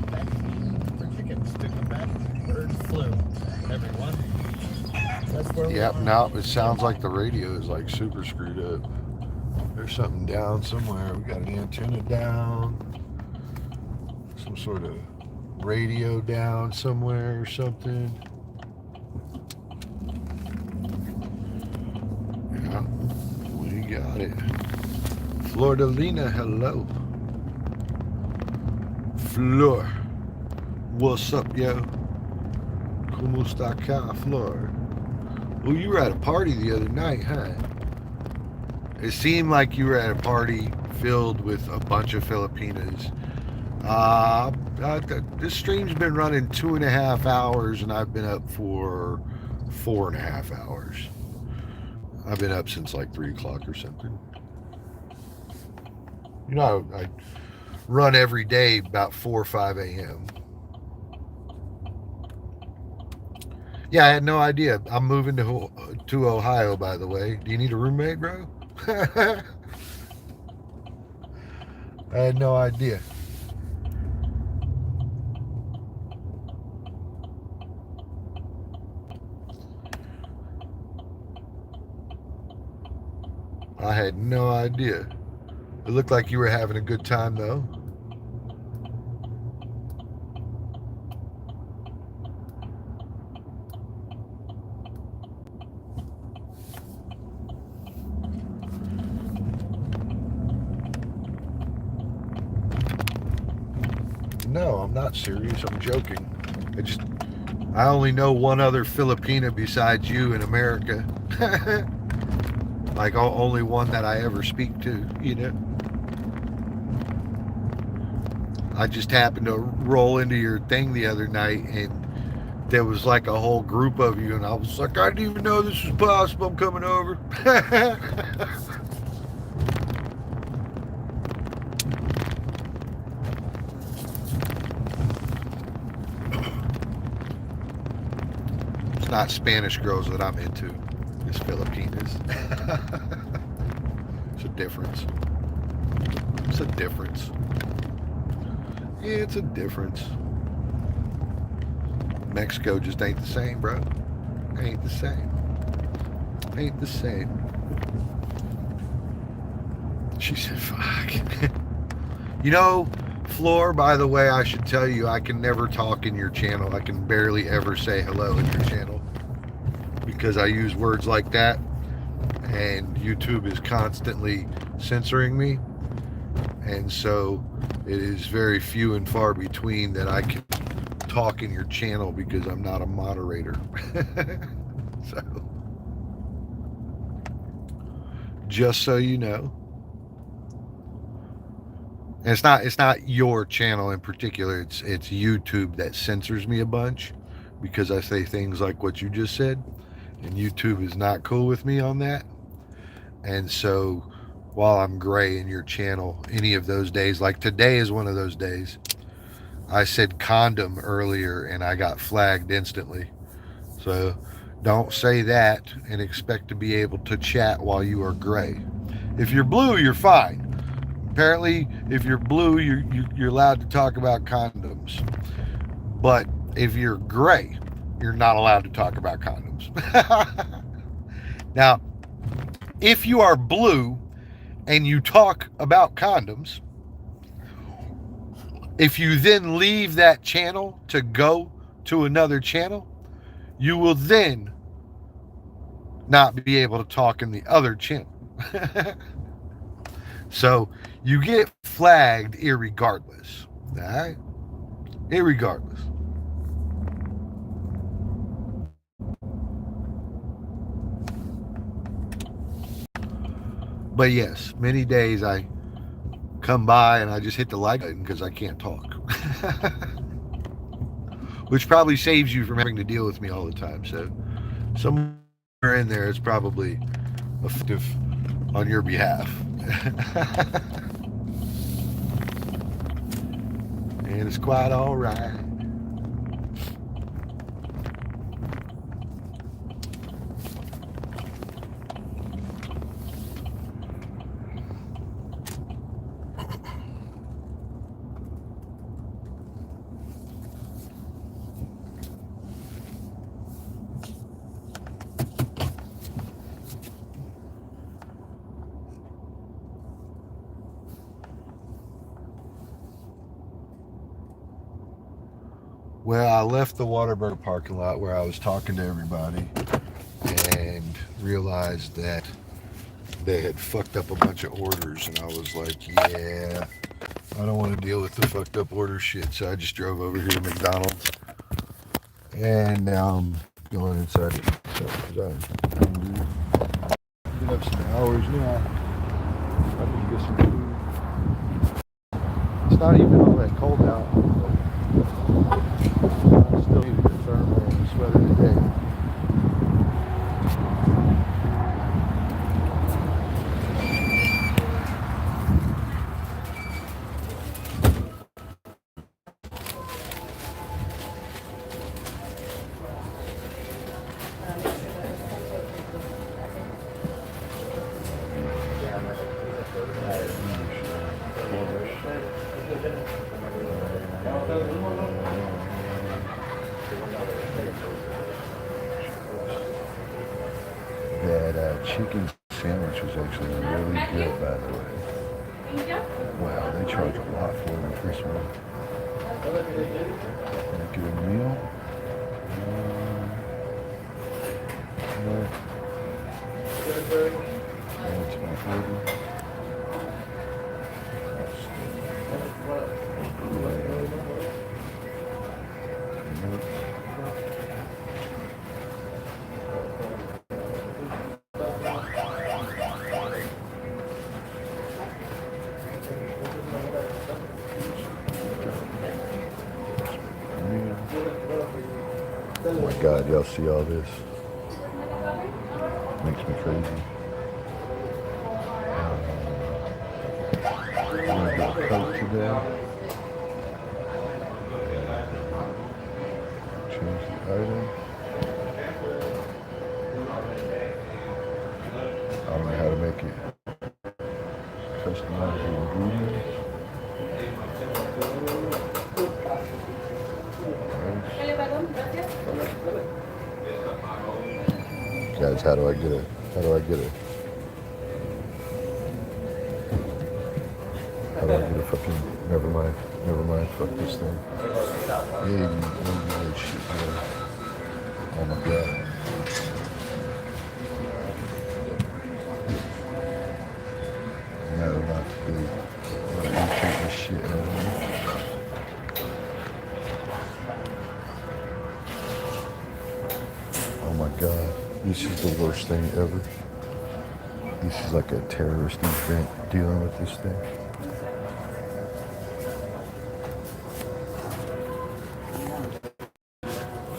vaccine for chickens to combat bird flu. Everyone. That's where Yep, now it sounds like the radio is like super screwed up. There's something down somewhere. We got an antenna down. Some sort of radio down somewhere or something. Yeah, we got it. Flordalina, hello. Flor. What's up, yo? Como está acá, Flor? Well, you were at a party the other night, huh? It seemed like you were at a party filled with a bunch of Filipinas. This stream's been running 2.5 hours, and I've been up for 4.5 hours. I've been up since like 3 o'clock or something. You know, I run every day about 4 or 5 a.m. Yeah, I had no idea. I'm moving to Ohio, by the way. Do you need a roommate, bro? I had no idea. I had no idea. It looked like you were having a good time, though. No, I'm not serious. I'm joking. I only know one other Filipina besides you in America. Like only one that I ever speak to, you know. I just happened to roll into your thing the other night, and there was like a whole group of you, and I was like, I didn't even know this was possible. I'm coming over. It's not Spanish girls that I'm into. It's Filipinas. It's a difference. It's a difference. Yeah, it's a difference. Mexico just ain't the same, bro. Ain't the same. Ain't the same. She said, fuck. You know, Floor, by the way, I should tell you, I can never talk in your channel. I can barely ever say hello in your channel because I use words like that, and YouTube is constantly censoring me. And so it is very few and far between that I can talk in your channel because I'm not a moderator. So, just so you know. And it's not your channel in particular. It's YouTube that censors me a bunch because I say things like what you just said, and YouTube is not cool with me on that. And so while I'm gray in your channel, any of those days, like today is one of those days, I said condom earlier and I got flagged instantly. So don't say that and expect to be able to chat while you are gray. If you're blue, you're fine. Apparently, if you're blue, you're allowed to talk about condoms. But if you're gray, you're not allowed to talk about condoms. Now, if you are blue and you talk about condoms, if you then leave that channel to go to another channel, you will then not be able to talk in the other channel. So you get flagged irregardless. All right? Irregardless. But yes, many days I come by and I just hit the like button because I can't talk. Which probably saves you from having to deal with me all the time. So somewhere in there is probably effective on your behalf. And it's quite all right. Well, I left the Whataburger parking lot where I was talking to everybody and realized that they had fucked up a bunch of orders, and I was like, yeah, I don't want to deal with the fucked up order shit. So I just drove over here to McDonald's, and now I'm going inside. So, been up some hours now. I need to get some food. It's not even all that cold out. I still need a thermal and a sweater today. That chicken sandwich was actually really good, by the way. Wow, they charge a lot for it for this one. Can I get a meal? No. That's my order. Oh my God, y'all see all this? Makes me crazy. I'm gonna get a Coke today. Change the item. I don't know how to make it. Customize the ingredients. Guys, how do I get it? How do I get it? How do I get a fucking, never mind, fuck this thing. Yeah, you that shit, man. Oh my God. No, not to do. I'm gonna irritate this shit out of me. Oh my God. This is the worst thing ever. This is like a terrorist event dealing with this thing.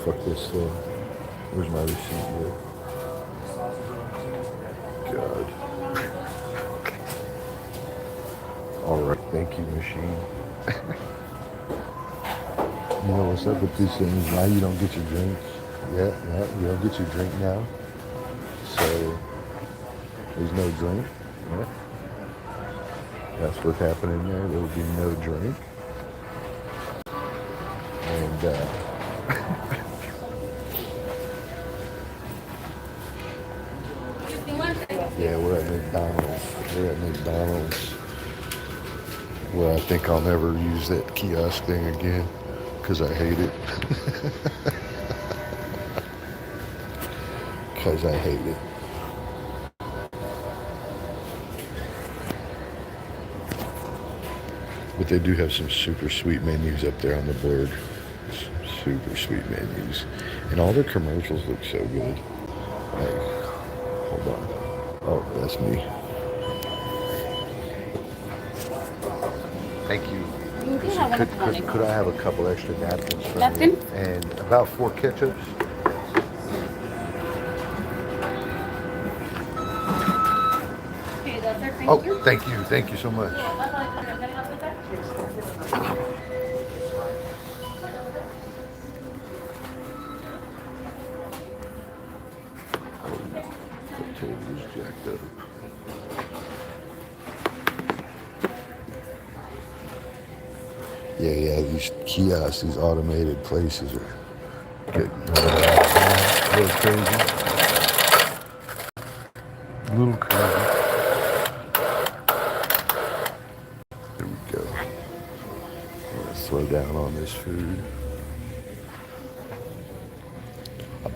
Fuck this thing. Where's my receipt here? God. Alright, thank you, machine. You know what's up with these things? Now you don't get your drinks. Yeah, you don't get your drink now. So there's no drink. Yeah. That's what's happening there. There will be no drink. And yeah, we're at McDonald's. Well, I think I'll never use that kiosk thing again because I hate it. Because I hate it. But they do have some super sweet menus up there on the board. Super sweet menus. And all their commercials look so good. Hey, hold on. Oh, that's me. Thank you. Could I have a couple extra napkins for me? And about 4 ketchups? Oh, thank you. Thank you so much. Potatoes jacked up. Yeah, these kiosks, these automated places are getting a little crazy. A little crazy. There we go. I'm gonna slow down on this food.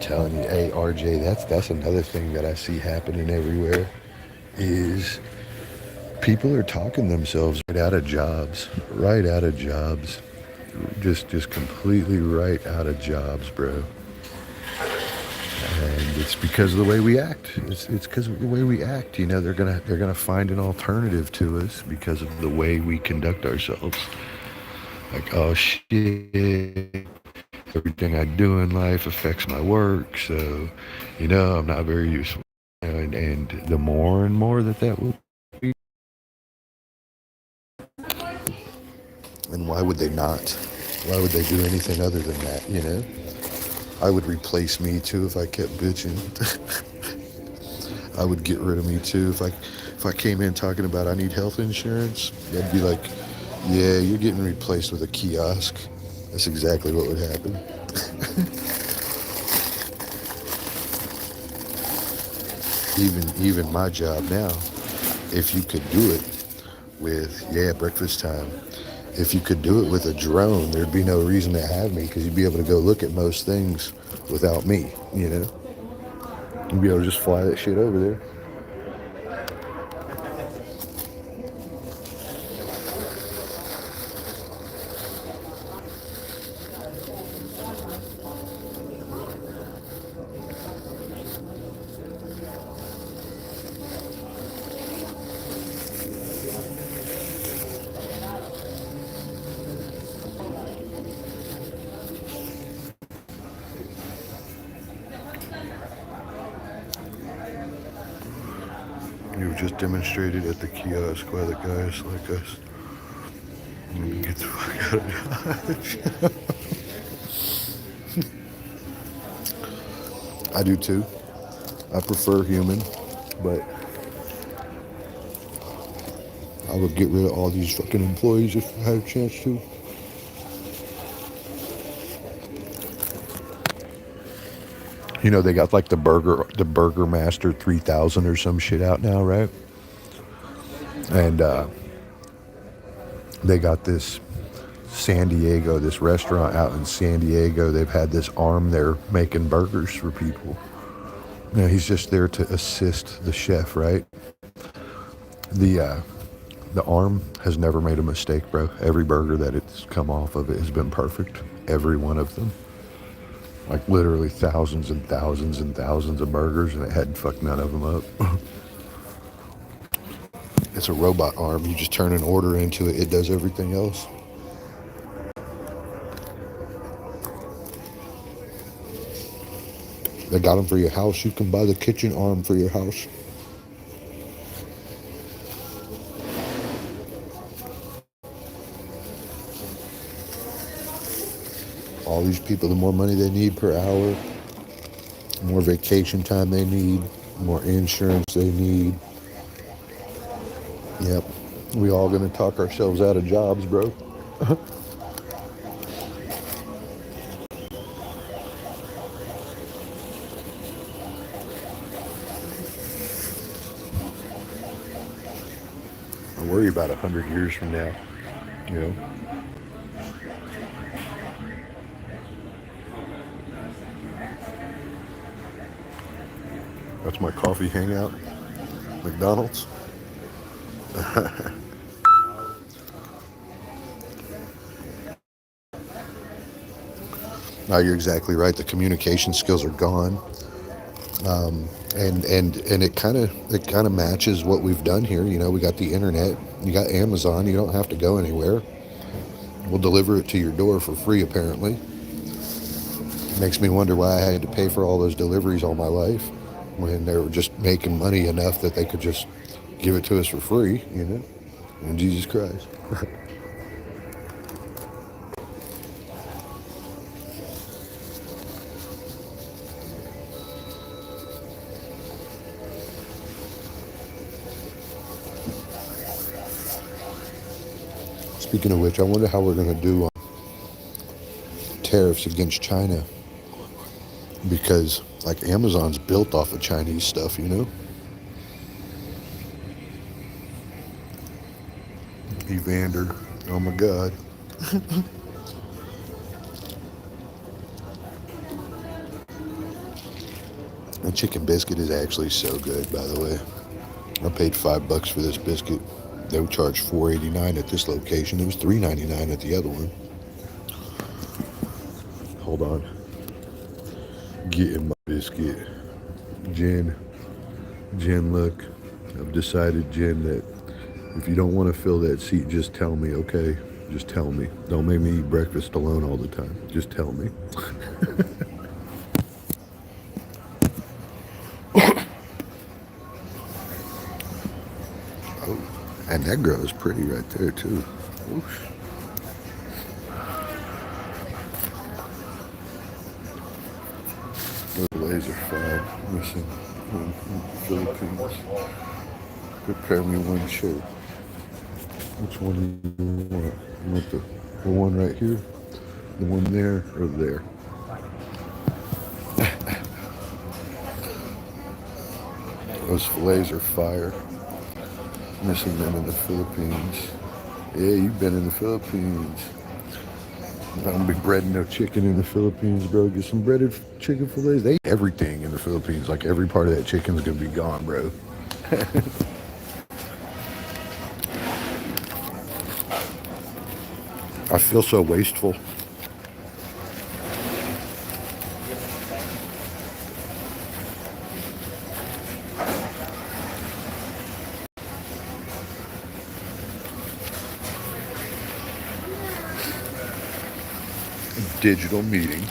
telling you, hey RJ, that's another thing that I see happening everywhere is people are talking themselves right out of jobs, just completely right out of jobs, bro. And it's because of the way we act. It's because of the way we act. You know, they're gonna find an alternative to us because of the way we conduct ourselves. Like, oh shit, everything I do in life affects my work, so you know I'm not very useful. And the more and more that will be, and why would they not? Why would they do anything other than that? You know, I would replace me too if I kept bitching. I would get rid of me too if I came in talking about I need health insurance. They'd be like, yeah, you're getting replaced with a kiosk. That's exactly what would happen. Even my job now, if you could do it with breakfast time, if you could do it with a drone, there'd be no reason to have me because you'd be able to go look at most things without me. You know, you'd be able to just fly that shit over there. You were just demonstrated at the kiosk by the guys like us. Get the fuck out of Dodge. I do too. I prefer human, but I would get rid of all these fucking employees if I had a chance to. You know, they got like the Burger Master 3000 or some shit out now, right? And they got this this restaurant out in San Diego. They've had this arm there making burgers for people. You know, he's just there to assist the chef, right? The arm has never made a mistake, bro. Every burger that it's come off of it has been perfect. Every one of them. Like literally thousands and thousands and thousands of burgers, and it had fucked none of them up. It's a robot arm. You just turn an order into it. It does everything else. They got them for your house. You can buy the kitchen arm for your house. All these people, the more money they need per hour, the more vacation time they need, the more insurance they need. Yep. We all gonna talk ourselves out of jobs, bro. I worry about 100 years from now, you know. That's my coffee hangout. McDonald's. No, you're exactly right. The communication skills are gone. And it kind of matches what we've done here. You know, we got the internet, you got Amazon. You don't have to go anywhere. We'll deliver it to your door for free. Apparently, it makes me wonder why I had to pay for all those deliveries all my life when they were just making money enough that they could just give it to us for free. You know, and Jesus Christ. Speaking of which, I wonder how we're going to do tariffs against China, because like Amazon's built off of Chinese stuff, you know? Evander, oh my God. chicken biscuit is actually so good, by the way. I paid $5 for this biscuit. They would charge $4.89 at this location. It was $3.99 at the other one. Hold on. Getting my biscuit. Jen, look. I've decided, Jen, that if you don't want to fill that seat, just tell me, okay? Just tell me. Don't make me eat breakfast alone all the time. Just tell me. Oh, and that girl is pretty right there, too. Oof. The laser fire missing in the Philippines. Prepare me one shirt. Which one do you want? You want the one right here? The one there or there? Those fillets are fire. Missing them in the Philippines. Yeah, you've been in the Philippines. I'm gonna be breading no chicken in the Philippines, bro. Get some breaded chicken fillets. They eat everything in the Philippines. Like every part of that chicken's gonna be gone, bro. I feel so wasteful. Digital meeting.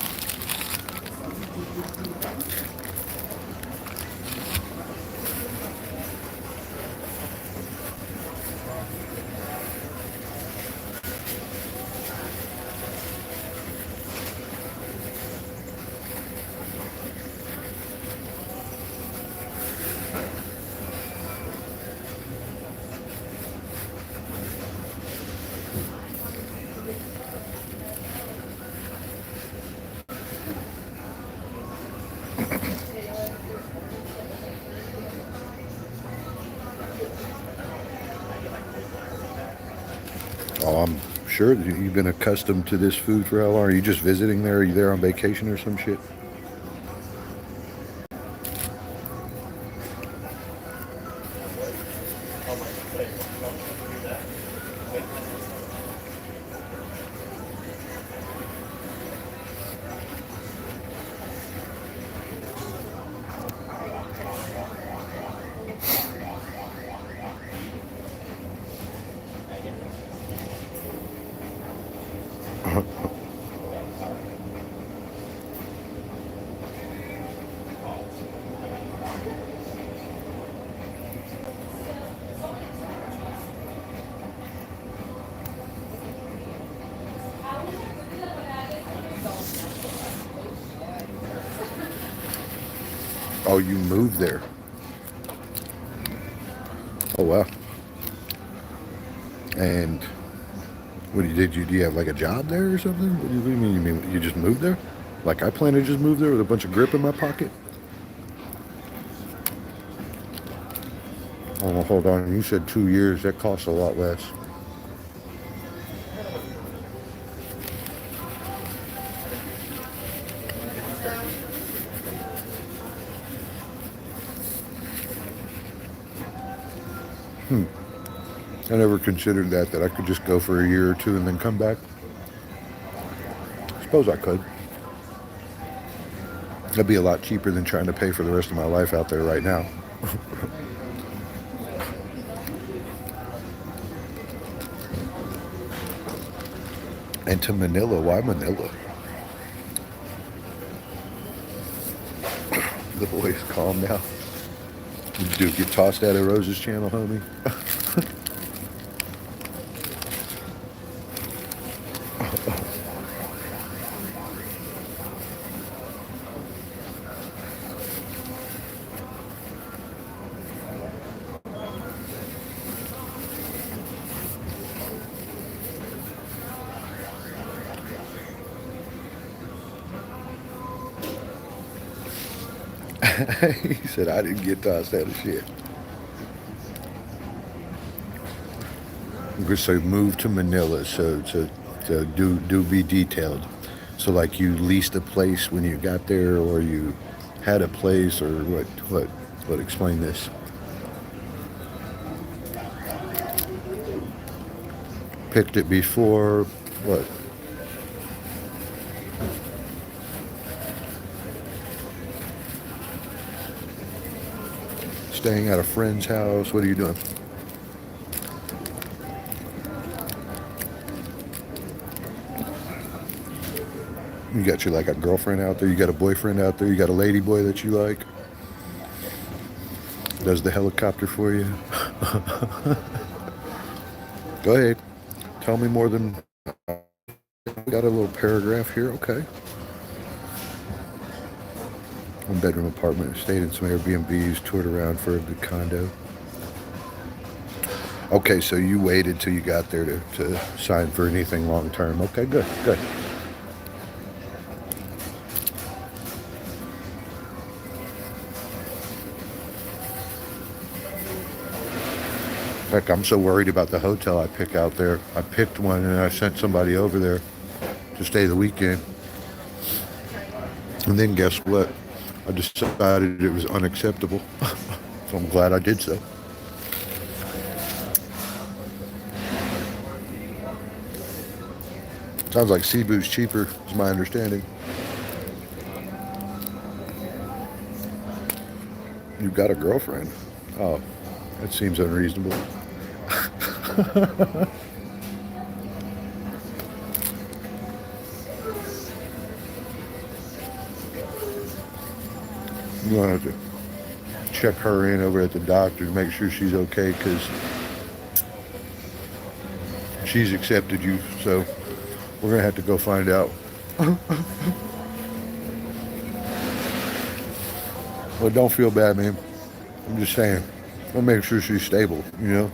Oh, I'm sure that you've been accustomed to this food for how long? Are you just visiting there? Are you there on vacation or some shit? Oh, you moved there. Oh, wow. And what do you have like a job there or something? What do you mean? You mean you just moved there? Like I plan to just move there with a bunch of grip in my pocket? Oh, hold on. You said 2 years. That costs a lot less. I never considered that I could just go for a year or two and then come back. Suppose I could. That'd be a lot cheaper than trying to pay for the rest of my life out there right now. And to Manila. Why Manila? The boys calm now. Dude, get tossed out of Rose's channel, homie. He said, I didn't get tossed out of shit. So move to Manila, so do be detailed. So like you leased a place when you got there, or you had a place or what explain this. Picked it before, what? Staying at a friend's house. What are you doing? You got you like a girlfriend out there? You got a boyfriend out there? You got a lady boy that you like? Does the helicopter for you? Go ahead. Tell me more than... Got a little paragraph here. Okay. One bedroom apartment. Stayed in some Airbnbs. Toured around for the condo. Okay, so you waited till you got there to sign for anything long term. Okay, good, good. Heck, I'm so worried about the hotel I pick out there. I picked one and I sent somebody over there to stay the weekend. And then guess what? I decided it was unacceptable. So I'm glad I did so. Sounds like Cebu's cheaper, is my understanding. You got a girlfriend? Oh, that seems unreasonable. You want to check her in over at the doctor to make sure she's okay, because she's accepted you, so we're going to have to go find out. Well, don't feel bad, man. I'm just saying, I'll make sure she's stable, you know?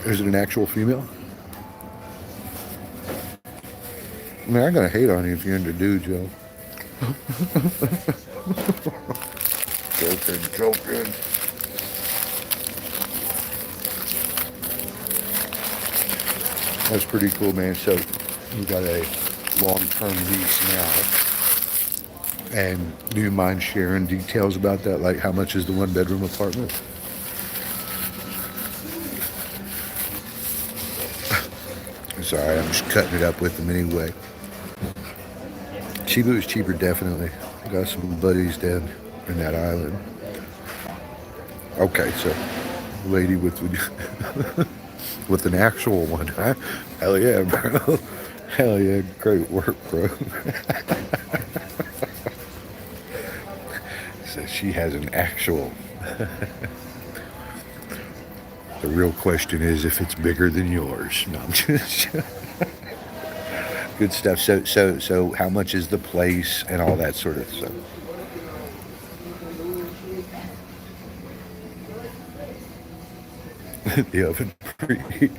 Is it an actual female? I mean, I'm going to hate on you if you're into dudes, yo. Joking. That's pretty cool, man. So you got a long-term lease now. And do you mind sharing details about that? Like, how much is the one-bedroom apartment? Sorry, I'm just cutting it up with them anyway. Cebu is cheaper, definitely. I got some buddies down in that island. Okay, so lady with with an actual one, huh? Hell yeah, bro. Hell yeah, great work, bro. So she has an actual. The real question is if it's bigger than yours. No, I'm just good stuff. So how much is the place and all that sort of stuff? The oven preheat.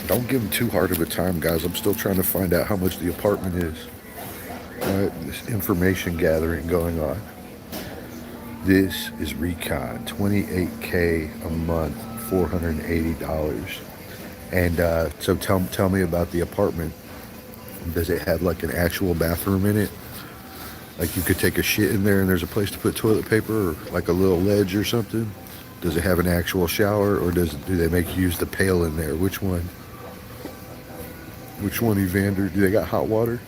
Don't give them too hard of a time, guys. I'm still trying to find out how much the apartment is. This information gathering going on. This is Recon, $28K a month, $480. And so tell me about the apartment. Does it have like an actual bathroom in it? Like you could take a shit in there and there's a place to put toilet paper, or like a little ledge or something? Does it have an actual shower, or do they make you use the pail in there? Which one? Which one, Evander? Do they got hot water?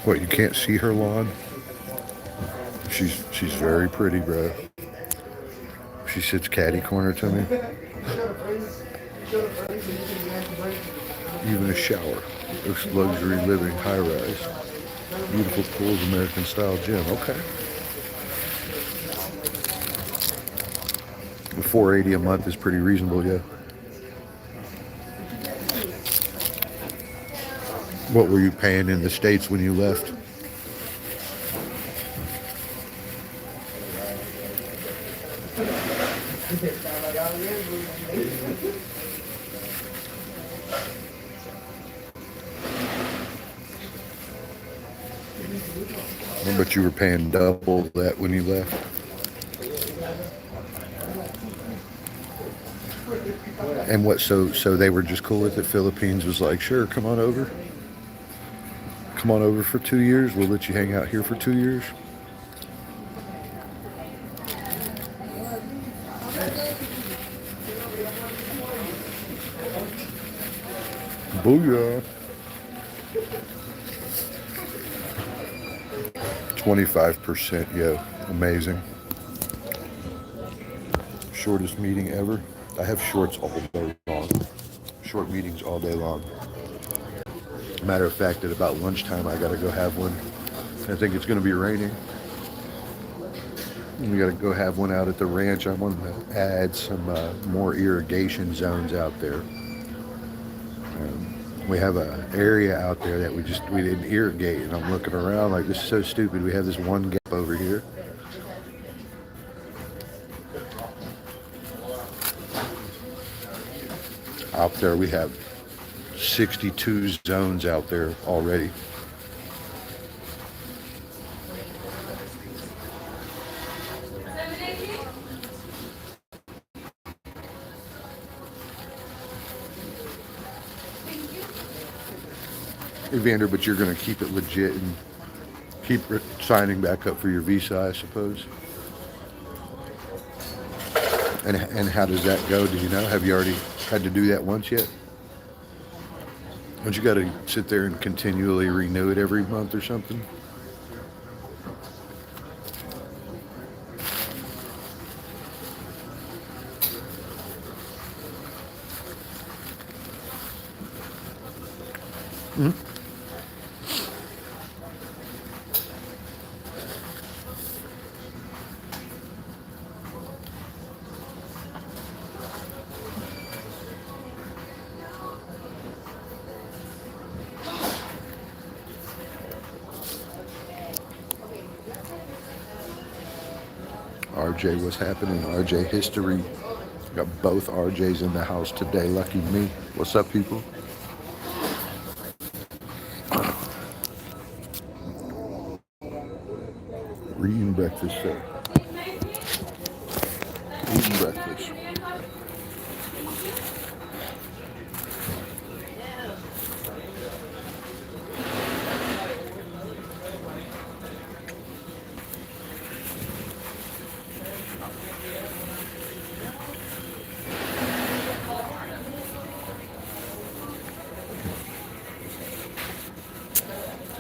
What, you can't see her lawn? She's very pretty, bro. She sits catty corner to me. Even a shower. Looks luxury living, high rise. Beautiful pools, American style gym. Okay. The $480 a month is pretty reasonable, yeah. What were you paying in the States when you left? But you were paying double that when you left. And what? So they were just cool with it. Philippines was like, sure, come on over. Come on over for 2 years. We'll let you hang out here for 2 years. Booyah. 25%, yo. Amazing. Shortest meeting ever. I have shorts all day long. Short meetings all day long. Matter of fact, at about lunchtime, I got to go have one. I think it's going to be raining. We got to go have one out at the ranch. I want to add some more irrigation zones out there. We have an area out there that we didn't irrigate, and I'm looking around like, this is so stupid. We have this one gap over here. Out there we have 62 zones out there already. Evander, but you're going to keep it legit and keep signing back up for your visa, I suppose. And how does that go? Do you know? Have you already had to do that once yet? Don't you got to sit there and continually renew it every month or something? Mm-hmm. RJ, what's happening? RJ history. Got both RJs in the house today. Lucky me. What's up, people? We're eating breakfast, sir. Eating breakfast.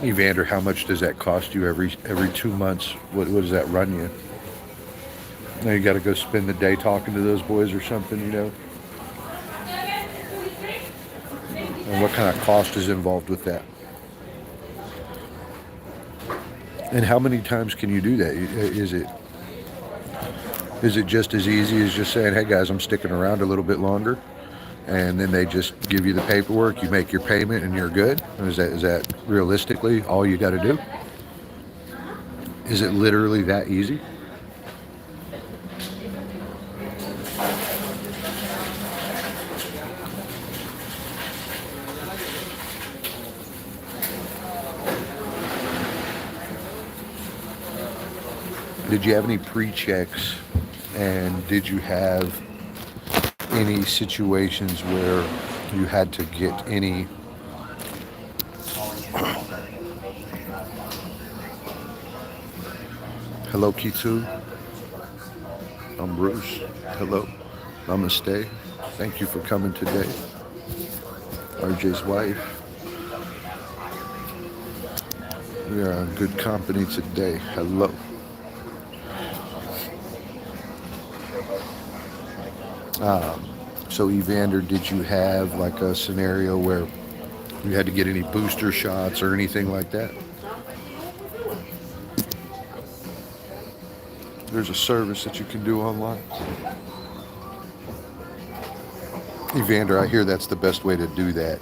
Evander, how much does that cost you every 2 months? What does that run you? Now you got to go spend the day talking to those boys or something, you know? And what kind of cost is involved with that? And how many times can you do that? Is it just as easy as just saying, hey guys, I'm sticking around a little bit longer? And then they just give you the paperwork, you make your payment, and you're good? Is that realistically all you got to do? Is it literally that easy? Did you have any pre-checks, and did you have any situations where you had to get any hello Kitsu, I'm Bruce, hello, namaste, thank you for coming today. RJ's wife, we are in good company today. Hello. So Evander, did you have like a scenario where you had to get any booster shots or anything like that? There's a service that you can do online. Evander, I hear that's the best way to do that.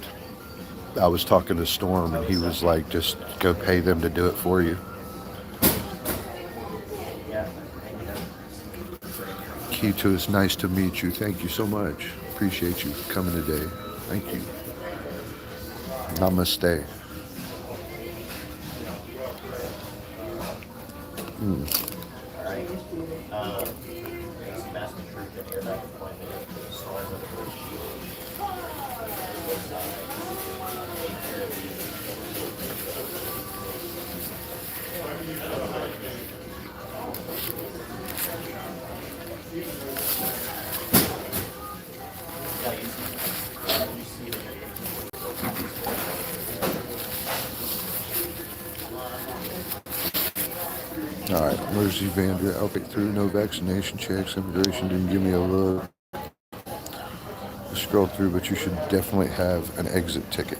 I was talking to Storm, and he was like, just go pay them to do it for you. Keto, it's nice to meet you. Thank you so much. Appreciate you coming today. Thank you. Namaste. All right, where's Evander? I'll get through. No vaccination checks. Immigration didn't give me a look. Scroll through, but you should definitely have an exit ticket.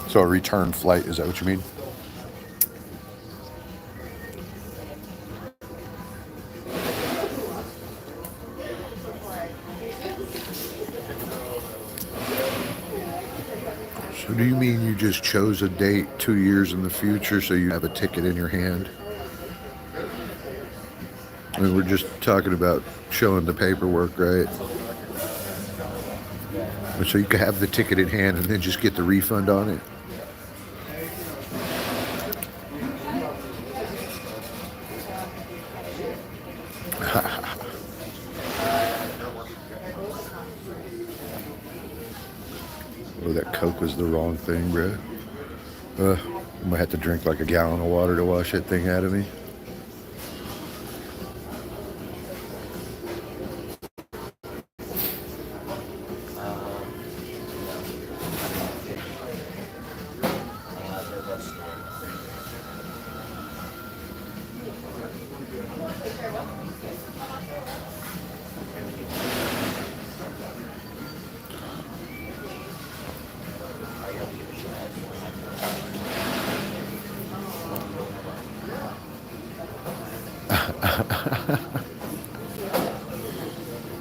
So a return flight, is that what you mean? So do you mean you just chose a date 2 years in the future so you have a ticket in your hand? I mean, we're just talking about showing the paperwork, right? So you can have the ticket in hand and then just get the refund on it? Oh, that Coke was the wrong thing, bro. I might have to drink like a gallon of water to wash that thing out of me.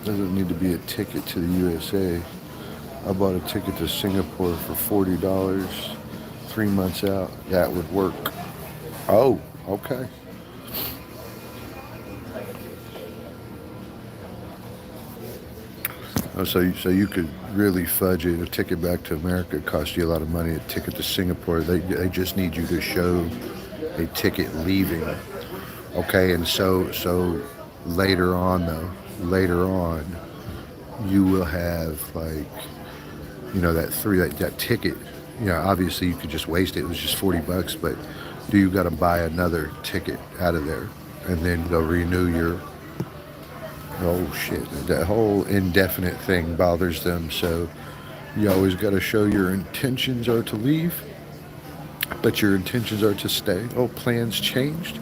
Doesn't need to be a ticket to the USA. I bought a ticket to Singapore for $40, 3 months out. That would work. Oh, okay. Oh, so you could really fudge it. A ticket back to America cost you a lot of money. A ticket to Singapore, they just need you to show a ticket leaving. Okay, and so later on, you will have, like, you know, that ticket. You know, obviously you could just waste it. It was just $40, but you got to buy another ticket out of there and then go renew your. Oh shit! That whole indefinite thing bothers them. So you always got to show your intentions are to leave, but your intentions are to stay. Oh, plans changed.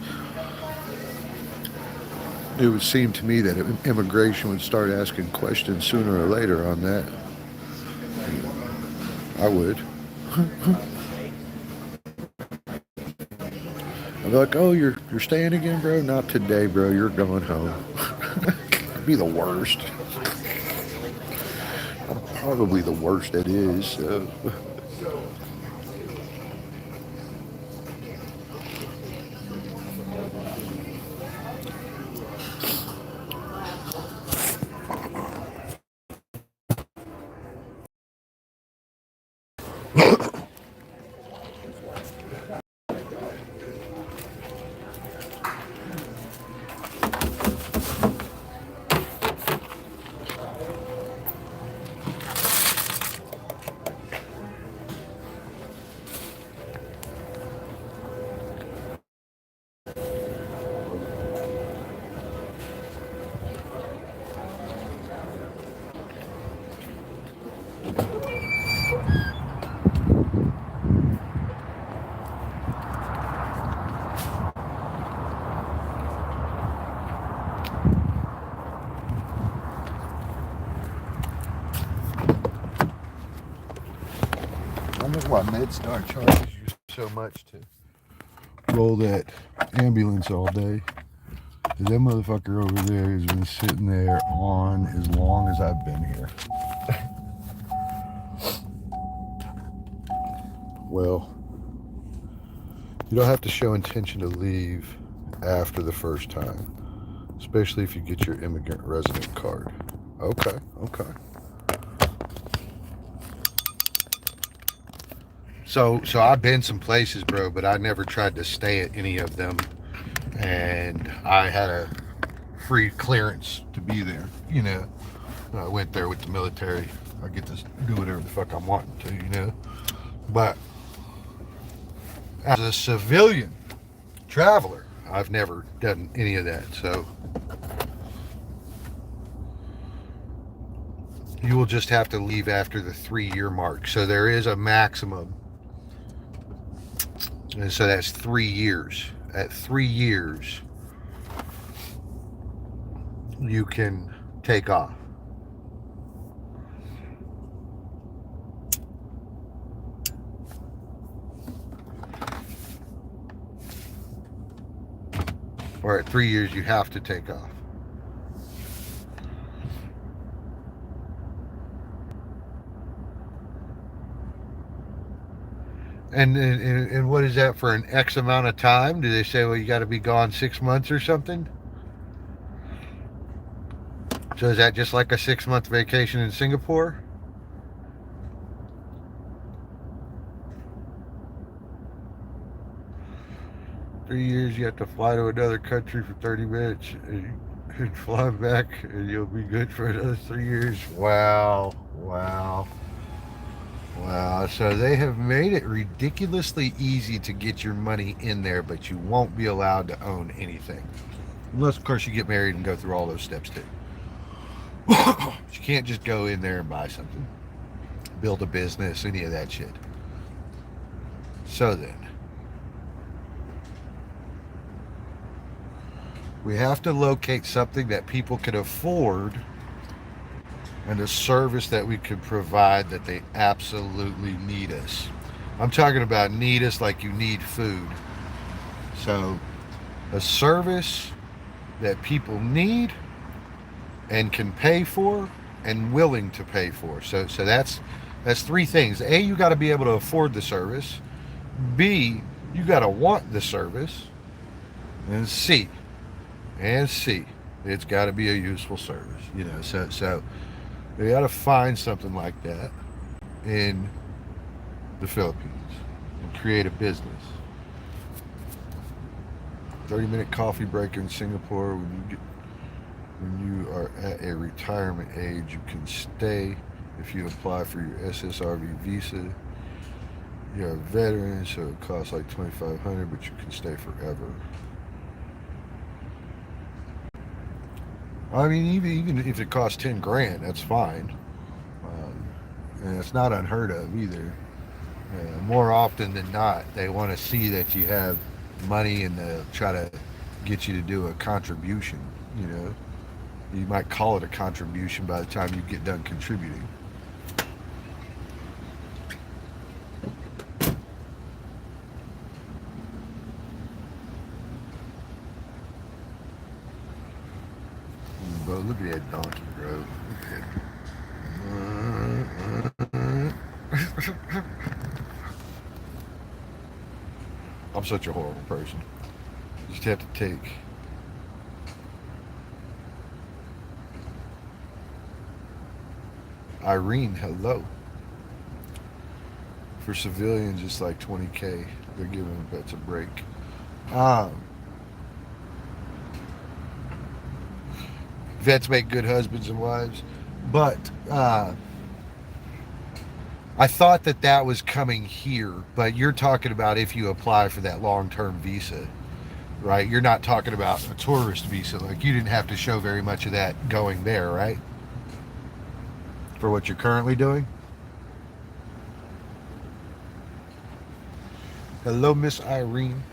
It would seem to me that immigration would start asking questions sooner or later on that. I would. I'd be like, oh, you're staying again, bro? Not today, bro. You're going home. It'd be the worst. I'm probably the worst it is. So. I wonder why MedStar charges you so much to roll that ambulance all day. That motherfucker over there has been sitting there on as long as I've been here. Well, you don't have to show intention to leave after the first time, especially if you get your immigrant resident card. Okay, okay. So I've been some places, bro, but I never tried to stay at any of them, and I had a free clearance to be there. You know, I went there with the military. I get to do whatever the fuck I'm wanting to, you know. But as a civilian traveler, I've never done any of that. So you will just have to leave after the 3-year mark. So there is a maximum. And so that's 3 years. At 3 years, you can take off. Or at 3 years, you have to take off. And what is that for an X amount of time? Do they say, well, you got to be gone 6 months or something? So is that just like a 6-month vacation in Singapore? Three years, you have to fly to another country for 30 minutes and fly back, and you'll be good for another 3 years. Wow, wow. Wow, so they have made it ridiculously easy to get your money in there, but you won't be allowed to own anything. Unless, of course, you get married and go through all those steps too. You can't just go in there and buy something, build a business, any of that shit. So then, we have to locate something that people can afford and a service that we could provide that they absolutely need us. I'm talking about need us like you need food. So a service that people need and can pay for and willing to pay for. So that's 3 things. A, you got to be able to afford the service. B, you got to want the service. And C, it's got to be a useful service. You know, so they got to find something like that in the Philippines and create a business. 30-minute coffee break in Singapore. When you are at a retirement age, you can stay if you apply for your SSRV visa. You're a veteran, so it costs like $2,500, but you can stay forever. I mean, even if it costs 10 grand, that's fine. And it's not unheard of either. More often than not, they want to see that you have money, and they'll try to get you to do a contribution. You know, you might call it a contribution by the time you get done contributing. Bro, look at that donkey, bro. I'm such a horrible person. You just have to take Irene, hello. For civilians, it's like 20K. They're giving vets a break. Vets make good husbands and wives, but I thought that was coming here, but you're talking about if you apply for that long-term visa, right? You're not talking about a tourist visa. Like, you didn't have to show very much of that going there, right? For what you're currently doing. Hello, Miss Irene.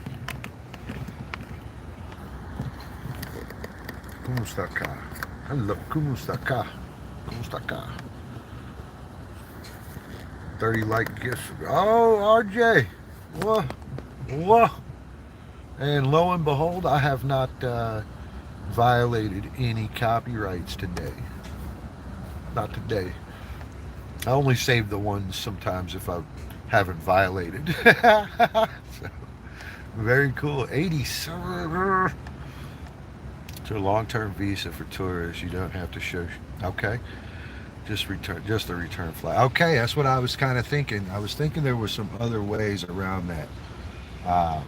¿Cómo está acá? Hello, ¿cómo está acá? ¿Cómo está acá? 30 like gifts. Oh, RJ. Whoa. And lo and behold, I have not violated any copyrights today. Not today. I only save the ones sometimes if I haven't violated. So, very cool. 87. It's a long-term visa for tourists. You don't have to show. Okay. Just the return flight. Okay, that's what I was kind of thinking. I was thinking there was some other ways around that. Um,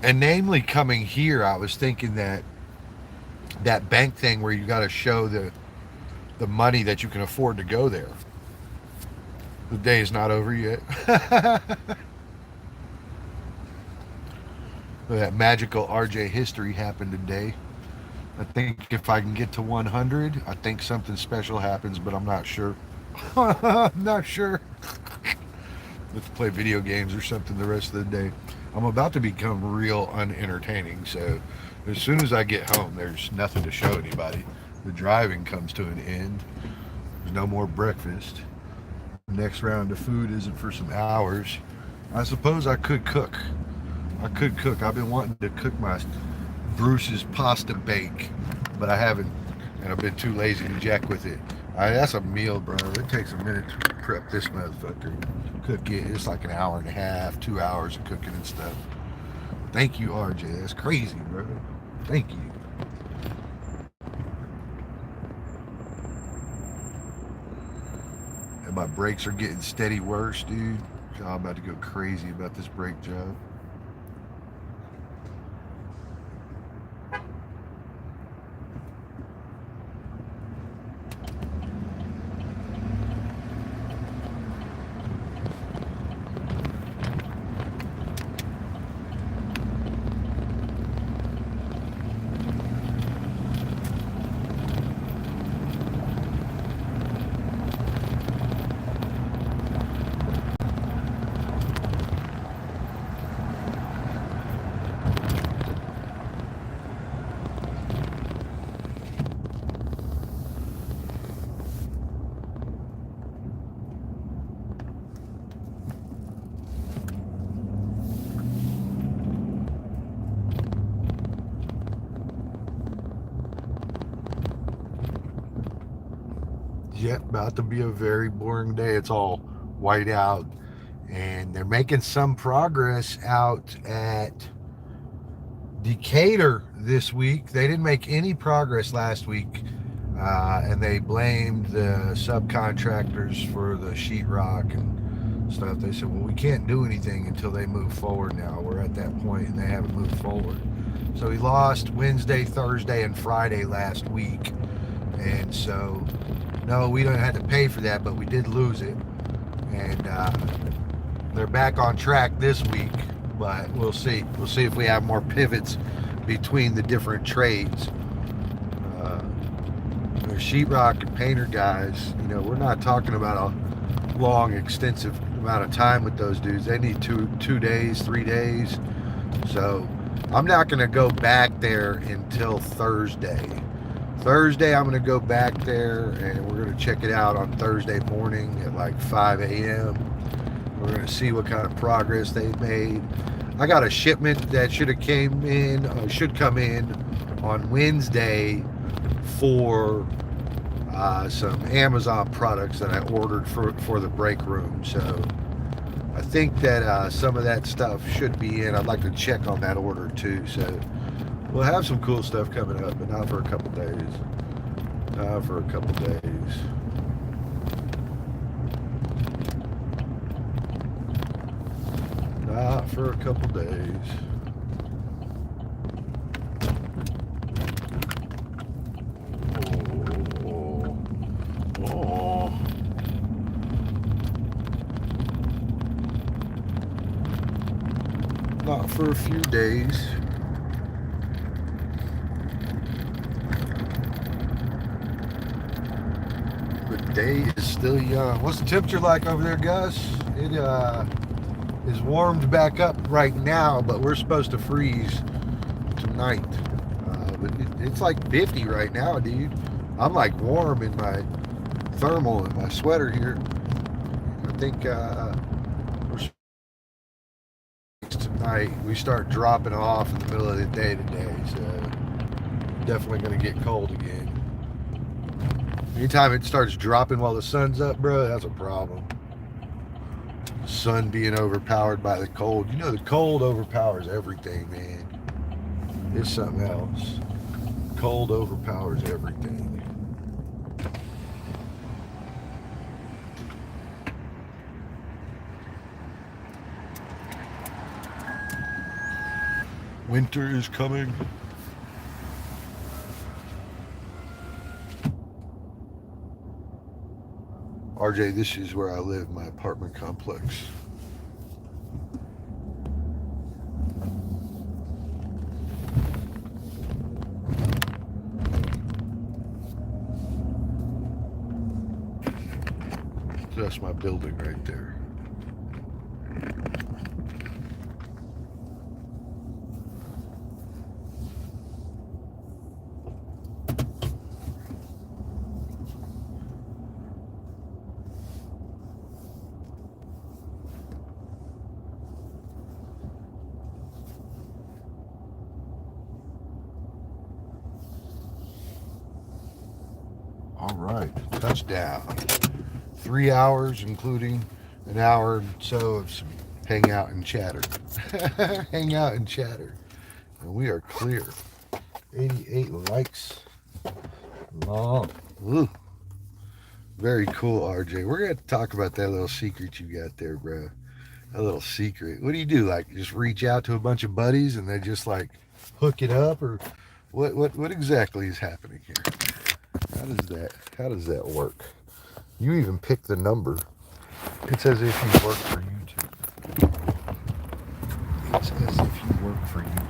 and namely coming here, I was thinking that bank thing where you got to show the money that you can afford to go there. The day is not over yet. That magical RJ history happened today. I think if I can get to 100, I think something special happens, but I'm not sure. I'm not sure. Let's play video games or something the rest of the day. I'm about to become real unentertaining, so as soon as I get home, there's nothing to show anybody. The driving comes to an end. There's no more breakfast. The next round of food isn't for some hours. I suppose I could cook. I've been wanting to cook my Bruce's pasta bake, but I haven't, and I've been too lazy to jack with it. That's a meal, bro. It takes a minute to prep this motherfucker. Cook it. It's like an hour and a half, 2 hours of cooking and stuff. Thank you, RJ. That's crazy, bro. Thank you. And my brakes are getting steady worse, dude. I'm about to go crazy about this brake job. Yep, about to be a very boring day. It's all white out, and they're making some progress out at Decatur this week. They didn't make any progress last week, and they blamed the subcontractors for the sheetrock and stuff. They said, well, we can't do anything until they move forward now. We're at that point, and they haven't moved forward. So he lost Wednesday, Thursday, and Friday last week, and so no, we don't have to pay for that, but we did lose it. And they're back on track this week, but we'll see. We'll see if we have more pivots between the different trades. The sheetrock and painter guys, you know, we're not talking about a long, extensive amount of time with those dudes. They need 2 days, 3 days. So I'm not going to go back there until Thursday. I'm going to go back there and we're going to check it out on Thursday morning at like 5 a.m. We're going to see what kind of progress they've made. I got a shipment that should come in on Wednesday for some Amazon products that I ordered for the break room. So I think that some of that stuff should be in. I'd like to check on that order too. So we'll have some cool stuff coming up, but not for a couple days. Not for a couple days. Not for a couple days. Oh. Not for a few days. Day is still young. What's the temperature like over there, Gus? It is warmed back up right now, but we're supposed to freeze tonight. But it's like 50 right now, dude. I'm like warm in my thermal and my sweater here. I think we're tonight. We start dropping off in the middle of the day today, so definitely going to get cold again. Anytime it starts dropping while the sun's up, bro, that's a problem. sun being overpowered by the cold. You know, the cold overpowers everything, man. It's something else. Cold overpowers everything. Winter is coming. RJ, this is where I live, my apartment complex. So that's my building right there. All right, touchdown. 3 hours, including an hour or so of some hang out and chatter. Hang out and chatter. And we are clear. 88 likes. Long. Ooh. Very cool, RJ. We're going to talk about that little secret you got there, bro. A little secret. What do you do? Like, just reach out to a bunch of buddies and they just like hook it up, or what exactly is happening here? How does that work? You even pick the number. It's as if you work for YouTube. It's as if you work for YouTube.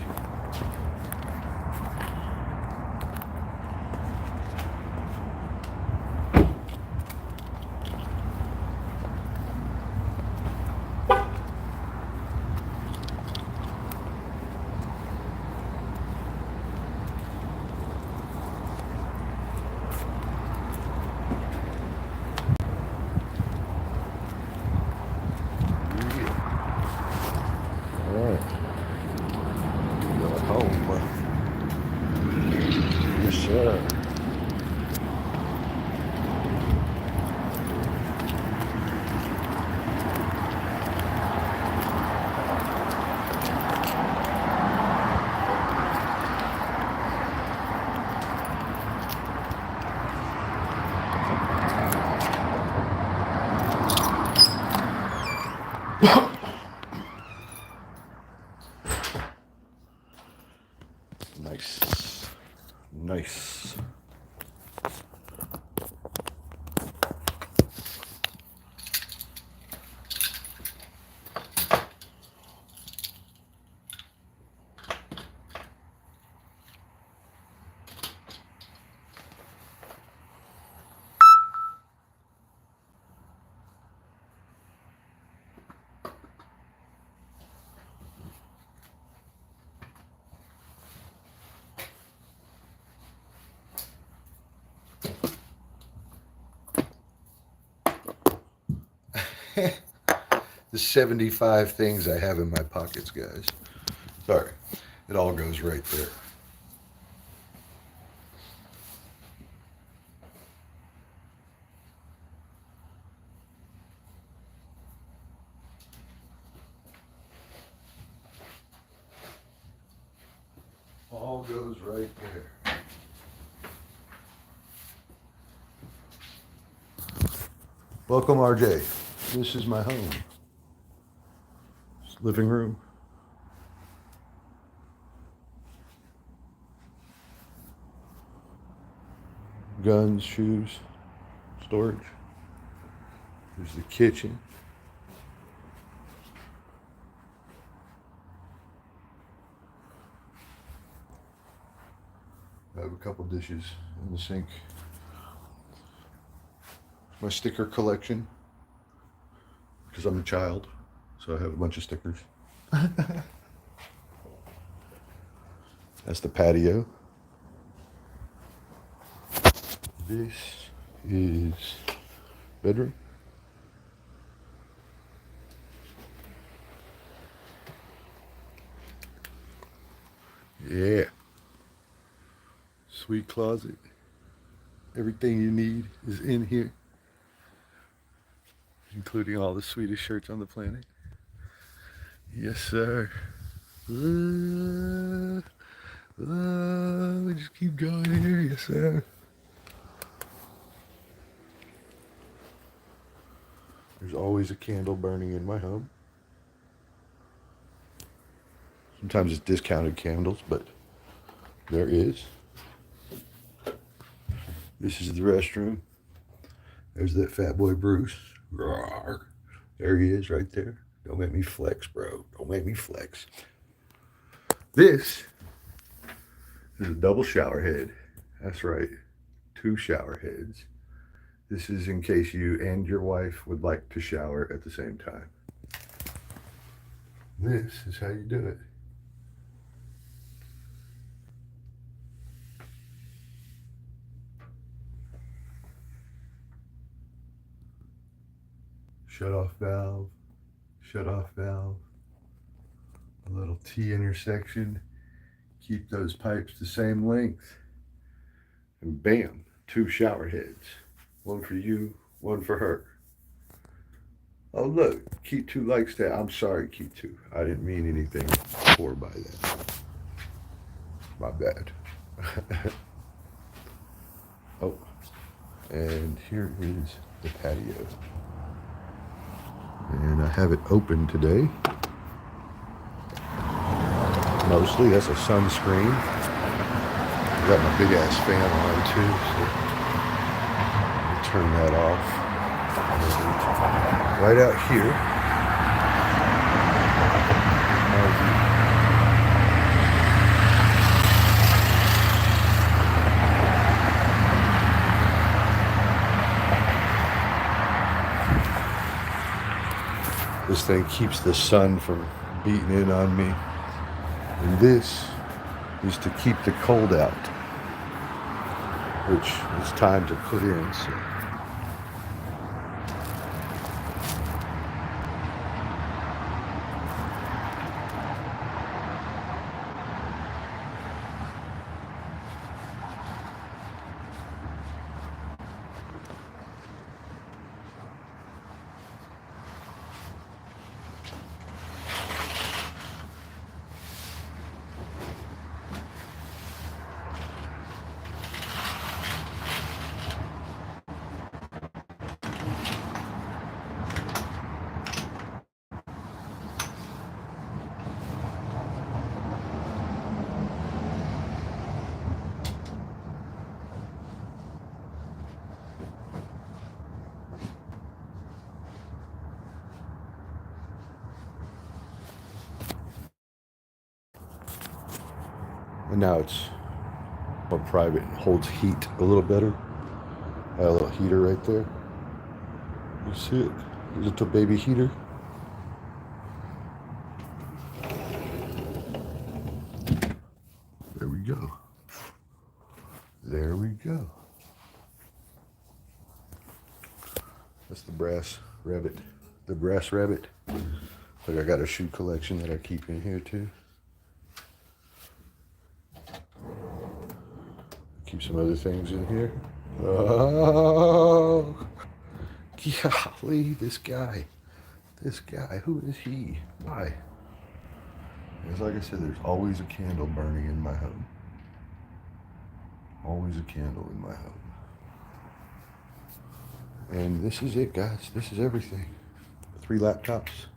Nice. Nice. The 75 things I have in my pockets, guys. Sorry, it all goes right there. All goes right there. Welcome, RJ. This is my home. Living room. Guns, shoes, storage. There's the kitchen. I have a couple dishes in the sink. My sticker collection, because I'm a child, so I have a bunch of stickers. That's the patio. This is bedroom. Yeah. Sweet closet. Everything you need is in here. including all the sweetest shirts on the planet. Yes, sir. We just keep going here. Yes, sir. There's always a candle burning in my home. Sometimes it's discounted candles, but there is. This is the restroom. There's that fat boy Bruce. Rawr. There he is right there. Don't make me flex, bro. Don't make me flex. This is a double shower head. That's right. 2 shower heads. This is in case you and your wife would like to shower at the same time. This is how you do it. Shut off valve, shut off valve, a little T intersection, keep those pipes the same length, and bam, 2 shower heads. One for you, one for her. Oh look, Keat2 likes that. I'm sorry, Keat2. I didn't mean anything poor by that. My bad. Oh, and here is the patio. And I have it open today. Mostly, that's a sunscreen. I got my big ass fan on too, so let me turn that off. And right out here, this thing keeps the sun from beating in on me. And this is to keep the cold out, which is time to put in. So. And now it's more private and holds heat a little better. I have a little heater right there. You see it? Little baby heater. There we go. There we go. That's the brass rabbit. The brass rabbit. Like I got a shoe collection that I keep in here too. Keep some other things in here. Oh, golly, this guy, who is he? Why? Because like I said, there's always a candle burning in my home. Always a candle in my home. And this is it, guys. This is everything. 3 laptops.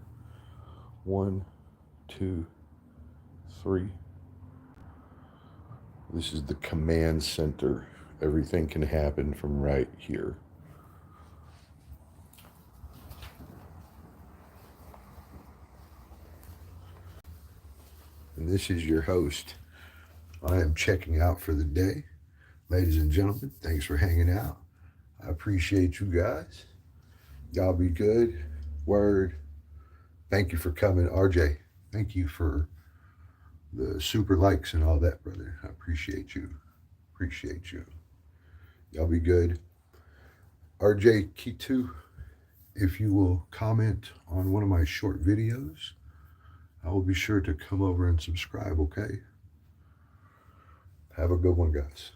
1, 2, 3. This is the command center. Everything can happen from right here. And this is your host. I am checking out for the day. Ladies and gentlemen, thanks for hanging out. I appreciate you guys. Y'all be good. Word. Thank you for coming. RJ, thank you for the super likes and all that, brother. I appreciate you. Appreciate you. Y'all be good. RJ Keat2, if you will comment on one of my short videos, I will be sure to come over and subscribe, okay? Have a good one, guys.